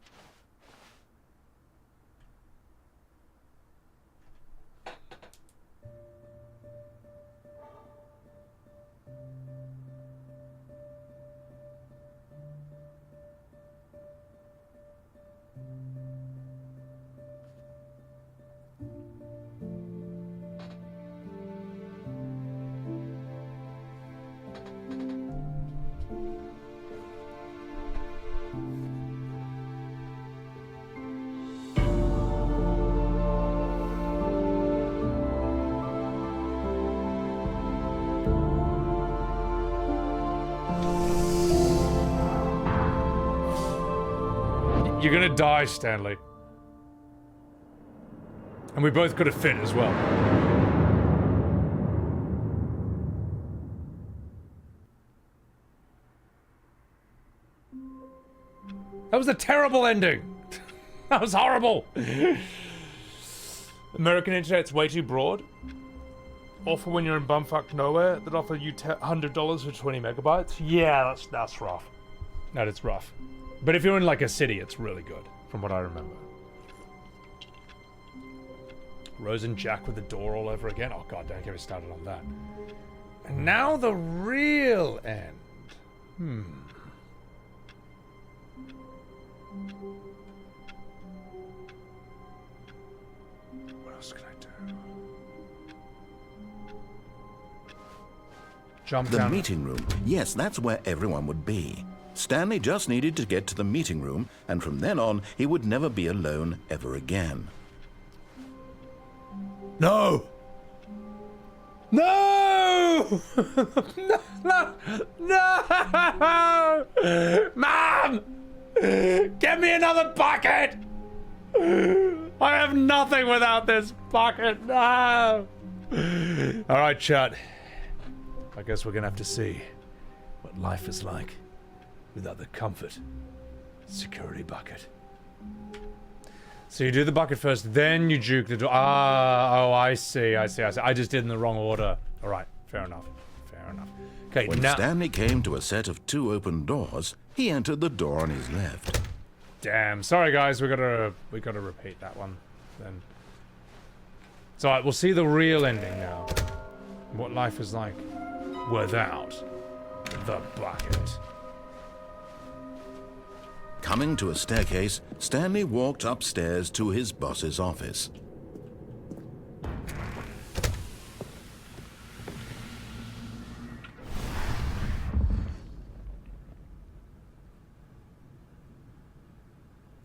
You're gonna die, Stanley. And we both could have fit as well. That was a terrible ending. That was horrible. American internet's way too broad. Offer when you're in bumfuck nowhere that offer you $100 for 20 megabytes. Yeah, that's rough. That is rough. But if you're in like a city, it's really good, from what I remember. Rose and Jack with the door all over again. Oh god, don't get me started on that. And now the real end. What else can I do? Jump The down. meeting room. Yes, that's where everyone would be. Stanley just needed to get to the meeting room, and from then on, he would never be alone ever again. No! No! No! No! Mom! Get me another bucket! I have nothing without this bucket. No! Alright, chat. I guess we're gonna have to see what life is like without the comfort. Security bucket. So you do the bucket first, then you juke the door. Oh, I see. I just did in the wrong order. All right, fair enough. Okay, When now... Stanley came to a set of 2 open doors, he entered the door on his left. Damn, sorry guys, we gotta repeat that one, then. It's alright, we'll see the real ending now. What life is like without the bucket. Coming to a staircase, Stanley walked upstairs to his boss's office.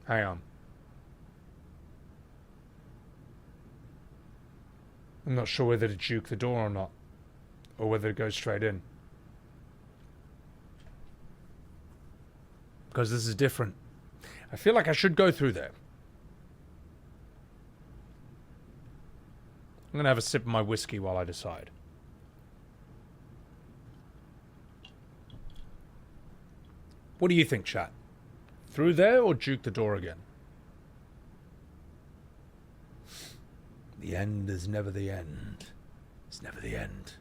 Hang on. I'm not sure whether to juke the door or not. Or whether it goes straight in. Because this is different. I feel like I should go through there. I'm gonna have a sip of my whiskey while I decide. What do you think, chat? Through there or juke the door again? The end is never the end. It's never the end.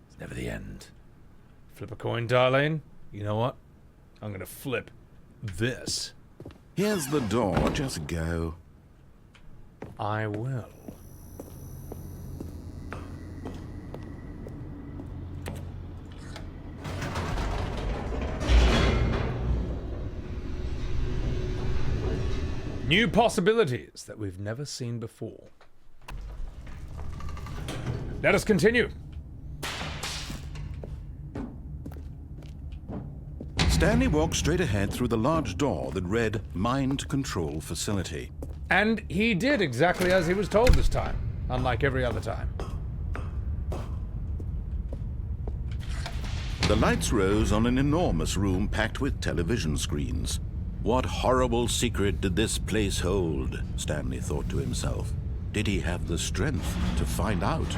It's never the end. Flip a coin, Darlene. You know what? I'm gonna flip this. Here's the door, just go. I will. New possibilities that we've never seen before. Let us continue. Stanley walked straight ahead through the large door that read Mind Control Facility. And he did exactly as he was told this time, unlike every other time. The lights rose on an enormous room packed with television screens. What horrible secret did this place hold? Stanley thought to himself. Did he have the strength to find out?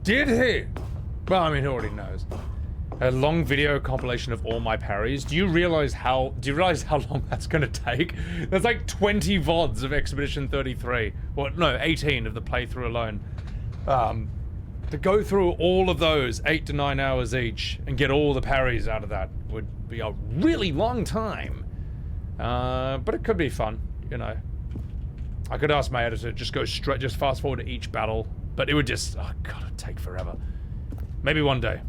Did he? Well, I mean, who already knows? A long video compilation of all my parries. Do you realize how long that's gonna take? There's like 20 VODs of Expedition 33. Or no, 18 of the playthrough alone. To go through all of those 8 to 9 hours each and get all the parries out of that would be a really long time. But it could be fun, you know. I could ask my editor, just go straight, just fast forward to each battle, but it would just, oh god, it'd take forever. Maybe one day.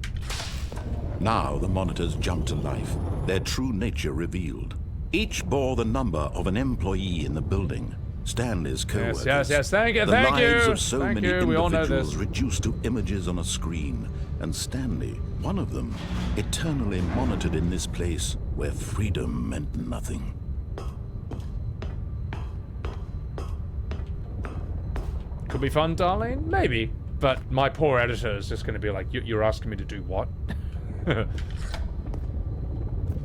Now the monitors jumped to life, their true nature revealed. Each bore the number of an employee in the building. Stanley's co-workers. Yes, thank you, the thank lives you. of so Thank many you. We all know individuals this. reduced to images on a screen. And Stanley, one of them, eternally monitored in this place where freedom meant nothing. Could be fun, Darlene? Maybe. But my poor editor is just going to be like, you're asking me to do what?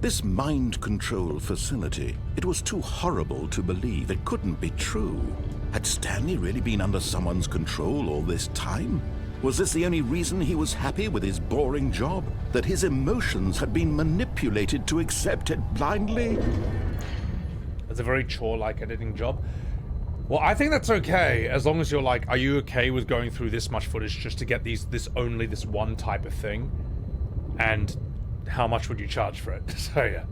This mind control facility, it was too horrible to believe. It couldn't be true. Had Stanley really been under someone's control all this time? Was this the only reason he was happy with his boring job? That his emotions had been manipulated to accept it blindly? It's a very chore-like editing job. Well, I think that's okay, as long as you're like, are you okay with going through this much footage just to get this one type of thing? And how much would you charge for it? So yeah.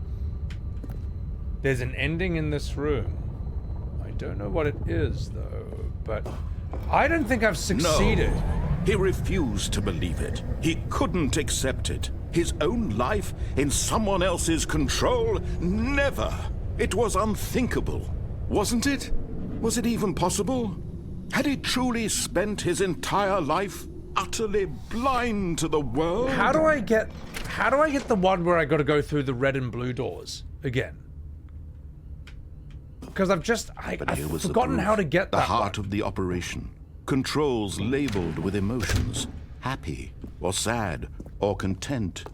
There's an ending in this room. I don't know what it is, though, but I don't think I've succeeded. No. He refused to believe it. He couldn't accept it. His own life in someone else's control? Never! It was unthinkable, wasn't it? Was it even possible? Had he truly spent his entire life utterly blind to the world? How do I get the one where I got to go through the red and blue doors again? Because I've forgotten how to get that. The heart of the operation. Controls labeled with emotions. Happy, or sad, or content.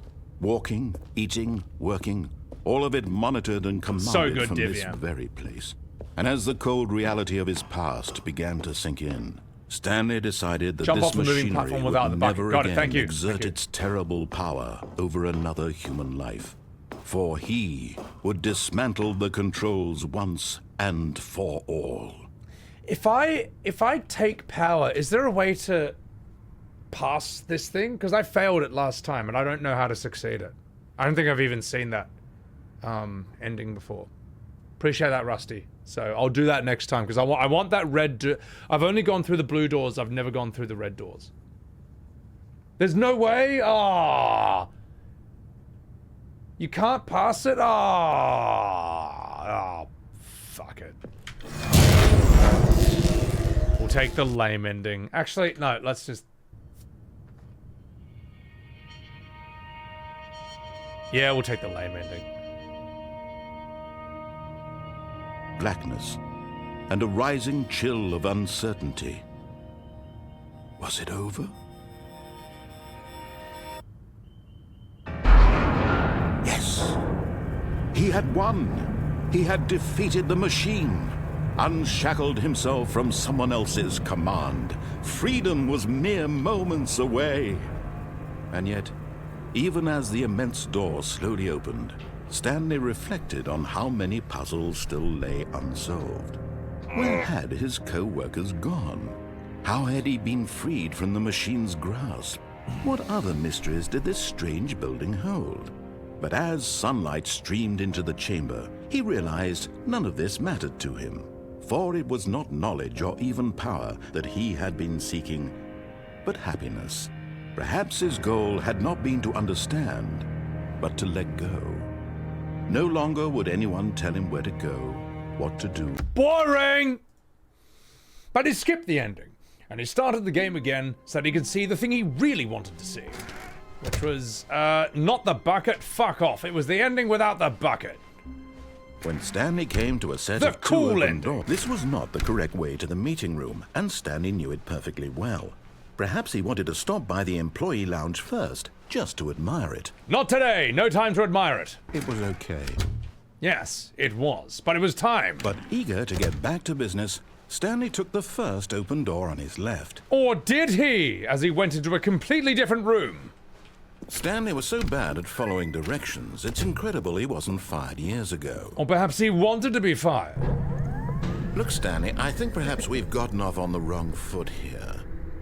Walking, eating, working. All of it monitored and commanded from this very place. And as the cold reality of his past began to sink in, Stanley decided that this machinery would never again exert its terrible power over another human life. For he would dismantle the controls once and for all. If I take power, is there a way to pass this thing? Because I failed it last time, and I don't know how to succeed it. I don't think I've even seen that ending before. Appreciate that, Rusty. So I'll do that next time, because I want that red... I've only gone through the blue doors. I've never gone through the red doors. There's no way? Ah, you can't pass it? Ah, fuck it. We'll take the lame ending. Actually, no, let's just... Yeah, we'll take the lame ending. Blackness, and a rising chill of uncertainty. Was it over? Yes! He had won! He had defeated the machine! Unshackled himself from someone else's command. Freedom was mere moments away. And yet, even as the immense door slowly opened, Stanley reflected on how many puzzles still lay unsolved. Where had his co-workers gone? How had he been freed from the machine's grasp? What other mysteries did this strange building hold? But as sunlight streamed into the chamber, he realized none of this mattered to him. For it was not knowledge or even power that he had been seeking, but happiness. Perhaps his goal had not been to understand, but to let go. No longer would anyone tell him where to go, what to do. Boring! But he skipped the ending, and he started the game again so that he could see the thing he really wanted to see. Which was, not the bucket, fuck off. It was the ending without the bucket. When Stanley came to a set of two open doors, this was not the correct way to the meeting room, and Stanley knew it perfectly well. Perhaps he wanted to stop by the employee lounge first, just to admire it. Not today. No time to admire it. It was okay. Yes, it was. But it was time. But eager to get back to business, Stanley took the first open door on his left. Or did he, as he went into a completely different room? Stanley was so bad at following directions, it's incredible he wasn't fired years ago. Or perhaps he wanted to be fired. Look, Stanley, I think perhaps we've gotten off on the wrong foot here.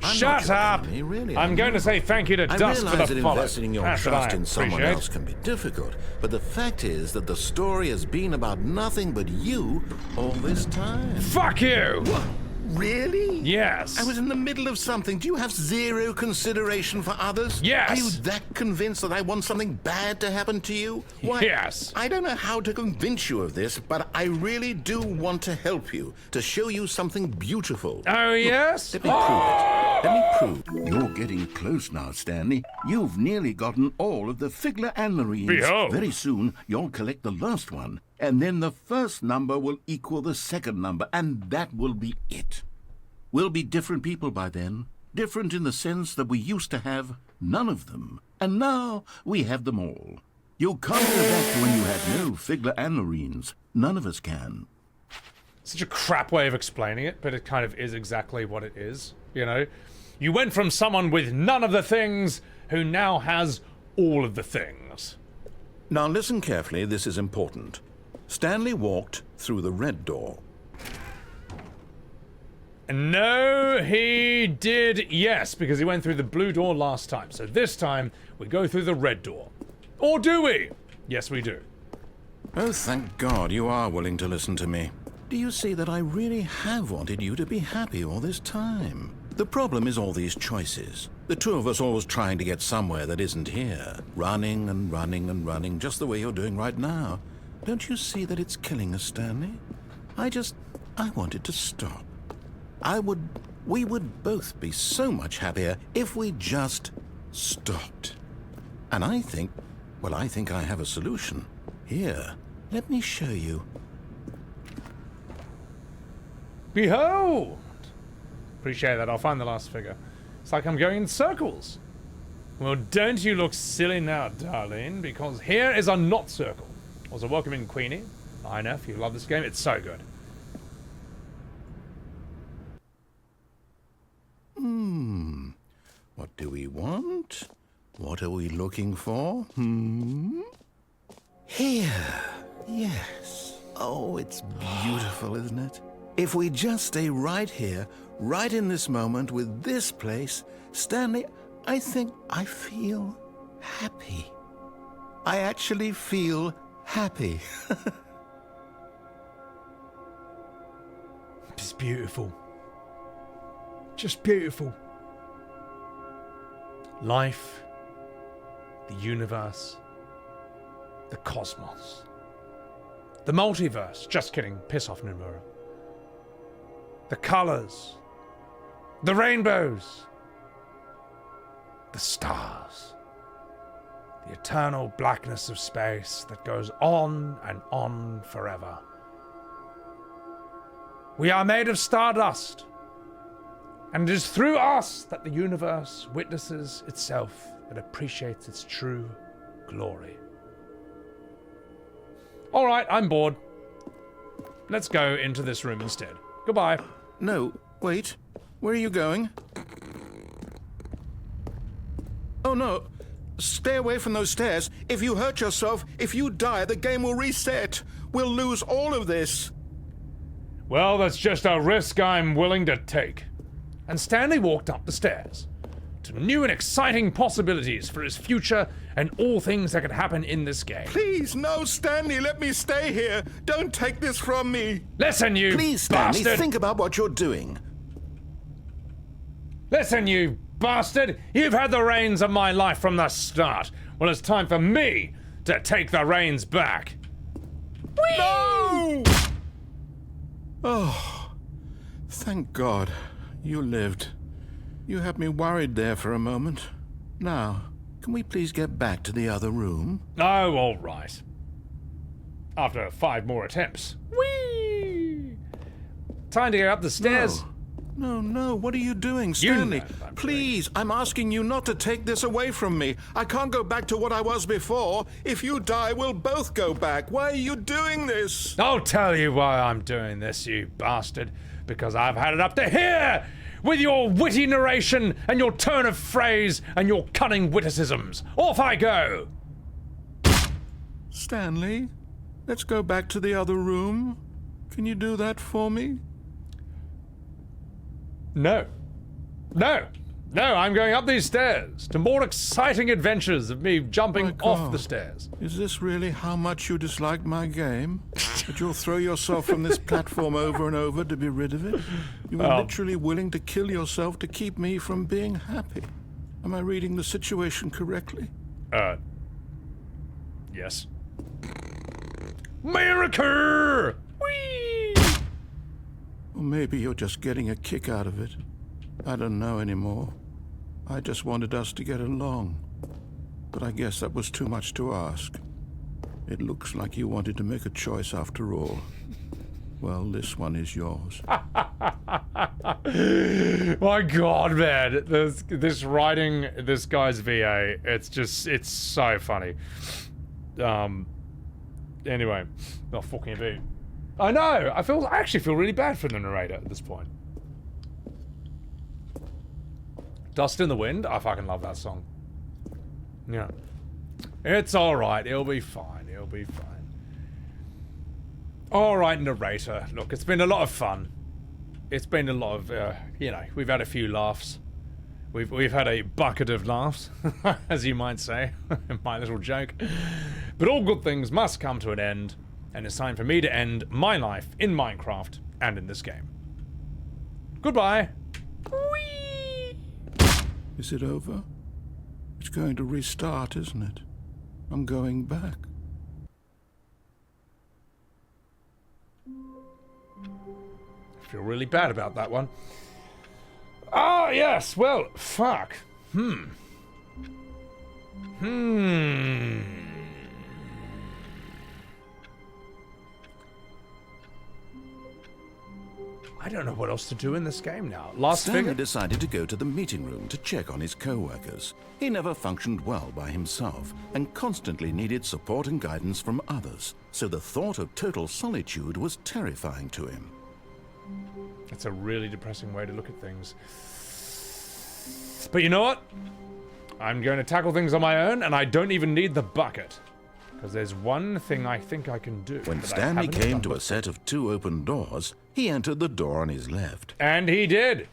Shut up! I'm going to say thank you to Dust for the follow. I realize that investing in your trust in someone else can be difficult, but the fact is that the story has been about nothing but you all this time. Fuck you! What? Really? Yes. I was in the middle of something. Do you have zero consideration for others? Yes. Are you that convinced that I want something bad to happen to you? Why, yes. I don't know how to convince you of this, but I really do want to help you, to show you something beautiful. Oh, yes? Let me prove it. Let me prove. You're getting close now, Stanley. You've nearly gotten all of the Figler and Marines. Behold. Very soon, you'll collect the last one, and then the first number will equal the second number, and that will be it. We'll be different people by then. Different in the sense that we used to have none of them, and now we have them all. You can't go back to when you had no Figler and Marines. None of us can. Such a crap way of explaining it, but it kind of is exactly what it is, you know? You went from someone with none of the things who now has all of the things. Now listen carefully, this is important. Stanley walked through the red door. No, he did, yes, because he went through the blue door last time. So this time, we go through the red door. Or do we? Yes, we do. Oh, thank God you are willing to listen to me. Do you see that I really have wanted you to be happy all this time? The problem is all these choices. The two of us always trying to get somewhere that isn't here. Running and running and running, just the way you're doing right now. Don't you see that it's killing us, Stanley? I wanted to stop. We would both be so much happier if we just stopped. And I think I have a solution. Here, let me show you. Behold! Appreciate that, I'll find the last figure. It's like I'm going in circles. Well, don't you look silly now, darling, because here is a not circle. Also, welcome in, Queenie. I know, if you love this game, it's so good. What do we want? What are we looking for? Here. Yes. Oh, it's beautiful, isn't it? If we just stay right here, right in this moment with this place, Stanley, I think I feel happy. I actually feel happy. It's beautiful. Just beautiful. Life, the universe, the cosmos, the multiverse. Just kidding. Piss off, Nomura. The colors, the rainbows, the stars, the eternal blackness of space that goes on and on forever. We are made of stardust. And it is through us that the universe witnesses itself and appreciates its true glory. Alright, I'm bored. Let's go into this room instead. Goodbye. No, wait. Where are you going? Oh no. Stay away from those stairs. If you hurt yourself, if you die, the game will reset. We'll lose all of this. Well, that's just a risk I'm willing to take. And Stanley walked up the stairs to new and exciting possibilities for his future and all things that could happen in this game. Please, no, Stanley, let me stay here. Don't take this from me. Listen, you Please, Stanley, bastard! think about what you're doing. Listen, you bastard! You've had the reins of my life from the start. Well, it's time for me to take the reins back. Whee! No! Oh, thank God. You lived. You had me worried there for a moment. Now, can we please get back to the other room? Oh, all right. After 5 more attempts. Whee! Time to go up the stairs. No, what are you doing, Stanley? You know what I'm Please, I'm asking you not to take this away from me. I can't go back to what I was before. If you die, we'll both go back. Why are you doing this? I'll tell you why I'm doing this, you bastard. Because I've had it up to here with your witty narration and your turn of phrase and your cunning witticisms. Off I go! Stanley, let's go back to the other room. Can you do that for me? No. No, I'm going up these stairs to more exciting adventures of me jumping off the stairs. Is this really how much you dislike my game? That you'll throw yourself from this platform over and over to be rid of it? You were literally willing to kill yourself to keep me from being happy. Am I reading the situation correctly? Yes. America! Whee! Or maybe you're just getting a kick out of it. I don't know anymore. I just wanted us to get along. But I guess that was too much to ask. It looks like you wanted to make a choice after all. Well, this one is yours. My God, man. This writing, this guy's VA, it's so funny. Anyway, not fucking a beat. I know. I actually feel really bad for the narrator at this point. Dust in the Wind. I fucking love that song. Yeah. It's alright. It'll be fine. It'll be fine. Alright, narrator. Look, it's been a lot of fun. It's been a lot of, you know, we've had a few laughs. We've had a bucket of laughs, as you might say. My little joke. But all good things must come to an end. And it's time for me to end my life in Minecraft and in this game. Goodbye. Whee! Is it over? It's going to restart, isn't it? I'm going back. I feel really bad about that one. Ah, yes, well, fuck. I don't know what else to do in this game now. Stanley decided to go to the meeting room to check on his co-workers. He never functioned well by himself and constantly needed support and guidance from others, so the thought of total solitude was terrifying to him. That's a really depressing way to look at things. But you know what? I'm going to tackle things on my own, and I don't even need the bucket. Because there's one thing I think I can do. When Stanley came to a set of 2 open doors, he entered the door on his left. And he did.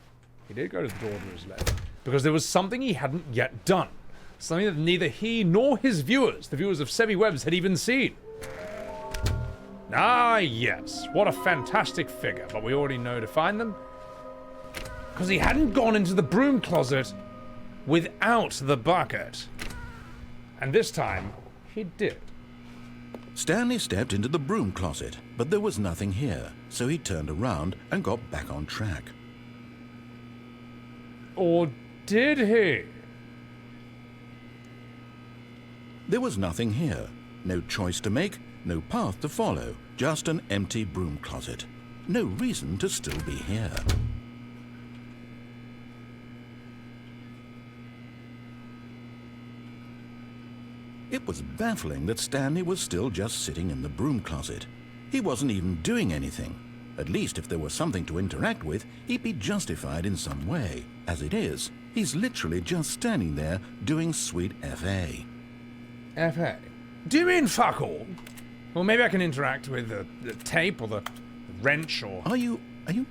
He did go to the door to his left. Because there was something he hadn't yet done. Something that neither he nor his viewers, the viewers of Sebbywebz, had even seen. Ah, yes. What a fantastic figure. But we already know to find them. Because he hadn't gone into the broom closet without the bucket. And this time, he did. Stanley stepped into the broom closet, but there was nothing here, so he turned around and got back on track. Or did he? There was nothing here. No choice to make, no path to follow, just an empty broom closet. No reason to still be here. It was baffling that Stanley was still just sitting in the broom closet. He wasn't even doing anything. At least if there was something to interact with, he'd be justified in some way. As it is, he's literally just standing there doing sweet FA. FA? Do you mean fuck all? Well, maybe I can interact with the tape or the wrench or... Are you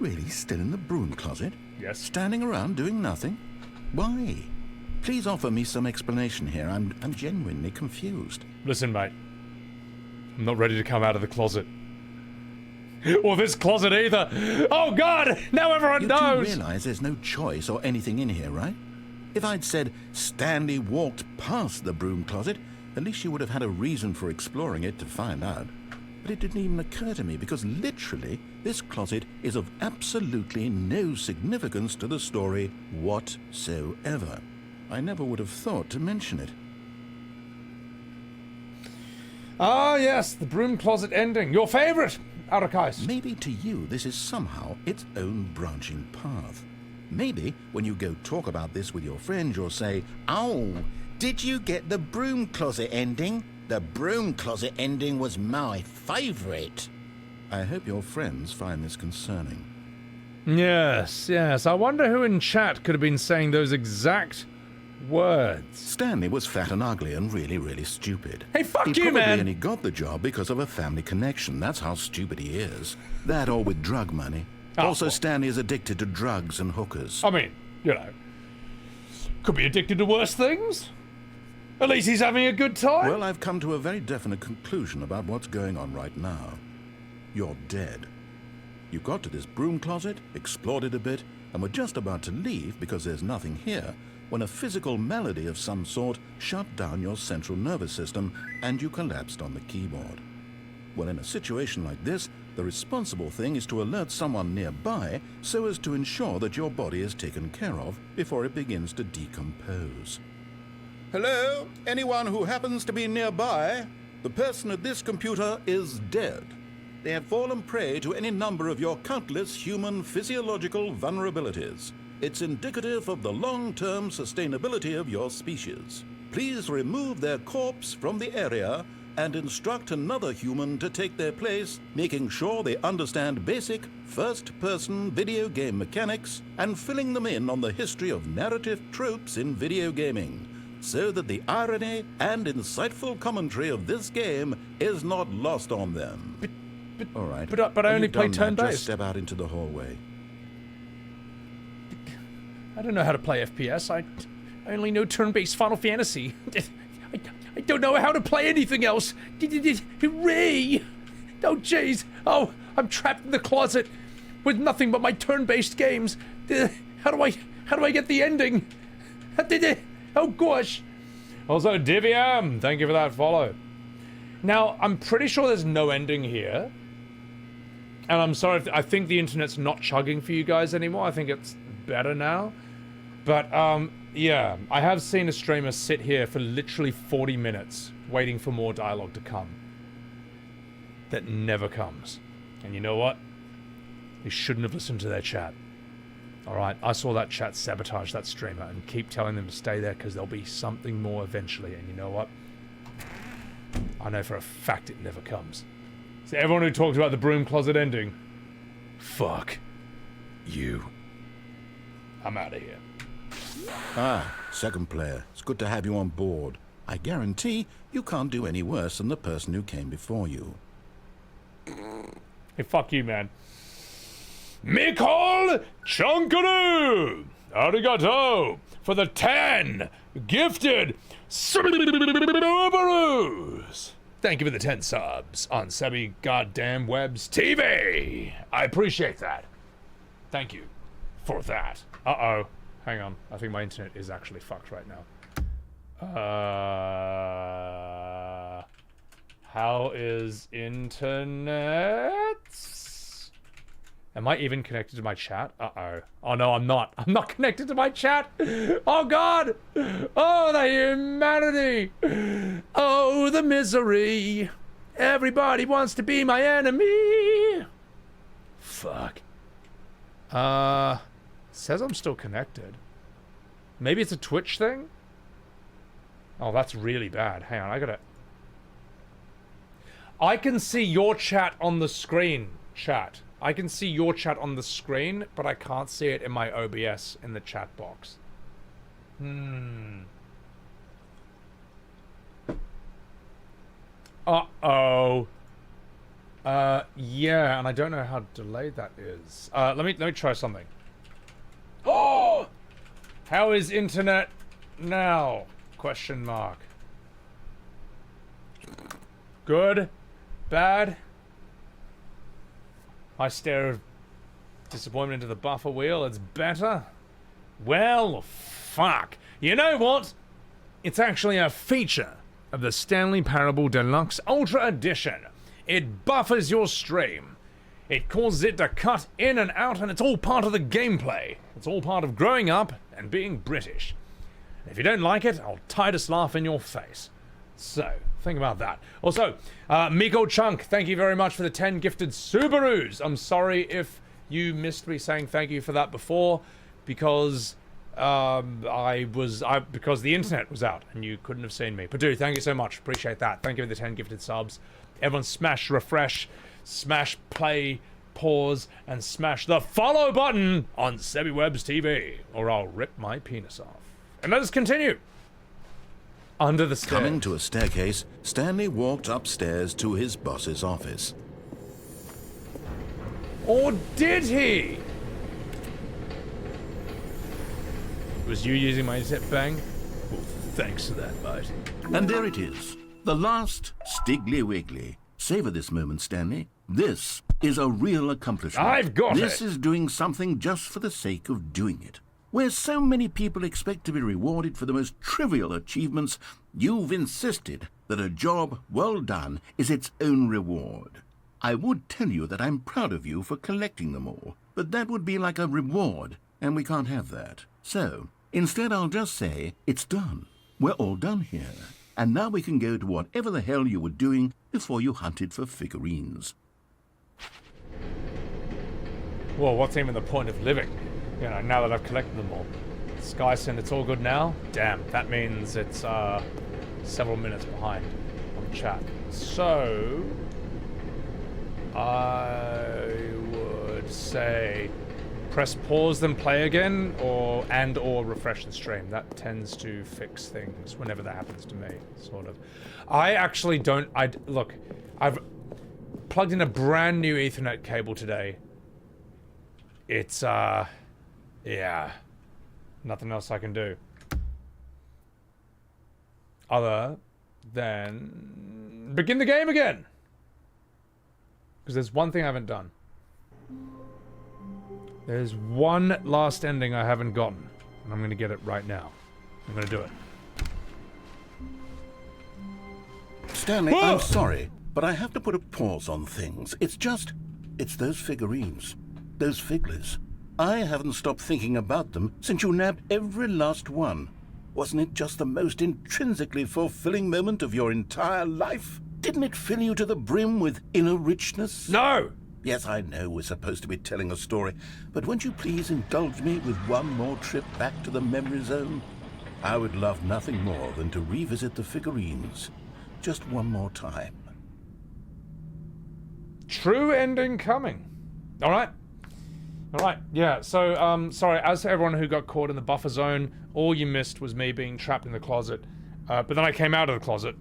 really still in the broom closet? Yes. Standing around doing nothing? Why? Please offer me some explanation here. I'm genuinely confused. Listen, mate. I'm not ready to come out of the closet. Or this closet either. Oh, God! Now everyone knows! You do realize there's no choice or anything in here, right? If I'd said Stanley walked past the broom closet, at least you would have had a reason for exploring it to find out. But it didn't even occur to me because literally this closet is of absolutely no significance to the story whatsoever. I never would have thought to mention it. Ah, yes, the broom closet ending. Your favorite, Arakais. Maybe to you this is somehow its own branching path. Maybe when you go talk about this with your friends, you'll say, "Oh, did you get the broom closet ending? The broom closet ending was my favorite." I hope your friends find this concerning. Yes, yes. I wonder who in chat could have been saying those exact words. Stanley was fat and ugly and really, really stupid. Hey, fuck he you, man! He probably only got the job because of a family connection. That's how stupid he is. That or with drug money. Also, Stanley is addicted to drugs and hookers. I mean, you know, could be addicted to worse things. At least he's having a good time. Well, I've come to a very definite conclusion about what's going on right now. You're dead. You got to this broom closet, explored it a bit, and were just about to leave because there's nothing here when a physical malady of some sort shut down your central nervous system and you collapsed on the keyboard. Well, in a situation like this, the responsible thing is to alert someone nearby so as to ensure that your body is taken care of before it begins to decompose. Hello? Anyone who happens to be nearby? The person at this computer is dead. They have fallen prey to any number of your countless human physiological vulnerabilities. It's indicative of the long-term sustainability of your species. Please remove their corpse from the area and instruct another human to take their place, making sure they understand basic first-person video game mechanics and filling them in on the history of narrative tropes in video gaming, so that the irony and insightful commentary of this game is not lost on them. All right. But I only play turn-based. Just step out into the hallway. I don't know how to play FPS. I only know turn-based Final Fantasy. I don't know how to play anything else. Hooray! Oh, jeez. Oh, I'm trapped in the closet with nothing but my turn-based games. How do I get the ending? Oh, gosh. Also, Diviam, thank you for that follow. Now, I'm pretty sure there's no ending here. And I'm sorry if I think the internet's not chugging for you guys anymore. I think it's better now. But, yeah, I have seen a streamer sit here for literally 40 minutes waiting for more dialogue to come. That never comes. And you know what? You shouldn't have listened to their chat. Alright, I saw that chat sabotage that streamer and keep telling them to stay there because there'll be something more eventually. And you know what? I know for a fact it never comes. So everyone who talked about the broom closet ending, fuck you. I'm out of here. Ah, second player. It's good to have you on board. I guarantee you can't do any worse than the person who came before you. Hey, fuck you, man. Mikol Chunkaroo! Arigato! For the 10 gifted Sebbywebz! Thank you for the 10 subs on Sebby Goddamn Webs TV! I appreciate that. Thank you for that. Uh-oh. Hang on. I think my internet is actually fucked right now. How is internet? Am I even connected to my chat? Uh-oh. Oh, no, I'm not. I'm not connected to my chat. Oh, God. Oh, the humanity. Oh, the misery. Everybody wants to be my enemy. Fuck. Says I'm still connected. Maybe it's a Twitch thing? Oh, that's really bad. Hang on, I can see your chat on the screen, chat. I can see your chat on the screen, but I can't see it in my OBS in the chat box. Uh-oh. Yeah, and I don't know how delayed that is. Let me try something. Oh! How is internet now? Question mark. Good? Bad? I stare of disappointment into the buffer wheel. It's better? Well, fuck. You know what? It's actually a feature of the Stanley Parable Deluxe Ultra Edition. It buffers your stream. It causes it to cut in and out, and it's all part of the gameplay. It's all part of growing up and being British. And if you don't like it, I'll Titus laugh in your face. So, think about that. Also, Miko Chunk, thank you very much for the 10 gifted Subarus. I'm sorry if you missed me saying thank you for that before, because because the internet was out and you couldn't have seen me. But dude, thank you so much. Appreciate that. Thank you for the 10 gifted subs. Everyone smash refresh, smash play, pause, and smash the follow button on Sebbywebz TV, or I'll rip my penis off. And let us continue. Under the stairs. Coming to a staircase, Stanley walked upstairs to his boss's office. Or did he? Was you using my internet bang? Well, thanks for that, mate. And there it is. The last Stiggly Wiggly. Savor this moment, Stanley. This is a real accomplishment. I've got it. This is doing something just for the sake of doing it. Where so many people expect to be rewarded for the most trivial achievements, you've insisted that a job well done is its own reward. I would tell you that I'm proud of you for collecting them all, but that would be like a reward, and we can't have that. So, instead I'll just say, it's done. We're all done here. And now we can go to whatever the hell you were doing before you hunted for figurines. Well, what's even the point of living? You know, now that I've collected them all. Skysend, it's all good now? Damn, that means it's, several minutes behind. I'm chat. So I would say press pause then play again, or refresh the stream. That tends to fix things whenever that happens to me, sort of. I actually don't. Look, I've plugged in a brand new Ethernet cable today. It's yeah, nothing else I can do other than begin the game again, because there's one thing I haven't done. There's one last ending I haven't gotten, and I'm gonna get it right now. I'm gonna do it. Stanley, I'm sorry, but I have to put a pause on things. It's those figurines, those figglers. I haven't stopped thinking about them since you nabbed every last one. Wasn't it just the most intrinsically fulfilling moment of your entire life? Didn't it fill you to the brim with inner richness? No! Yes, I know we're supposed to be telling a story, but won't you please indulge me with one more trip back to the memory zone? I would love nothing more than to revisit the figurines. Just one more time. True ending coming. Alright. Alright, yeah, so, sorry, as to everyone who got caught in the buffer zone, all you missed was me being trapped in the closet. But then I came out of the closet,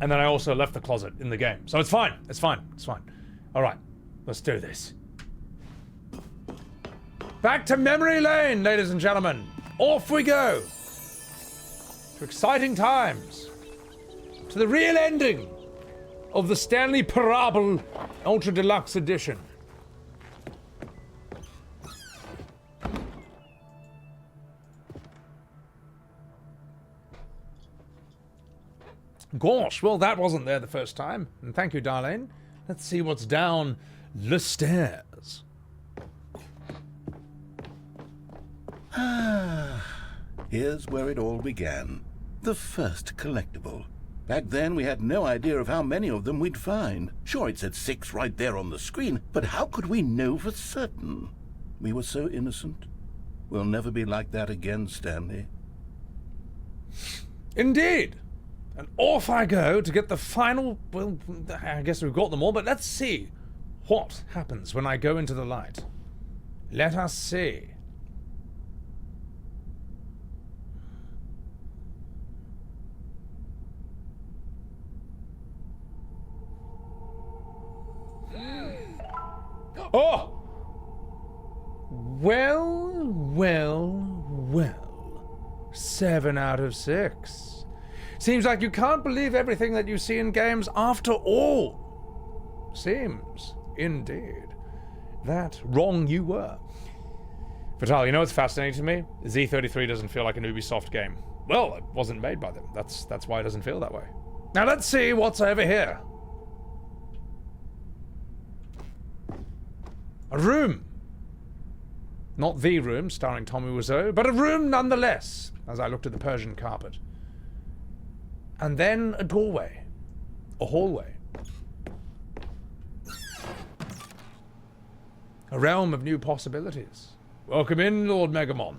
and then I also left the closet in the game. So it's fine, it's fine, it's fine. Alright, let's do this. Back to memory lane, ladies and gentlemen. Off we go. To exciting times. To the real ending of the Stanley Parable Ultra Deluxe Edition. Gosh, well that wasn't there the first time. And thank you, Darlene. Let's see what's down the stairs. Here's where it all began. The first collectible. Back then, we had no idea of how many of them we'd find. Sure, it said 6 right there on the screen, but how could we know for certain? We were so innocent. We'll never be like that again, Stanley. Indeed. And off I go to get the final... Well, I guess we've got them all, but let's see what happens when I go into the light. Let us see. Oh! Well, well, well. 7 out of 6. Seems like you can't believe everything that you see in games after all. Seems, indeed, that wrong you were. Vital, you know what's fascinating to me? Z33 doesn't feel like an Ubisoft game. Well, it wasn't made by them. That's why it doesn't feel that way. Now let's see what's over here. A room. Not the room, starring Tommy Wiseau, but a room nonetheless, as I looked at the Persian carpet. And then a doorway. A hallway. A realm of new possibilities. Welcome in, Lord Megamon.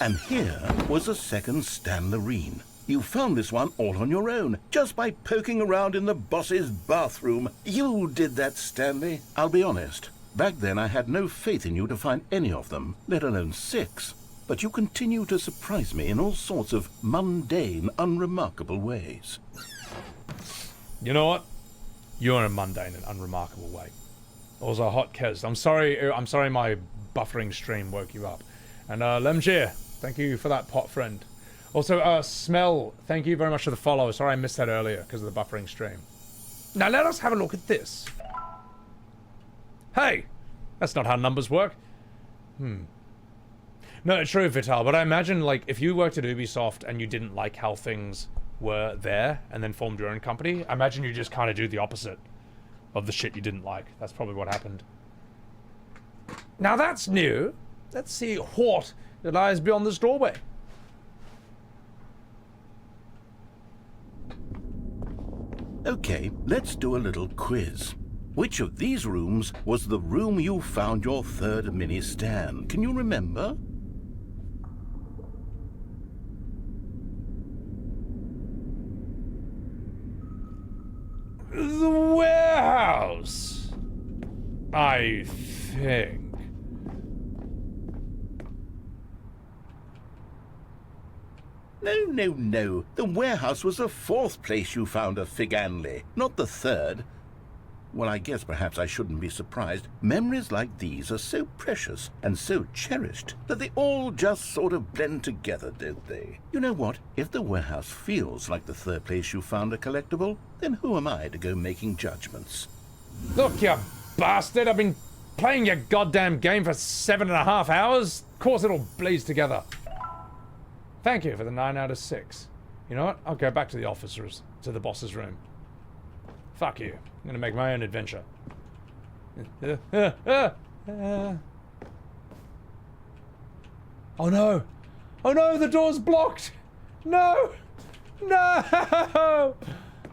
And here was a second Stanlerine. You found this one all on your own, just by poking around in the boss's bathroom. You did that, Stanley. I'll be honest. Back then I had no faith in you to find any of them, let alone 6. But you continue to surprise me in all sorts of mundane, unremarkable ways. You know what? You're in a mundane and unremarkable way. Also, hot Kez. I'm sorry my buffering stream woke you up. And Lemjir, thank you for that pot friend. Also, Smell, thank you very much for the follow. Sorry I missed that earlier because of the buffering stream. Now let us have a look at this. Hey! That's not how numbers work. No, true, Vital, but I imagine, like, if you worked at Ubisoft and you didn't like how things were there and then formed your own company, I imagine you just kind of do the opposite of the shit you didn't like. That's probably what happened. Now that's new. Let's see what lies beyond this doorway. Okay, let's do a little quiz. Which of these rooms was the room you found your third mini-Stan? Can you remember? the warehouse. I think. No. The warehouse was the 4th place you found a Figurine, not the 3rd. Well, I guess perhaps I shouldn't be surprised. Memories like these are so precious and so cherished that they all just sort of blend together, don't they? You know what? If the warehouse feels like the 3rd place you found a collectible, then who am I to go making judgments? Look, you bastard, I've been playing your goddamn game for 7.5 hours. Of course it'll blaze together. Thank you for the 9 out of 6. You know what? I'll go back to the officers, to the boss's room. Fuck you. I'm gonna make my own adventure. Oh no! Oh no, the door's blocked! No! No!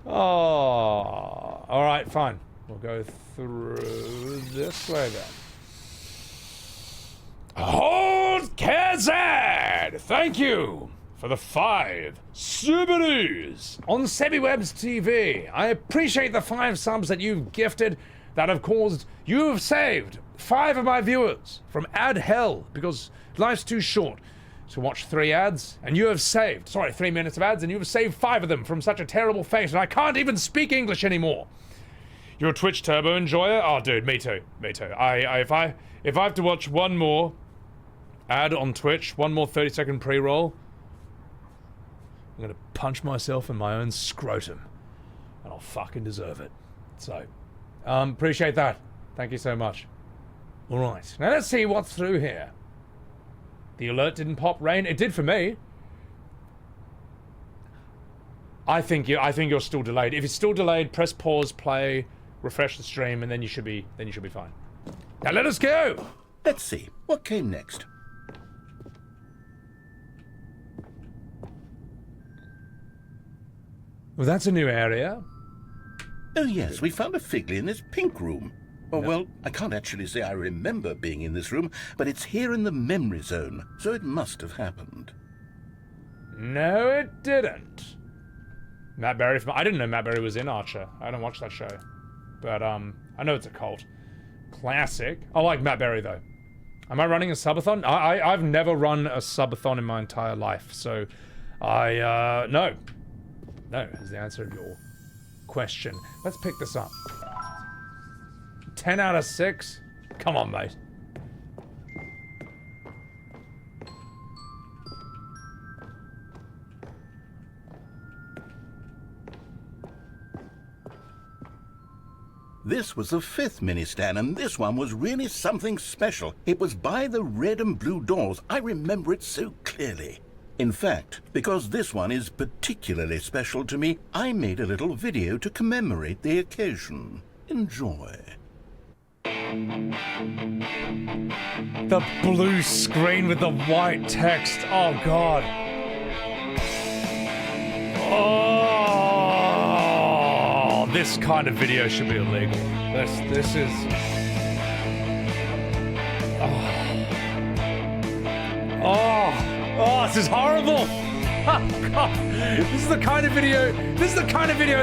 Oh. Alright, fine. We'll go through this way then. Hold Kazad! Thank you for the 5 Subarus on Sebbywebz TV. I appreciate the 5 subs that you've gifted that have caused... You've saved 5 of my viewers from ad hell because life's too short to watch 3 ads, and you have saved... 3 minutes of ads, and you have saved 5 of them from such a terrible fate, and I can't even speak English anymore. You're a Twitch Turbo enjoyer? Oh, dude, me too. Me too. If I have to watch one more ad on Twitch, one more 30-second pre-roll, I'm gonna punch myself in my own scrotum. And I'll fucking deserve it. So, appreciate that. Thank you so much. Alright, now let's see what's through here. The alert didn't pop, Rain. It did for me. I think you're still delayed. If it's still delayed, press pause, play, refresh the stream, and then you should be fine. Now let us go! Let's see. What came next? Well, that's a new area. Oh yes, we found a Figley in this pink room. Oh, well, I can't actually say I remember being in this room, but it's here in the memory zone, so it must have happened. No, it didn't. Matt Berry I didn't know Matt Berry was in Archer. I don't watch that show. But, I know it's a cult. Classic. I like Matt Berry, though. Am I running a subathon? I've never run a subathon in my entire life, so no. No is the answer to your question. Let's pick this up. 10 out of 6? Come on, mate. This was the 5th mini-stand, and this one was really something special. It was by the red and blue doors. I remember it so clearly. In fact, because this one is particularly special to me, I made a little video to commemorate the occasion. Enjoy. The blue screen with the white text. Oh, God. Oh, this kind of video should be illegal. This is... Oh, this is horrible. Oh, God. This is the kind of video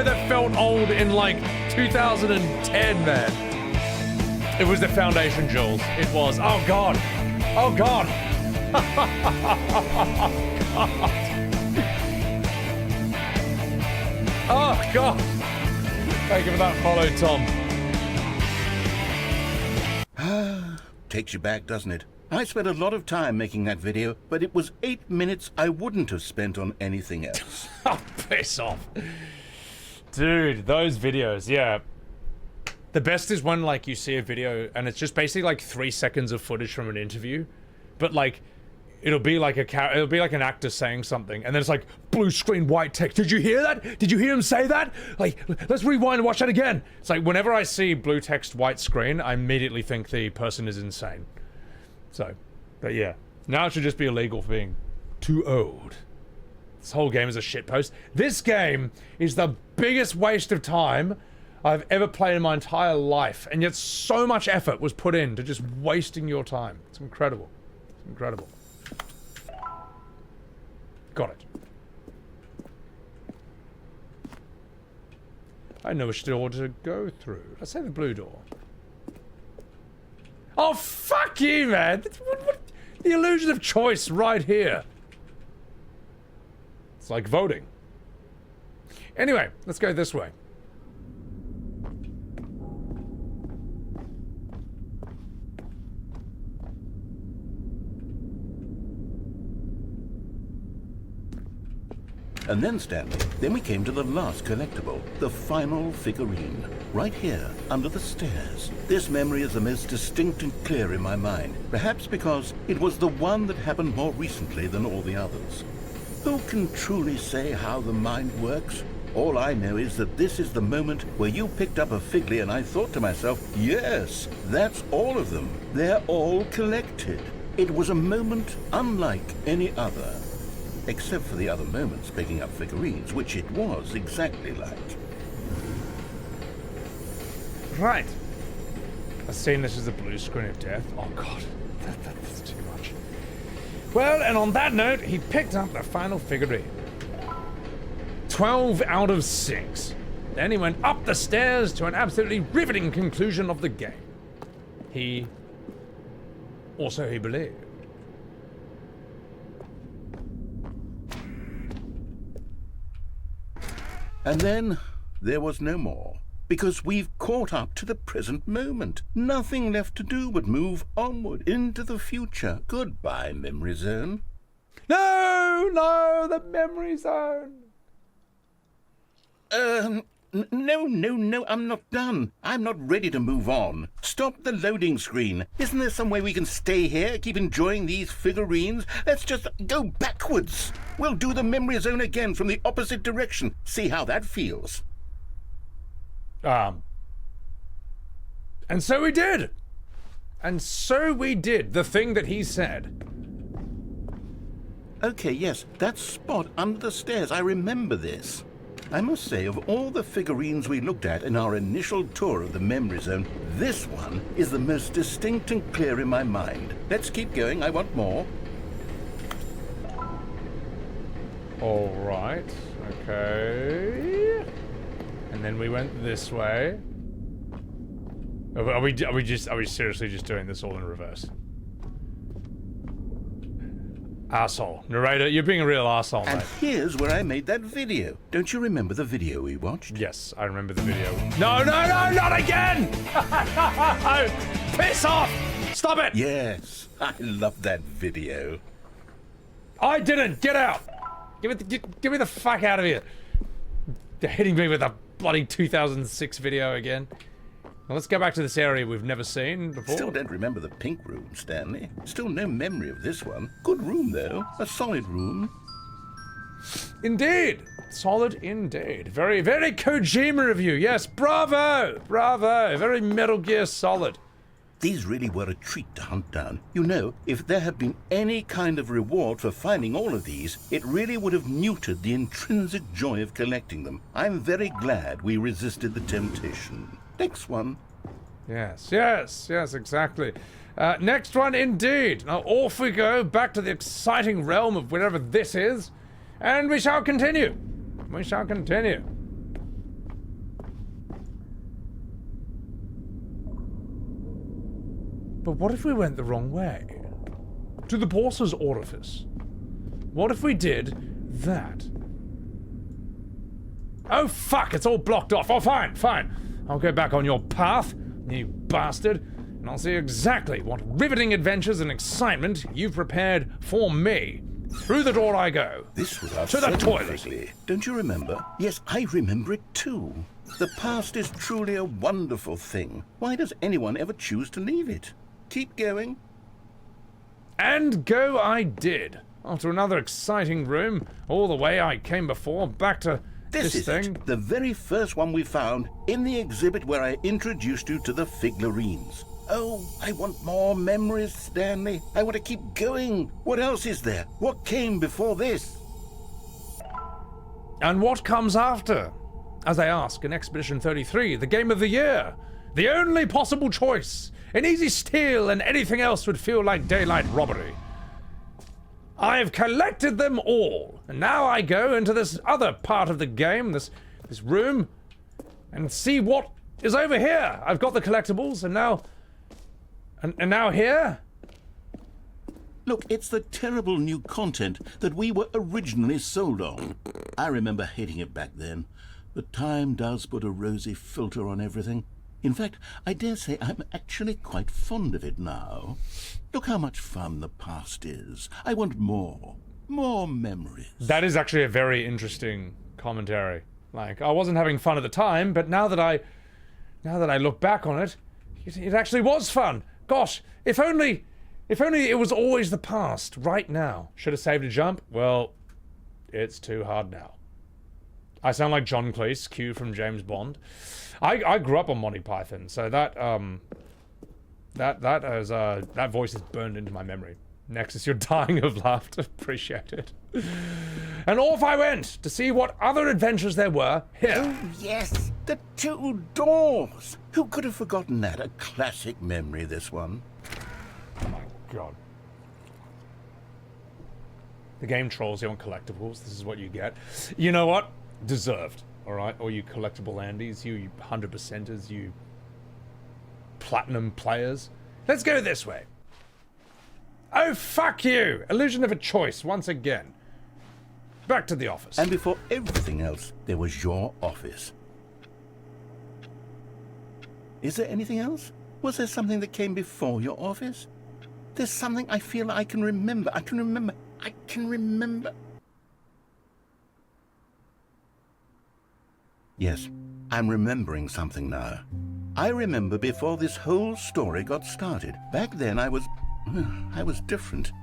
that felt old in like 2010, man. It was the Foundation, Jules. It was. Oh, God. Oh, God. Oh, God. Thank you for that follow, Tom. Takes you back, doesn't it? I spent a lot of time making that video, but it was 8 minutes I wouldn't have spent on anything else. Oh, piss off. Dude, those videos, yeah. The best is when, like, you see a video and it's just basically like 3 seconds of footage from an interview, but like, it'll be like an actor saying something, and then it's like blue screen, white text. Did you hear that? Did you hear him say that? Like, let's rewind and watch that again. It's like whenever I see blue text, white screen, I immediately think the person is insane. So, but yeah, now it should just be illegal for being too old. This whole game is a shitpost. This game is the biggest waste of time I've ever played in my entire life, and yet so much effort was put into just wasting your time. It's incredible. It's incredible. Got it. I know which door to go through. Let's say the blue door. Oh, fuck you, man! What? The illusion of choice right here. It's like voting. Anyway, let's go this way. And then, Stanley, then we came to the last collectible, the final figurine, right here, under the stairs. This memory is the most distinct and clear in my mind, perhaps because it was the one that happened more recently than all the others. Who can truly say how the mind works? All I know is that this is the moment where you picked up a Figly and I thought to myself, yes, that's all of them. They're all collected. It was a moment unlike any other. Except for the other moments picking up figurines, which it was exactly like. Right. A scene this is a blue screen of death. Oh god, that's too much. Well, and on that note, he picked up the final figurine. 12 out of 6. Then he went up the stairs to an absolutely riveting conclusion of the game. He believed. And then there was no more, because we've caught up to the present moment. Nothing left to do but move onward into the future. Goodbye, Memory Zone. No, the memory zone. No, I'm not done. I'm not ready to move on. Stop the loading screen. Isn't there some way we can stay here, keep enjoying these figurines? Let's just go backwards. We'll do the memory zone again from the opposite direction. See how that feels. And so we did. And so we did the thing that he said. Okay, yes, that spot under the stairs. I remember this. I must say, of all the figurines we looked at in our initial tour of the memory zone, this one is the most distinct and clear in my mind. Let's keep going. I want more. All right. Okay. And then we went this way. Are we seriously just doing this all in reverse? Asshole. Narrator, you're being a real asshole, and mate. Here's where I made that video. Don't you remember the video we watched? Yes, I remember the video. No, not again! No! Piss off! Stop it! Yes, I love that video. I didn't! Get out! Get me the fuck out of here! They're hitting me with a bloody 2006 video again. Now let's go back to this area we've never seen before. Still don't remember the pink room, Stanley. Still no memory of this one. Good room, though. A solid room. Indeed! Solid indeed. Very, very Kojima of you. Yes, bravo! Bravo! Very Metal Gear Solid. These really were a treat to hunt down. You know, if there had been any kind of reward for finding all of these, it really would have muted the intrinsic joy of collecting them. I'm very glad we resisted the temptation. Next one. Yes, exactly. Next one, indeed. Now off we go, back to the exciting realm of whatever this is, and we shall continue. We shall continue. But what if we went the wrong way? To the boss's orifice. What if we did that? Oh fuck, it's all blocked off. Oh fine. I'll go back on your path, you bastard, and I'll see exactly what riveting adventures and excitement you've prepared for me. Through the door I go. This was our to the toilet. Figly. Don't you remember? Yes, I remember it too. The past is truly a wonderful thing. Why does anyone ever choose to leave it? Keep going. And go I did. After another exciting room, all the way I came before, back to this thing. It, the very first one we found in the exhibit where I introduced you to the figurines. Oh, I want more memories, Stanley. I want to keep going. What else is there? What came before this? And what comes after? As I ask in Expedition 33, the game of the year. The only possible choice. An easy steal and anything else would feel like daylight robbery. I've collected them all, and now I go into this other part of the game, this room, and see what is over here. I've got the collectibles, and now... And now here? Look, it's the terrible new content that we were originally sold on. I remember hating it back then, but time does put a rosy filter on everything. In fact, I dare say I'm actually quite fond of it now. Look how much fun the past is. I want more. More memories. That is actually a very interesting commentary. Like, I wasn't having fun at the time, but now that I look back on it, it actually was fun. Gosh, if only it was always the past, right now. Should have saved a jump? Well, it's too hard now. I sound like John Cleese, Q from James Bond. I grew up on Monty Python, so that voice is burned into my memory. Nexus, you're dying of laughter. Appreciate it. And off I went to see what other adventures there were here. Oh, yes, the 2 doors. Who could have forgotten that? A classic memory, this one. Oh my god. The game trolls you on collectibles. This is what you get. You know what? Deserved. Alright? All you collectible Andes, you 100%ers, you platinum players. Let's go this way. Oh, fuck you! Illusion of a choice, once again. Back to the office. And before everything else, there was your office. Is there anything else? Was there something that came before your office? There's something I feel I can remember. I can remember. Yes, I'm remembering something now. I remember before this whole story got started. Back then I was different.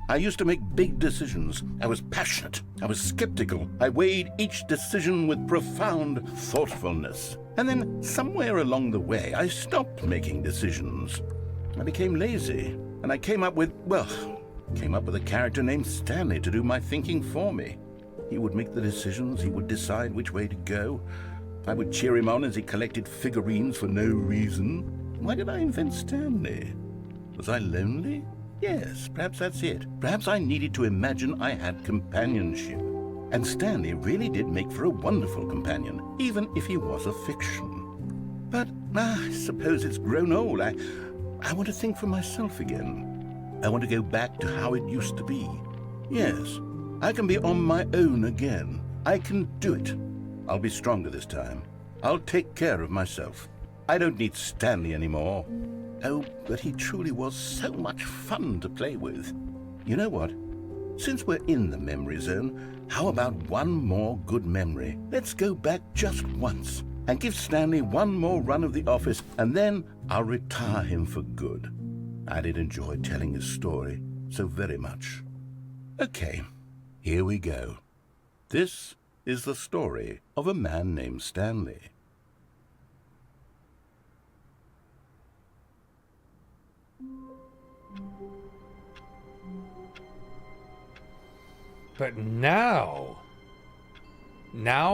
I used to make big decisions. I was passionate. I was skeptical. I weighed each decision with profound thoughtfulness. And then somewhere along the way, I stopped making decisions. I became lazy, and I came up with a character named Stanley to do my thinking for me. He would make the decisions. He would decide which way to go. I would cheer him on as he collected figurines for no reason. Why did I invent Stanley? Was I lonely? Yes, perhaps that's it. Perhaps I needed to imagine I had companionship. And Stanley really did make for a wonderful companion, even if he was a fiction. But I suppose it's grown old. I want to think for myself again. I want to go back to how it used to be. Yes, I can be on my own again. I can do it. I'll be stronger this time. I'll take care of myself. I don't need Stanley anymore. Oh, but he truly was so much fun to play with. You know what? Since we're in the memory zone, how about one more good memory? Let's go back just once and give Stanley one more run of the office, and then I'll retire him for good. I did enjoy telling his story so very much. Okay, here we go. This is the story of a man named Stanley. But now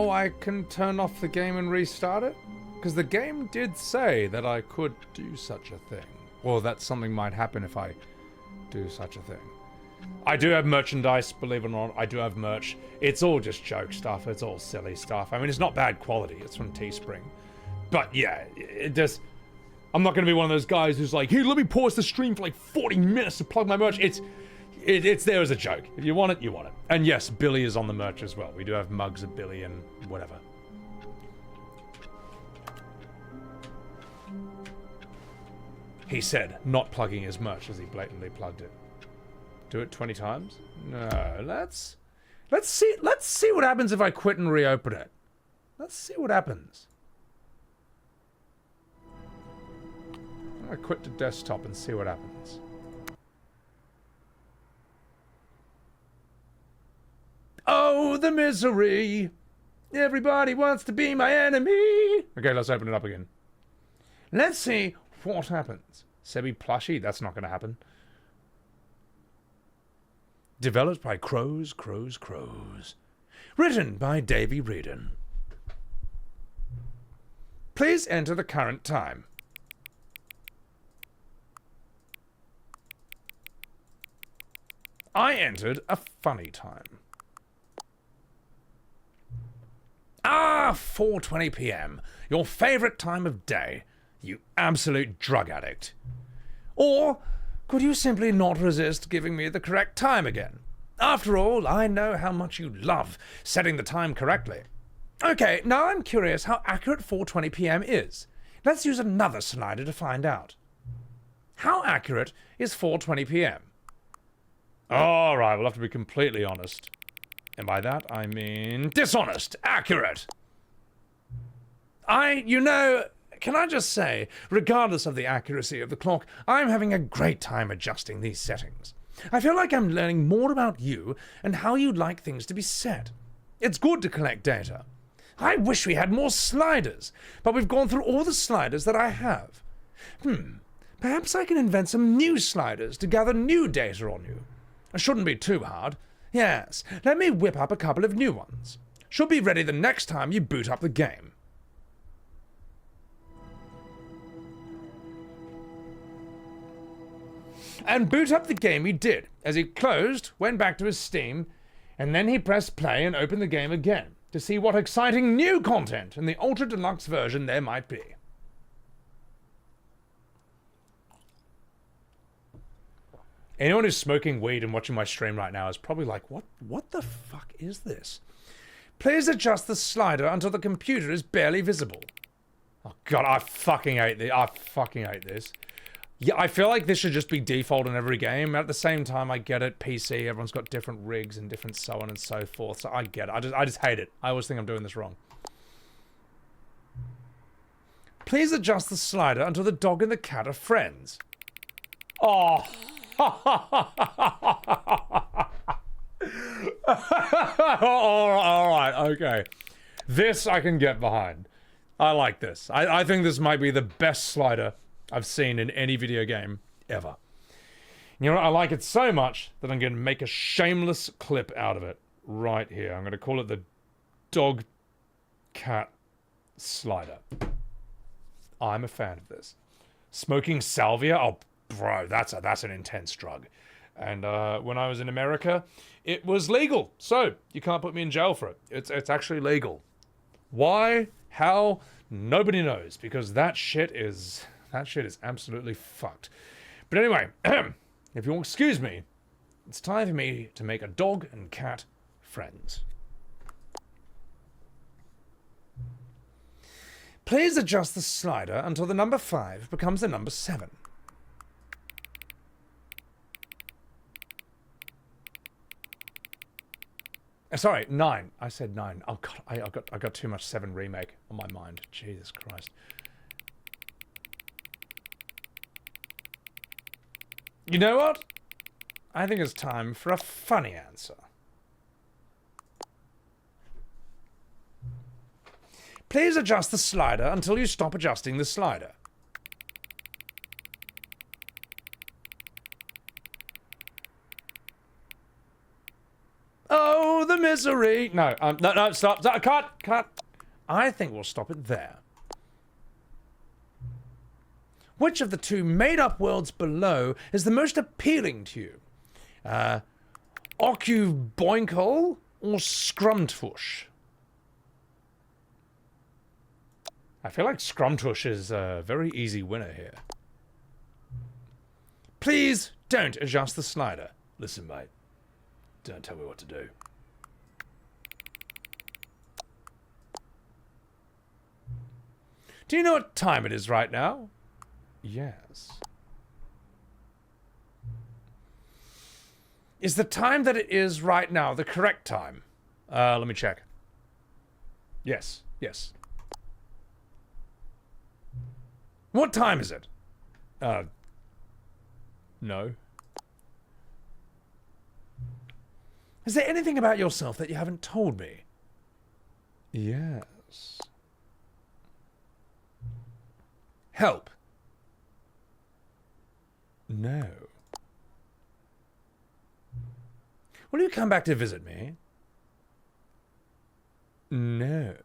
I can turn off the game and restart it? Because the game did say that I could do such a thing. Or that something might happen if I do such a thing. I do have merchandise, believe it or not. I do have merch. It's all just joke stuff. It's all silly stuff. I mean, it's not bad quality. It's from Teespring. But yeah, it just... I'm not going to be one of those guys who's like, here, let me pause the stream for like 40 minutes to plug my merch. It's there as a joke. If you want it, you want it. And yes, Billy is on the merch as well. We do have mugs of Billy and whatever. He said, not plugging his merch as he blatantly plugged it. Do it 20 times? No, let's see what happens if I quit and reopen it. Let's see what happens. I'm gonna quit the desktop and see what happens. Oh, the misery! Everybody wants to be my enemy! Okay, let's open it up again. Let's see what happens. Sebby plushie? That's not gonna happen. Developed by Crows. Written by Davey Wreden. Please enter the current time. I entered a funny time. Ah! 4:20 p.m. your favorite time of day, you absolute drug addict? Or could you simply not resist giving me the correct time again? After all, I know how much you love setting the time correctly. Okay, now I'm curious how accurate 4:20 p.m. is. Let's use another slider to find out. How accurate is 4:20 p.m.? Alright, we'll have to be completely honest. And by that, I mean dishonest. Accurate. Can I just say, regardless of the accuracy of the clock, I'm having a great time adjusting these settings. I feel like I'm learning more about you and how you'd like things to be set. It's good to collect data. I wish we had more sliders, but we've gone through all the sliders that I have. Perhaps I can invent some new sliders to gather new data on you. It shouldn't be too hard. Yes, let me whip up a couple of new ones. Should be ready the next time you boot up the game. And boot up the game he did, as he closed, went back to his Steam, and then he pressed play and opened the game again to see what exciting new content in the Ultra Deluxe version there might be. Anyone who's smoking weed and watching my stream right now is probably like, what the fuck is this? Please adjust the slider until the computer is barely visible. Oh god, I fucking hate this. I fucking hate this. Yeah, I feel like this should just be default in every game. At the same time, I get it. PC, everyone's got different rigs and different so on and so forth. So I get it. I just hate it. I always think I'm doing this wrong. Please adjust the slider until the dog and the cat are friends. Oh. Alright, okay. This I can get behind. I like this. I think this might be the best slider I've seen in any video game ever. You know what? I like it so much that I'm going to make a shameless clip out of it right here. I'm going to call it the dog cat slider. I'm a fan of this. Smoking salvia? Oh, bro, that's an intense drug. And when I was in America, it was legal. So you can't put me in jail for it. It's actually legal. Why? How? Nobody knows, because that shit is absolutely fucked. But anyway, if you'll excuse me, it's time for me to make a dog and cat friends. Please adjust the slider until the number 5 becomes the number 7. Sorry, 9. I said 9. Oh god, I got too much 7 remake on my mind. Jesus Christ. You know what? I think it's time for a funny answer. Please adjust the slider until you stop adjusting the slider. Oh, the misery! No, no, stop, cut! I think we'll stop it there. Which of the two made-up worlds below is the most appealing to you? Ocuboinkle or Scrumtush? I feel like Scrumtush is a very easy winner here. Please don't adjust the slider. Listen, mate. Don't tell me what to do. Do you know what time it is right now? Yes. Is the time that it is right now the correct time? Let me check. Yes, yes. What time is it? No. Is there anything about yourself that you haven't told me? Yes. Help. No. Will you come back to visit me? No.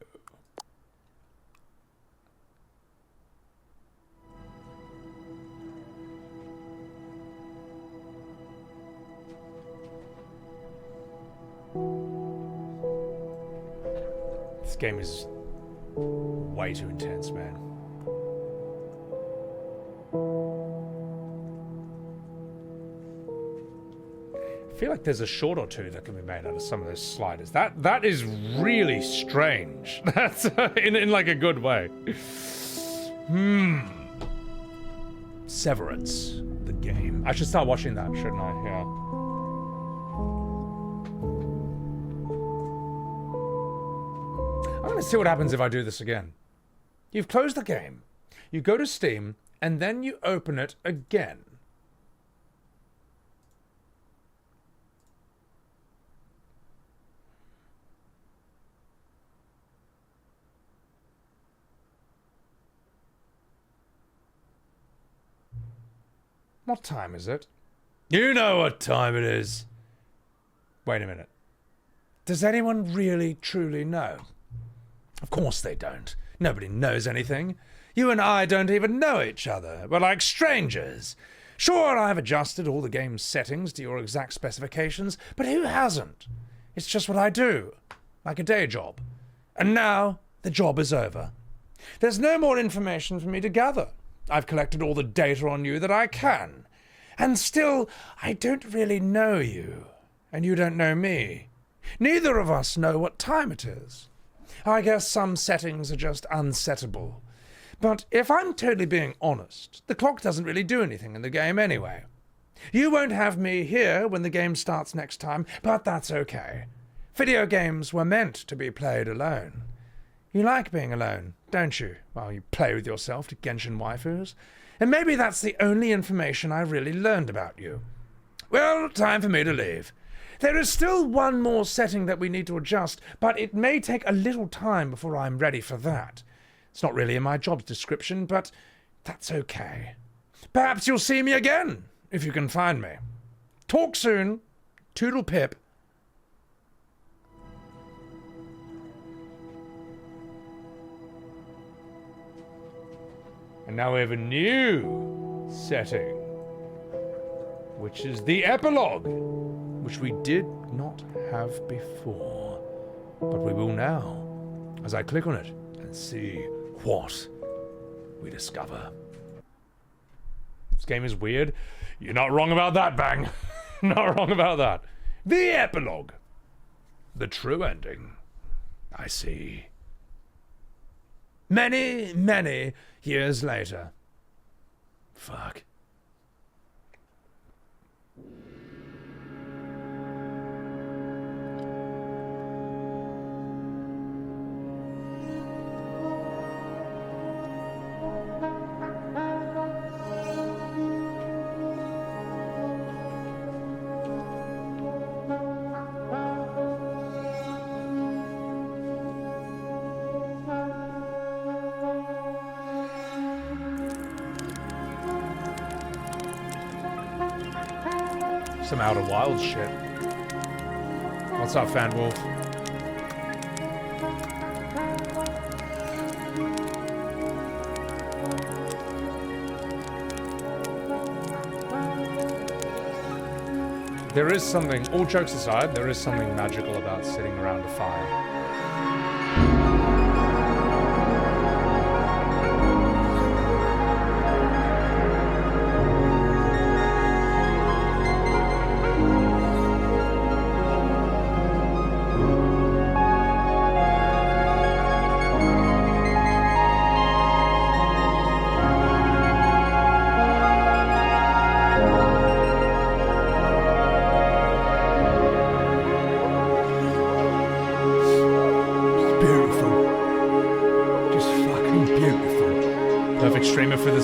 This game is Way too intense, man. I feel like there's a short or two that can be made out of some of those sliders. That is really strange. That's in like a good way. Severance, the game. I should start watching that, shouldn't I? Yeah. I'm gonna see what happens if I do this again. You've closed the game. You go to Steam, and then you open it again. What time is it? You know what time it is. Wait a minute. Does anyone really, truly know? Of course they don't. Nobody knows anything. You and I don't even know each other. We're like strangers. Sure, I've adjusted all the game's settings to your exact specifications, but who hasn't? It's just what I do, like a day job. And now, the job is over. There's no more information for me to gather. I've collected all the data on you that I can. And still, I don't really know you. And you don't know me. Neither of us know what time it is. I guess some settings are just unsettable. But if I'm totally being honest, the clock doesn't really do anything in the game anyway. You won't have me here when the game starts next time, but that's okay. Video games were meant to be played alone. You like being alone, don't you, while you play with yourself to Genshin waifus? And maybe that's the only information I really learned about you. Well, time for me to leave. There is still one more setting that we need to adjust, but it may take a little time before I'm ready for that. It's not really in my job description, but that's okay. Perhaps you'll see me again, if you can find me. Talk soon. Toodle pip. And now we have a new setting, which is the epilogue, which we did not have before, but we will now, as I click on it and see what we discover. This game is weird. You're not wrong about that, Bang. Not wrong about that. The epilogue. The true ending. I see. Many, many years later. Fuck. Some Outer Wilds shit. What's up, Fanwolf? There is something, all jokes aside, there is something magical about sitting around a fire.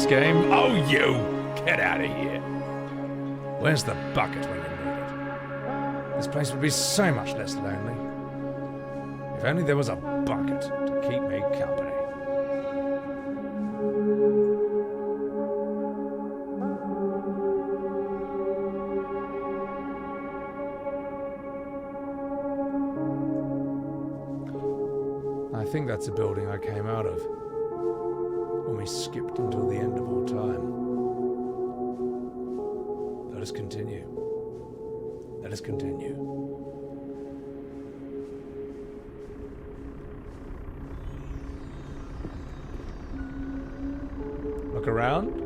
Game? Oh, you! Get out of here. Where's the bucket when you need it? This place would be so much less lonely. If only there was a bucket to keep me company. I think that's a building I came out of. When we skipped until the end of all time. Let us continue. Let us continue. look around.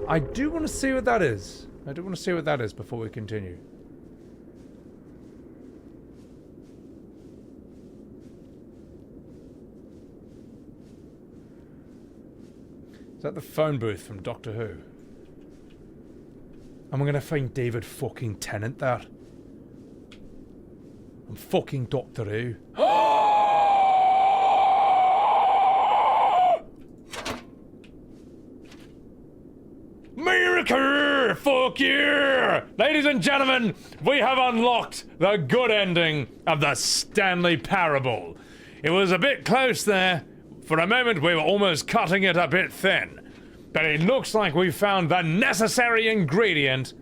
I do want to see what that is. I do want to see what that is before we continue. Is that the phone booth from Doctor Who? Am I gonna find David fucking Tennant there? I'm fucking Doctor Who. America! Fuck you! Ladies and gentlemen, we have unlocked the good ending of the Stanley Parable. It was a bit close there. For a moment, we were almost cutting it a bit thin. But it looks like we found the necessary ingredient,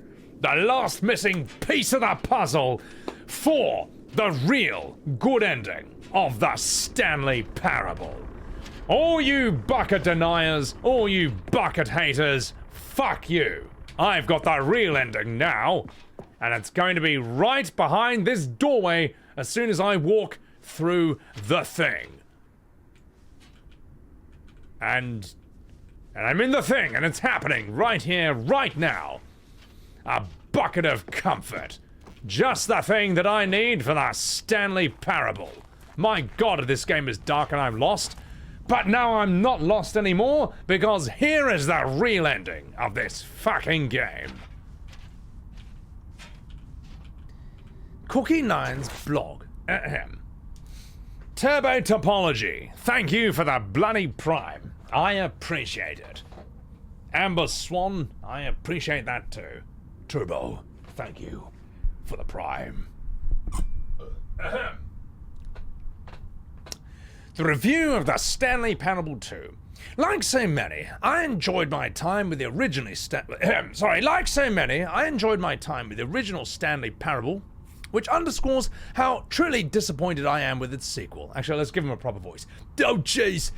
the last missing piece of the puzzle, for the real good ending of the Stanley Parable. All you bucket deniers, all you bucket haters, fuck you. I've got the real ending now, and it's going to be right behind this doorway as soon as I walk through the thing. And I'm in the thing, and it's happening right here, right now. A bucket of comfort. Just the thing that I need for the Stanley Parable. My god, this game is dark and I'm lost. But now I'm not lost anymore, because here is the real ending of this fucking game. Cookie9's blog. Ahem. Turbo Topology. Thank you for the bloody prime. I appreciate it. Amber Swan, I appreciate that too. Turbo, thank you for the prime. The review of the Stanley Parable 2. Like so many, I enjoyed my time with the original Stanley Parable, which underscores how truly disappointed I am with its sequel. Actually, let's give him a proper voice. Oh jeez,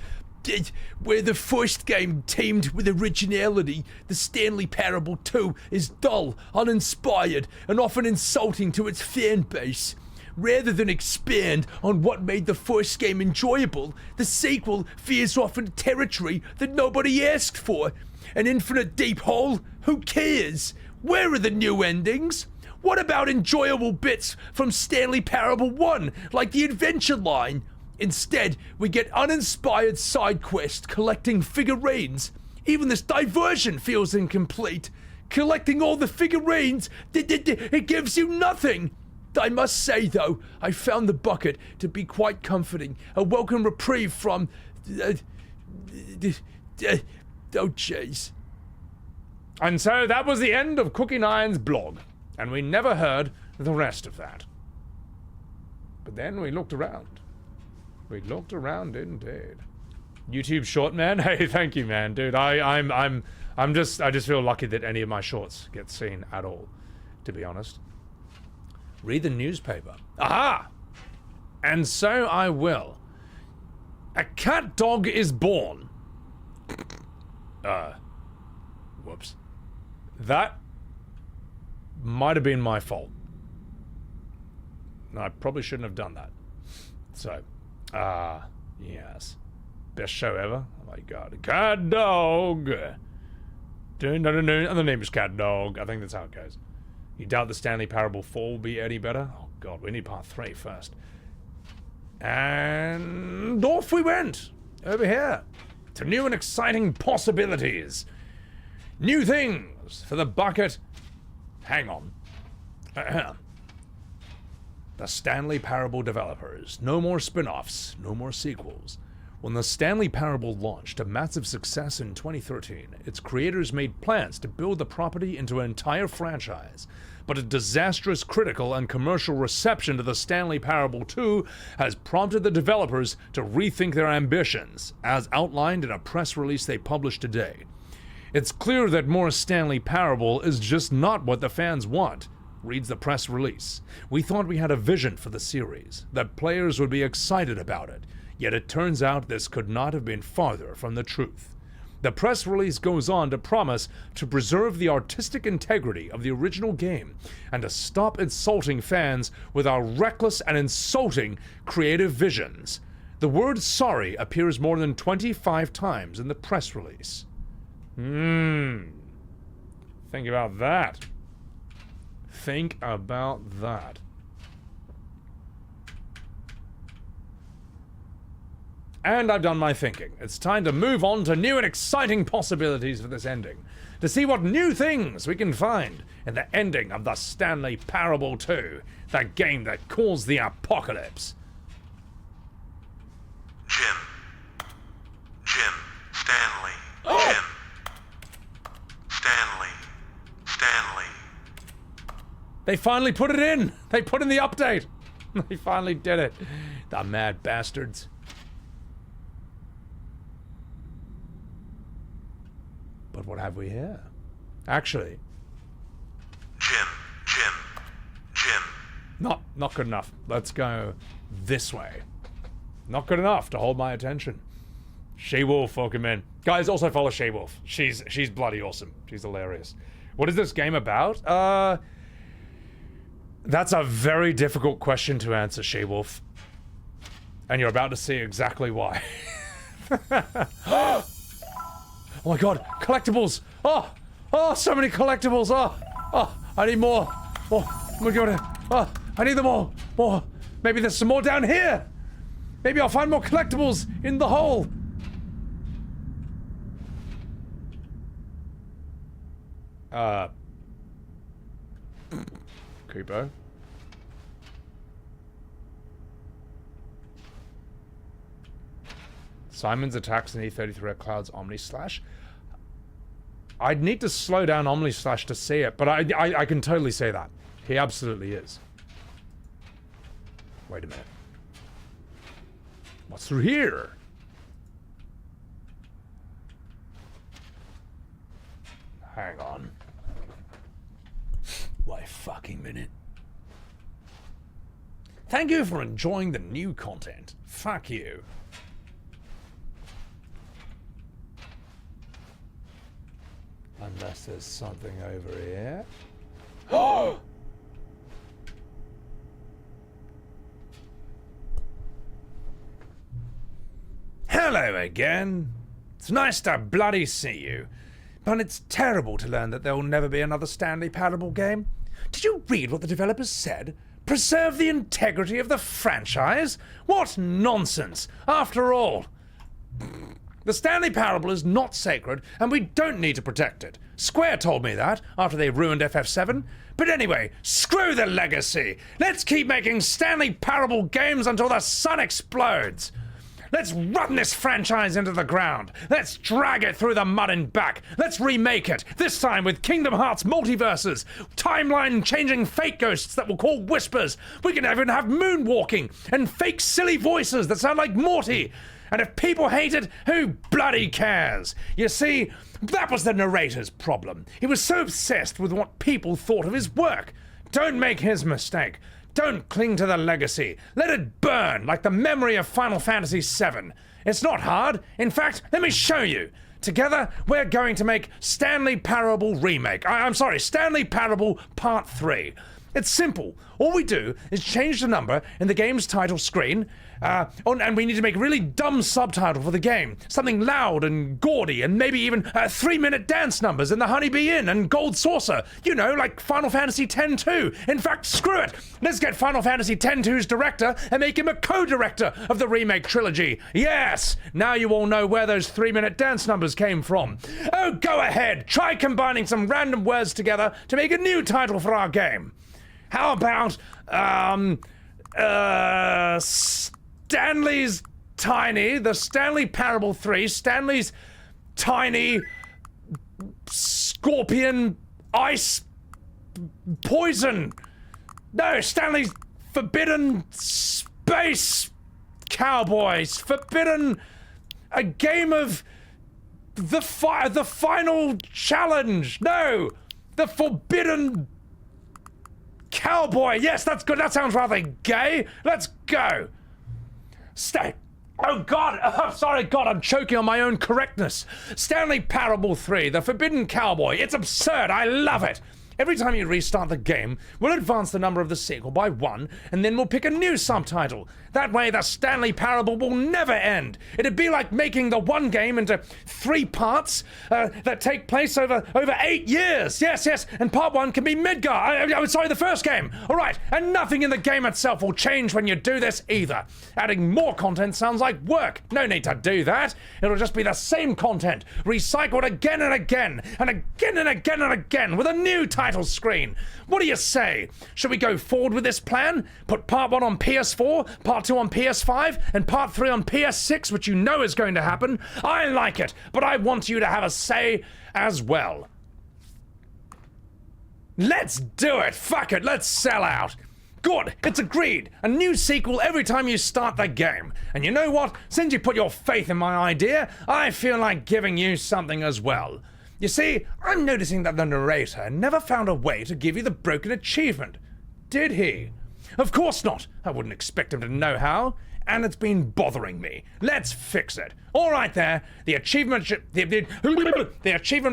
where the first game teamed with originality, the Stanley Parable 2 is dull, uninspired, and often insulting to its fan base. Rather than expand on what made the first game enjoyable, the sequel veers off into territory that nobody asked for. An infinite deep hole? Who cares? Where are the new endings? What about enjoyable bits from Stanley Parable 1, like the adventure line? Instead, we get uninspired side quests collecting figurines. Even this diversion feels incomplete. Collecting all the figurines, it gives you nothing. I must say, though, I found the bucket to be quite comforting. A welcome reprieve from... oh, jeez. And so that was the end of Cookie9's blog, and we never heard the rest of that. But then we looked around. We looked around indeed. YouTube short man? Hey, thank you, man. Dude, I just feel lucky that any of my shorts get seen at all, to be honest. Read the newspaper. Aha! And so I will. A cat dog is born. Whoops. That might have been my fault. I probably shouldn't have done that. So, yes. Best show ever. Oh my god. Cat dog. No, the name is Cat Dog. I think that's how it goes. You doubt the Stanley Parable 4 will be any better? Oh god, we need part 3 first. And off we went. Over here. To new and exciting possibilities. New things for the bucket. Hang on. The Stanley Parable developers. No more spin-offs. No more sequels. When the Stanley Parable launched a massive success in 2013, its creators made plans to build the property into an entire franchise. But a disastrous critical and commercial reception to the Stanley Parable 2 has prompted the developers to rethink their ambitions, as outlined in a press release they published today. It's clear that more Stanley Parable is just not what the fans want, reads the press release. We thought we had a vision for the series, that players would be excited about it. Yet it turns out this could not have been farther from the truth. The press release goes on to promise to preserve the artistic integrity of the original game and to stop insulting fans with our reckless and insulting creative visions. The word sorry appears more than 25 times in the press release. Think about that. Think about that. And I've done my thinking. It's time to move on to new and exciting possibilities for this ending. To see what new things we can find in the ending of the Stanley Parable 2, the game that caused the apocalypse. Jim, Stanley, Stanley. They finally put it in! They put in the update! They finally did it. The mad bastards. But what have we here? Actually... Jim. Not good enough. Let's go this way. Not good enough to hold my attention. She-Wolf, welcome in. Guys, also follow She-Wolf. She's bloody awesome. She's hilarious. What is this game about? That's a very difficult question to answer, She-Wolf. And you're about to see exactly why. Oh my god, collectibles! Oh, so many collectibles! Oh, I need more! Oh my god, I need them all! More! Maybe there's some more down here! Maybe I'll find more collectibles in the hole! Creepo. Simon's attacks in E33 at Cloud's Omni Slash. I'd need to slow down Omni Slash to see it, but I can totally say that. He absolutely is. Wait a minute. What's through here? Hang on. Wait a fucking minute. Thank you for enjoying the new content. Fuck you. Unless there's something over here. Oh! Hello again. It's nice to bloody see you. But it's terrible to learn that there will never be another Stanley Parable game. Did you read what the developers said? Preserve the integrity of the franchise? What nonsense! After all, the Stanley Parable is not sacred, and we don't need to protect it. Square told me that, after they ruined FF7. But anyway, screw the legacy! Let's keep making Stanley Parable games until the sun explodes! Let's run this franchise into the ground! Let's drag it through the mud and back! Let's remake it, this time with Kingdom Hearts multiverses, timeline-changing fake ghosts that we'll call whispers. We can even have moonwalking, and fake silly voices that sound like Morty. And if people hate it, who bloody cares? You see, that was the narrator's problem. He was so obsessed with what people thought of his work. Don't make his mistake. Don't cling to the legacy. Let it burn like the memory of Final Fantasy VII. It's not hard. In fact, let me show you. Together, we're going to make Stanley Parable Remake. I'm sorry, Stanley Parable Part 3. It's simple. All we do is change the number in the game's title screen, and we need to make a really dumb subtitle for the game. Something loud and gaudy, and maybe even 3-minute dance numbers in the Honeybee Inn and Gold Saucer. You know, like Final Fantasy X-2. In fact, screw it. Let's get Final Fantasy X-2's director and make him a co-director of the remake trilogy. Yes! Now you all know where those 3-minute dance numbers came from. Oh, go ahead. Try combining some random words together to make a new title for our game. How about, Stanley's Tiny, the Stanley Parable 3, Stanley's Tiny Scorpion Ice Poison. No, Stanley's Forbidden Space Cowboys. Forbidden, a game of the final challenge. No, the Forbidden Cowboy. Yes, that's good. That sounds rather gay. Let's go. Stay. Oh God, sorry God, I'm choking on my own correctness. Stanley Parable 3, The Forbidden Cowboy. It's absurd. I love it. Every time you restart the game, we'll advance the number of the sequel by 1, and then we'll pick a new subtitle. That way, the Stanley Parable will never end. It'd be like making the one game into 3 parts that take place over 8 years. Yes, and part 1 can be Midgar. I'm sorry, the first game. All right, and nothing in the game itself will change when you do this either. Adding more content sounds like work. No need to do that. It'll just be the same content, recycled again and again, and again and again and again, with a new title screen. What do you say? Should we go forward with this plan? Put part 1 on PS4, part 2 on PS5, and part 3 on PS6, which you know is going to happen? I like it, but I want you to have a say as well. Let's do it! Fuck it, let's sell out! Good, it's agreed. A new sequel every time you start the game. And you know what? Since you put your faith in my idea, I feel like giving you something as well. You see, I'm noticing that the narrator never found a way to give you the broken achievement. Did he? Of course not. I wouldn't expect him to know how. And it's been bothering me. Let's fix it. All right there, the achievement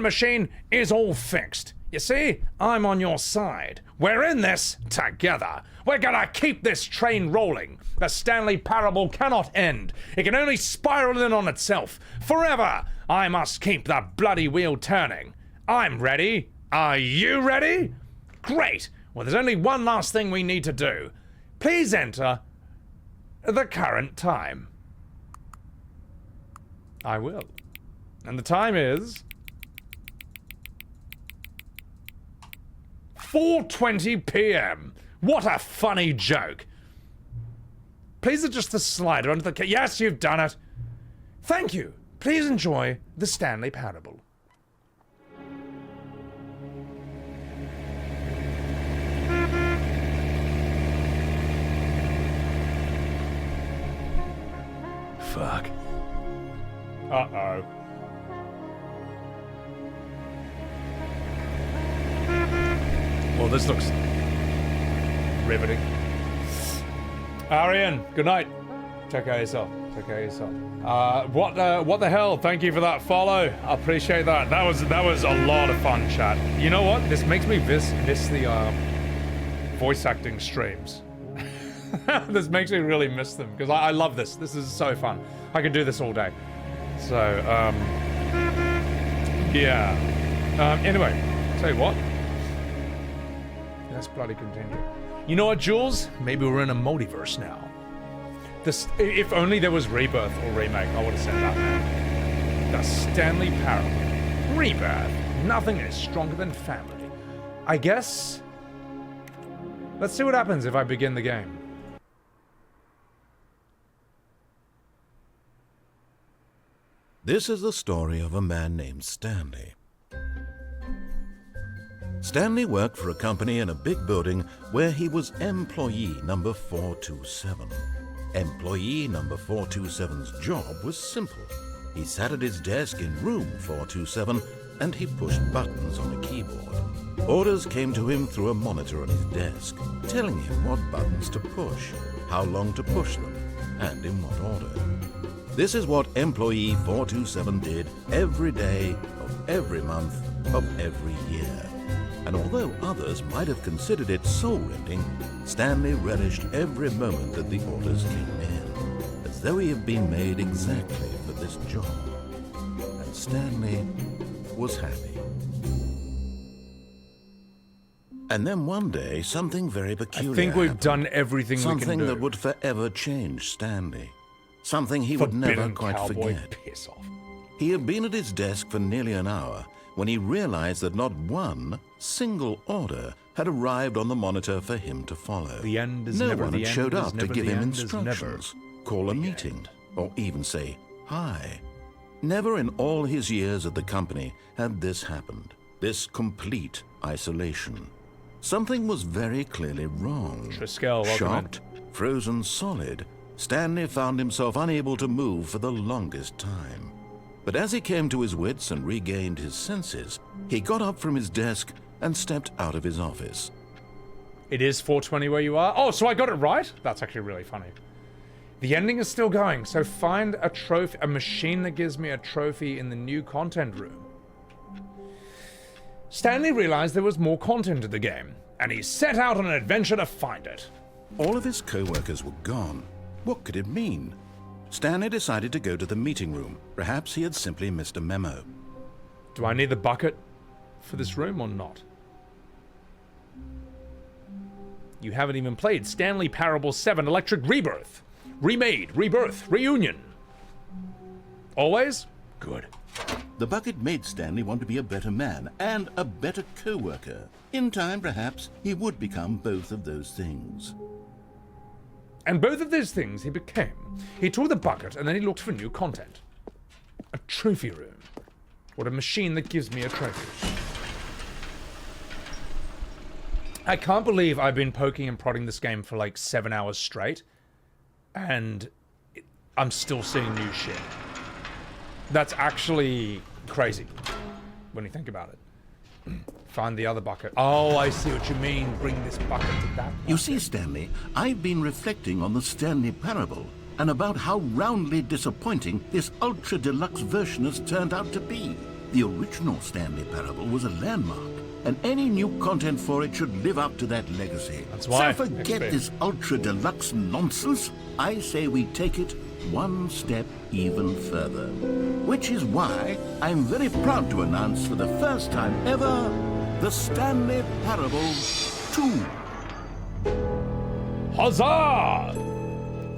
machine is all fixed. You see, I'm on your side. We're in this together. We're gonna keep this train rolling. The Stanley Parable cannot end. It can only spiral in on itself. Forever, I must keep the bloody wheel turning. I'm ready. Are you ready? Great. Well, there's only one last thing we need to do. Please enter the current time. I will. And the time is 4:20 p.m. What a funny joke. Please adjust the slider under the... Yes, you've done it. Thank you. Please enjoy the Stanley Parable. Fuck. Uh-oh. Well, this looks riveting. Arian, good night. Take care of yourself. Take care of yourself. What the hell? Thank you for that follow. I appreciate that. That was a lot of fun, chat. You know what? This makes me miss the voice acting streams. This makes me really miss them because I love this. This is so fun. I could do this all day. So, yeah. Anyway, tell you what. Let's bloody continue. You know what, Jules? Maybe we're in a multiverse now. If only there was Rebirth or Remake, I would have said that, man. The Stanley Parable. Rebirth. Nothing is stronger than family. I guess... Let's see what happens if I begin the game. This is the story of a man named Stanley. Stanley worked for a company in a big building where he was employee number 427. Employee number 427's job was simple. He sat at his desk in room 427 and he pushed buttons on a keyboard. Orders came to him through a monitor on his desk, telling him what buttons to push, how long to push them, and in what order. This is what employee 427 did every day of every month of every year. And although others might have considered it soul-rending, Stanley relished every moment that the orders came in, as though he had been made exactly for this job. And Stanley was happy. And then one day, something very peculiar I think we've happened. done everything we can do. Something that would forever change Stanley. Something he would never quite forget. Piss off. He had been at his desk for nearly an hour when he realized that not one single order had arrived on the monitor for him to follow. The end is no never one the had end showed is up to never give the him end is instructions, call a meeting, end. or even say hi. Never in all his years at the company had this happened, this complete isolation. Something was very clearly wrong. Triskel, welcome Shocked, frozen solid, Stanley found himself unable to move for the longest time. But as he came to his wits and regained his senses, he got up from his desk and stepped out of his office. It is 4:20 where you are? Oh, so I got it right? That's actually really funny. The ending is still going, so find a machine that gives me a trophy in the new content room. Stanley realized there was more content in the game, and he set out on an adventure to find it. All of his co-workers were gone. What could it mean? Stanley decided to go to the meeting room. Perhaps he had simply missed a memo. Do I need the bucket for this room or not? You haven't even played Stanley Parable 7 Electric Rebirth. Remade, Rebirth, Reunion. Always? Good. The bucket made Stanley want to be a better man and a better co-worker. In time, perhaps, he would become both of those things. And both of those things he became. He tore the bucket and then he looked for new content. A trophy room. Or a machine that gives me a trophy. I can't believe I've been poking and prodding this game for like 7 hours straight. And I'm still seeing new shit. That's actually crazy. When you think about it. Find the other bucket. Oh, I see what you mean. Bring this bucket to that bucket. You see, Stanley, I've been reflecting on the Stanley Parable and about how roundly disappointing this Ultra Deluxe version has turned out to be. The original Stanley Parable was a landmark, and any new content for it should live up to that legacy. That's why. So forget this Ultra Deluxe nonsense. I say we take it one step even further. Which is why I'm very proud to announce for the first time ever, the Stanley Parable 2. Huzzah!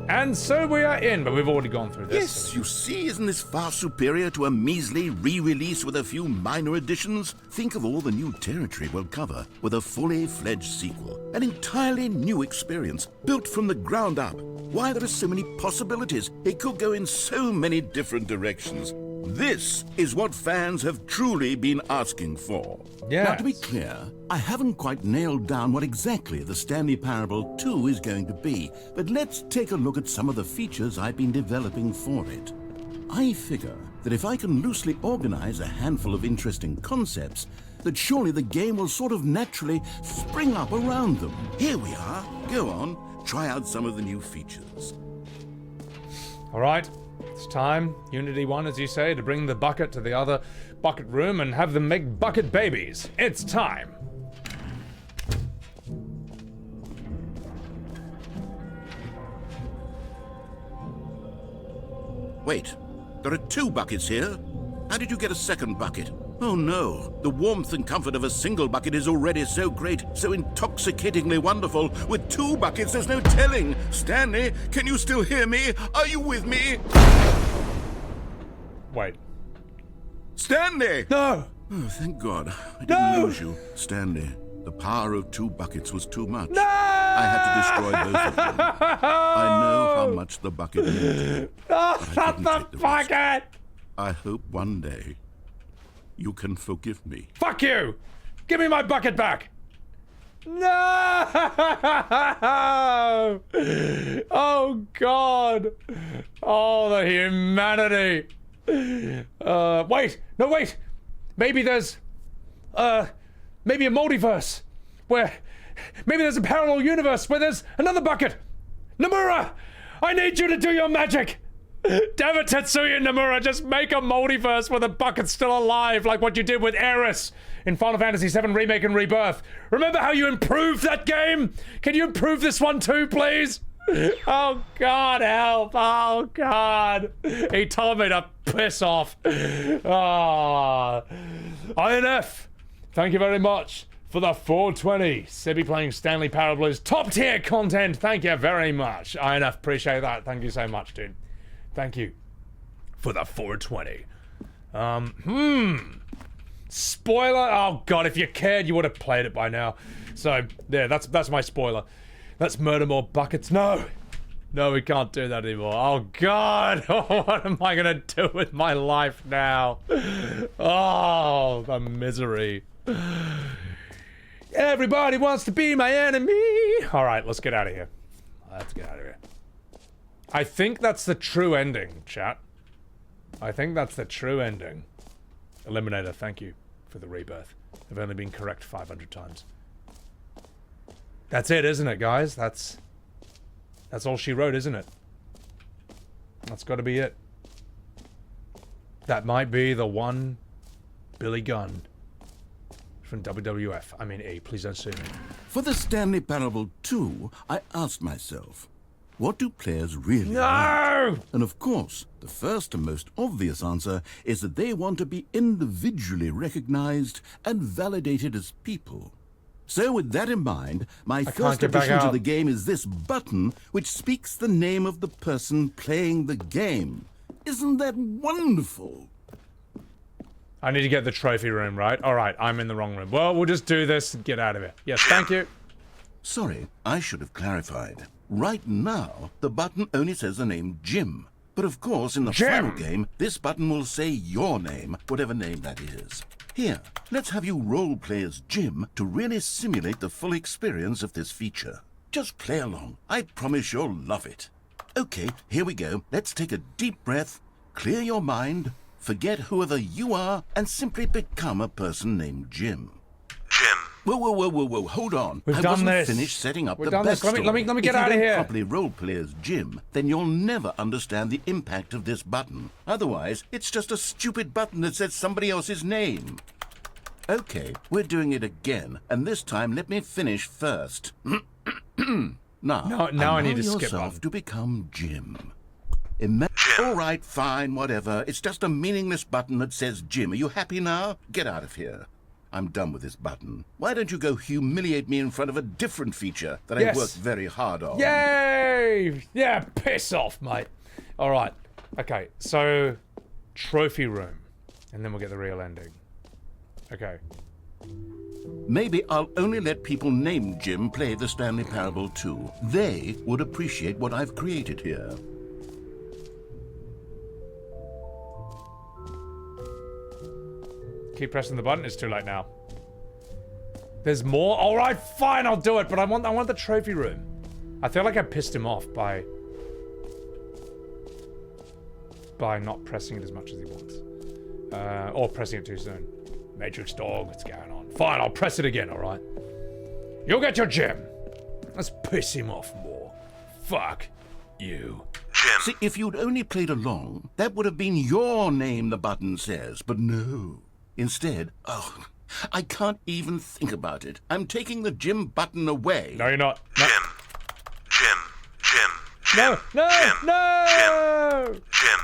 And so we are in, but we've already gone through this. Yes, you see, isn't this far superior to a measly re-release with a few minor additions? Think of all the new territory we'll cover with a fully fledged sequel. An entirely new experience, built from the ground up. Why, there are so many possibilities. It could go in so many different directions. This is what fans have truly been asking for. Yes. Now, to be clear, I haven't quite nailed down what exactly the Stanley Parable 2 is going to be, but let's take a look at some of the features I've been developing for it. I figure that if I can loosely organize a handful of interesting concepts, that surely the game will sort of naturally spring up around them. Here we are. Go on, try out some of the new features. All right. It's time, Unity 1, as you say, to bring the bucket to the other bucket room and have them make bucket babies. It's time. Wait, there are 2 buckets here? How did you get a second bucket? Oh no, the warmth and comfort of a single bucket is already so great, so intoxicatingly wonderful. With 2 buckets, there's no telling. Stanley, can you still hear me? Are you with me? Wait. Stanley! No! Oh, thank God. I didn't lose you. Stanley, the power of 2 buckets was too much. No! I had to destroy both of them. I know how much the bucket meant. Oh, not the bucket! I hope one day you can forgive me. Fuck you! Give me my bucket back! No! Oh, God! Oh, the humanity! Wait! No, wait! Maybe there's... maybe a multiverse where... Maybe there's a parallel universe where there's another bucket! Nomura! I need you to do your magic! Damn it, Tetsuya Nomura, just make a multiverse where the bucket's still alive, like what you did with Aeris in Final Fantasy VII Remake and Rebirth. Remember how you improved that game? Can you improve this one too, please? Oh, God, help. Oh, God. He told me to piss off. Ah. INF, thank you very much for the 420. Sebby playing Stanley Parable is top tier content. Thank you very much. INF, appreciate that. Thank you so much, dude. Thank you for the 420. Spoiler. Oh God, if you cared, you would have played it by now. So there, that's my spoiler. Let's murder more buckets. No, we can't do that anymore. Oh God, what am I gonna do with my life now? Oh, the misery. Everybody wants to be my enemy. All right, let's get out of here. Let's get out of here. I think that's the true ending, chat. I think that's the true ending. Eliminator, thank you for the rebirth. I've only been correct 500 times. That's it, isn't it, guys? That's all she wrote, isn't it? That's got to be it. That might be the one Billy Gunn From WWF. I mean E. Please don't sue me. For the Stanley Parable 2, I asked myself, what do players really want? And of course, the first and most obvious answer is that they want to be individually recognized and validated as people. So with that in mind, my first addition to the game is this button, which speaks the name of the person playing the game. Isn't that wonderful? I need to get the trophy room, right? Alright, I'm in the wrong room. Well, we'll just do this and get out of here. Yes, thank you. Sorry, I should have clarified. Right now, the button only says the name Jim. But of course, in the final game, this button will say your name, whatever name that is. Here, let's have you roleplay as Jim to really simulate the full experience of this feature. Just play along. I promise you'll love it. Okay, here we go. Let's take a deep breath, clear your mind, forget whoever you are, and simply become a person named Jim. Jim. Whoa, hold on. We've I done wasn't this. finished setting up We've the done this. backstory. Let me get out of here. If you don't properly roleplay as Jim, then you'll never understand the impact of this button. Otherwise, it's just a stupid button that says somebody else's name. Okay, we're doing it again, and this time let me finish first. Now I need to skip yourself one. to become Jim. All right, fine, whatever. It's just a meaningless button that says Jim. Are you happy now? Get out of here. I'm done with this button. Why don't you go humiliate me in front of a different feature that I worked very hard on? Yay! Yeah, piss off, mate. All right. Okay, so trophy room, and then we'll get the real ending. Okay. Maybe I'll only let people named Jim play the Stanley Parable 2. They would appreciate what I've created here. Keep pressing the button. It's too late now. There's more. All right, fine. I'll do it. But I want the trophy room. I feel like I pissed him off by not pressing it as much as he wants, or pressing it too soon. Matrix dog. What's going on? Fine. I'll press it again. All right. You'll get your gem. Let's piss him off more. Fuck you. Jim. See, if you'd only played along, that would have been your name, the button says. But no. Instead, I can't even think about it. I'm taking the Jim button away. No, you're not. No. Jim. No. Jim.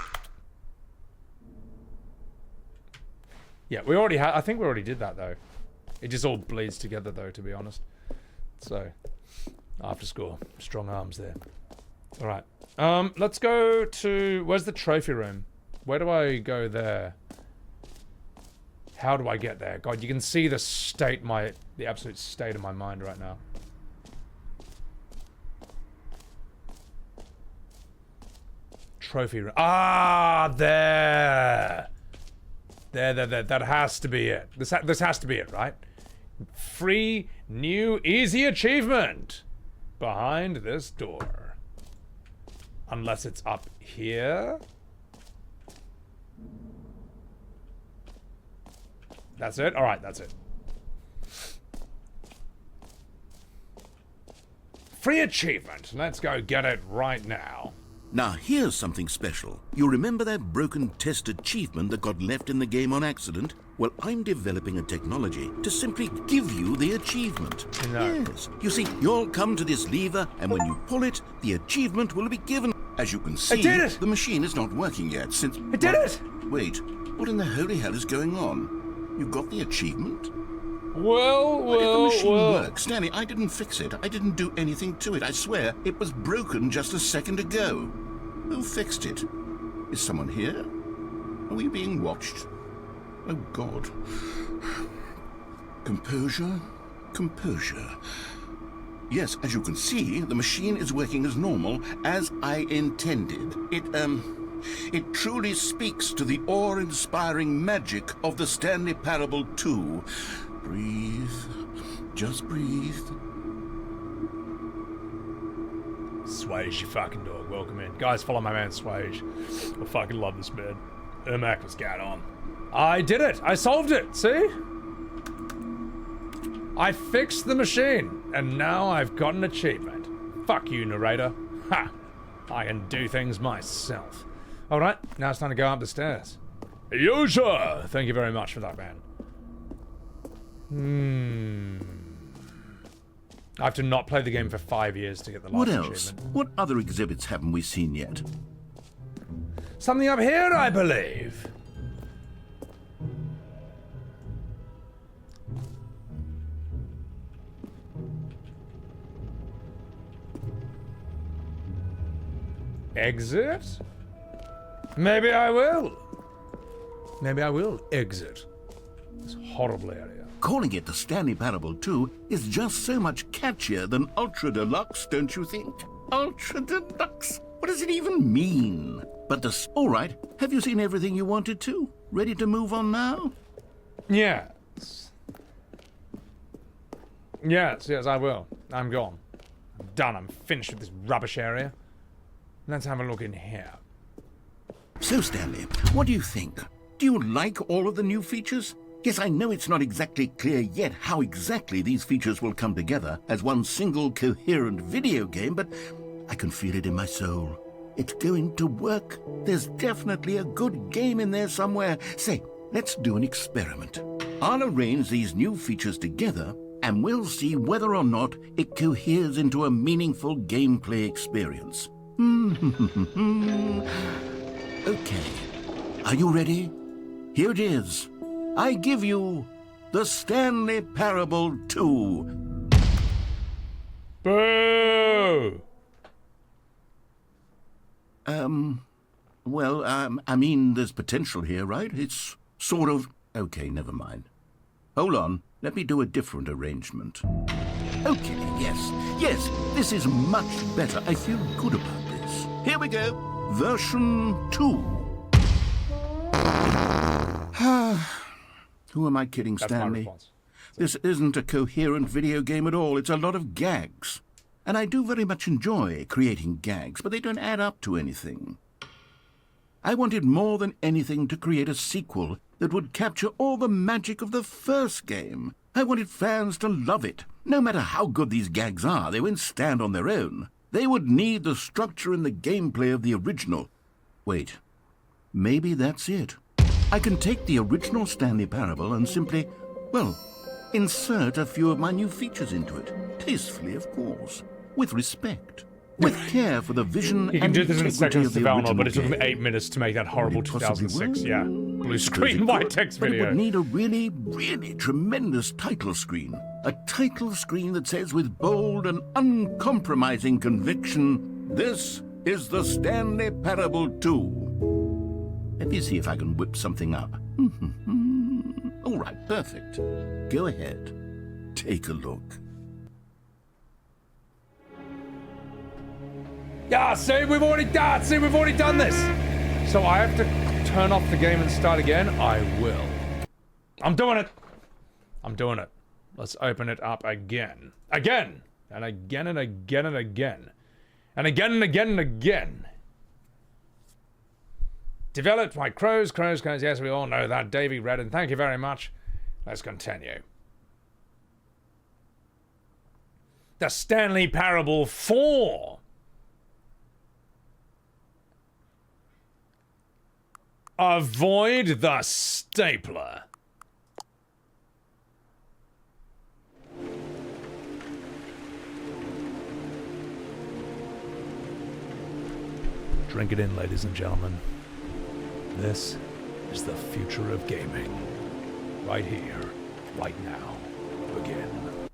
Yeah, we already had. I think we already did that though. It just all bleeds together though, to be honest. So, after score, strong arms there. All right. Let's go to. Where's the trophy room? Where do I go there? How do I get there? God, you can see the state, the absolute state of my mind right now. Trophy room. Ah, there. There. That has to be it. This has to be it, right? Free, new, easy achievement. Behind this door. Unless it's up here. That's it? Alright, that's it. Free achievement. Let's go get it right now. Now, here's something special. You remember that broken test achievement that got left in the game on accident? Well, I'm developing a technology to simply give you the achievement. No. Yes. You see, you'll come to this lever, and when you pull it, the achievement will be given. As you can see, I did it! The machine is not working yet since... I did it! Wait, what in the holy hell is going on? You got the achievement? Well. The machine works. Stanley, I didn't fix it. I didn't do anything to it. I swear, it was broken just a second ago. Who fixed it? Is someone here? Are we being watched? Oh, God. Composure. Yes, as you can see, the machine is working as normal, as I intended. It truly speaks to the awe-inspiring magic of the Stanley Parable 2. Breathe. Just breathe. Swage, you fucking dog. Welcome in. Guys, follow my man Swage. I fucking love this man. Ermac, what's going on? I did it! I solved it! See? I fixed the machine, and now I've got an achievement. Fuck you, narrator. Ha! I can do things myself. Alright, now it's time to go up the stairs. Yosha! Thank you very much for that, man. I have to not play the game for 5 years to get the last What else? achievement. What other exhibits haven't we seen yet? Something up here, I believe. Exit? Maybe I will. Maybe I will exit this horrible area. Calling it the Stanley Parable 2 is just so much catchier than Ultra Deluxe, don't you think? Ultra Deluxe? What does it even mean? But all right, have you seen everything you wanted to? Ready to move on now? Yes. Yes, I will. I'm gone. I'm done. I'm finished with this rubbish area. Let's have a look in here. So, Stanley, what do you think? Do you like all of the new features? Yes, I know it's not exactly clear yet how exactly these features will come together as one single coherent video game, but I can feel it in my soul. It's going to work. There's definitely a good game in there somewhere. Say, let's do an experiment. I'll arrange these new features together, and we'll see whether or not it coheres into a meaningful gameplay experience. Okay. Are you ready? Here it is. I give you the Stanley Parable 2. Boo! Well, I mean, there's potential here, right? It's sort of... Okay, never mind. Hold on. Let me do a different arrangement. Okay, yes, this is much better. I feel good about this. Here we go. Version 2. Who am I kidding, Stanley? This isn't a coherent video game at all. It's a lot of gags. And I do very much enjoy creating gags, but they don't add up to anything. I wanted more than anything to create a sequel that would capture all the magic of the first game. I wanted fans to love it. No matter how good these gags are, they won't stand on their own. They would need the structure and the gameplay of the original. Wait, maybe that's it. I can take the original Stanley Parable and simply, well, insert a few of my new features into it. Tastefully, of course. With respect. With care for the vision You can and do this in integrity seconds of to the Valnor, original but it took me game. 8 minutes to make that horrible It possibly 2006, will. yeah. Blue Suppose screen it white could, text but video. it would need a really, really tremendous title screen. A title screen that says with bold and uncompromising conviction, "This is the Stanley Parable 2." Let me see if I can whip something up. All right, perfect. Go ahead. Take a look. Yeah, see, we've already done this. So I have to turn off the game and start again? I will. I'm doing it. Let's open it up again. Again! And again and again and again. And again and again and again. Developed by Crows. Yes, we all know that. Davey, Wreden, thank you very much. Let's continue. The Stanley Parable 4. Avoid the stapler. Drink it in, ladies and gentlemen. This is the future of gaming. Right here, right now. Begin.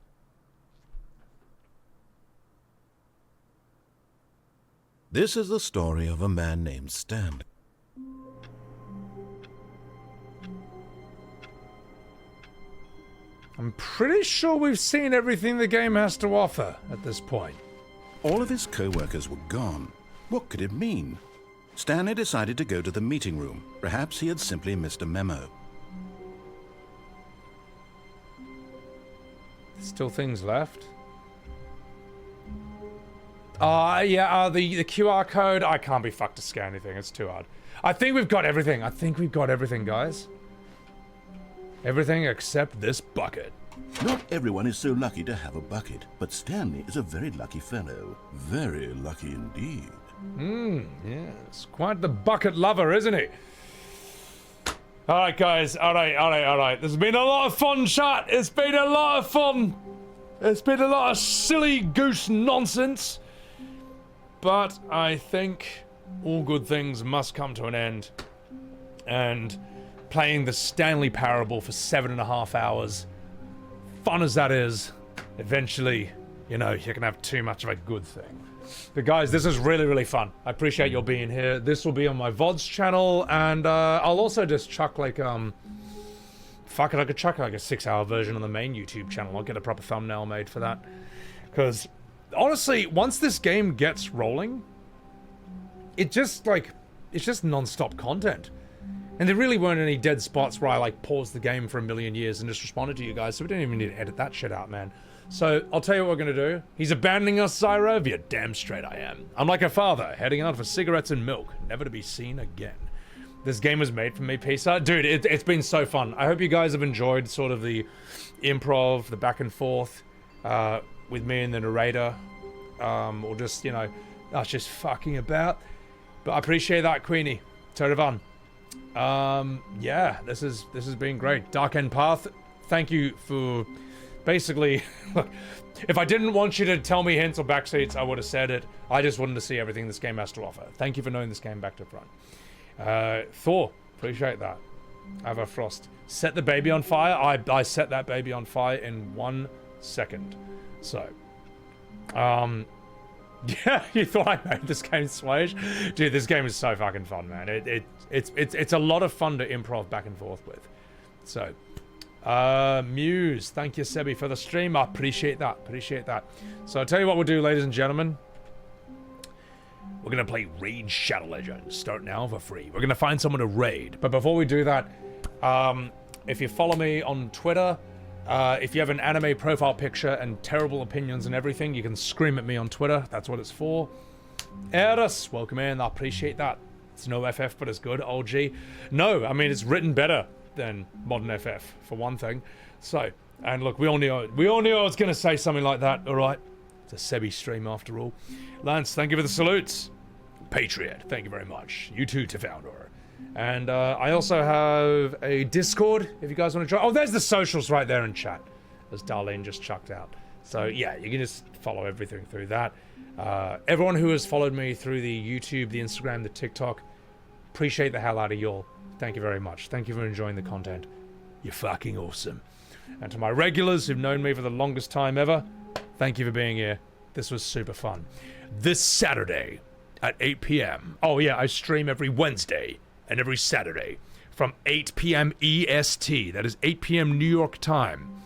This is the story of a man named Stanley. I'm pretty sure we've seen everything the game has to offer at this point. All of his co-workers were gone. What could it mean? Stanley decided to go to the meeting room. Perhaps he had simply missed a memo. Still things left? The QR code. I can't be fucked to scan anything. It's too hard. I think we've got everything. Guys. Everything except this bucket. Not everyone is so lucky to have a bucket, but Stanley is a very lucky fellow. Very lucky indeed. Yes. Quite the bucket lover, isn't he? Alright, guys. Alright. There's been a lot of fun, chat. It's been a lot of fun. It's been a lot of silly goose nonsense. But I think all good things must come to an end. And playing the Stanley Parable for 7.5 hours, fun as that is, eventually, you know, you can have too much of a good thing. But guys, this is really, really fun. I appreciate your being here. This will be on my VODS channel, and I'll also just chuck like, fuck it, I could chuck like a 6-hour version on the main YouTube channel. I'll get a proper thumbnail made for that. Because, honestly, once this game gets rolling, it's just non-stop content. And there really weren't any dead spots where I like paused the game for a million years and just responded to you guys, so we don't even need to edit that shit out, man. So, I'll tell you what we're gonna do. He's abandoning us, Zyro? You're damn straight I am. I'm like a father, heading out for cigarettes and milk, never to be seen again. This game was made for me, peace out. Dude, it's been so fun. I hope you guys have enjoyed sort of the improv, the back and forth, with me and the narrator. Or just, you know, us just fucking about. But I appreciate that, Queenie. Total fun. Yeah, this has been great. Dark End Path, thank you for basically, look, if I didn't want you to tell me hints or backseats, I would have said it. I just wanted to see everything this game has to offer. Thank you for knowing this game back to front. Thor, appreciate that. Ava Frost, set the baby on fire. I set that baby on fire in 1 second. So, yeah, you thought I made this game swage? Dude, this game is so fucking fun, man. It's a lot of fun to improv back and forth with. So, Muse, thank you, Sebby, for the stream. I appreciate that. So I'll tell you what we'll do, ladies and gentlemen. We're gonna play Raid Shadow Legends. Start now for free. We're gonna find someone to raid. But before we do that, if you follow me on Twitter, if you have an anime profile picture and terrible opinions and everything, you can scream at me on Twitter. That's what it's for. Eris, welcome in. I appreciate that. It's no FF, but it's good. OG. No, I mean, it's written better than modern FF, for one thing. So, and look, we all knew I was going to say something like that, alright? It's a Sebby stream after all. Lance, thank you for the salutes. Patriot, thank you very much. You too, Tefounder. And I also have a Discord, if you guys want to join. Oh, there's the socials right there in chat, as Darlene just chucked out. So yeah, you can just follow everything through that. Everyone who has followed me through the YouTube, the Instagram, the TikTok, appreciate the hell out of y'all. Thank you very much. Thank you for enjoying the content. You're fucking awesome. And to my regulars who've known me for the longest time ever, thank you for being here. This was super fun. This Saturday at 8 p.m. Oh yeah, I stream every Wednesday and every Saturday from 8 p.m. EST. That is 8 p.m. New York time.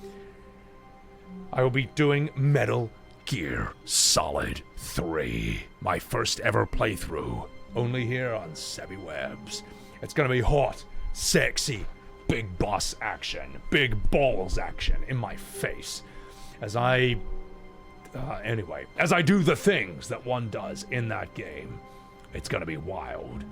I will be doing Metal Gear Solid 3. My first ever playthrough. Only here on Sebbywebz. It's gonna be hot, sexy, big boss action, big balls action in my face. As I do the things that one does in that game. It's gonna be wild.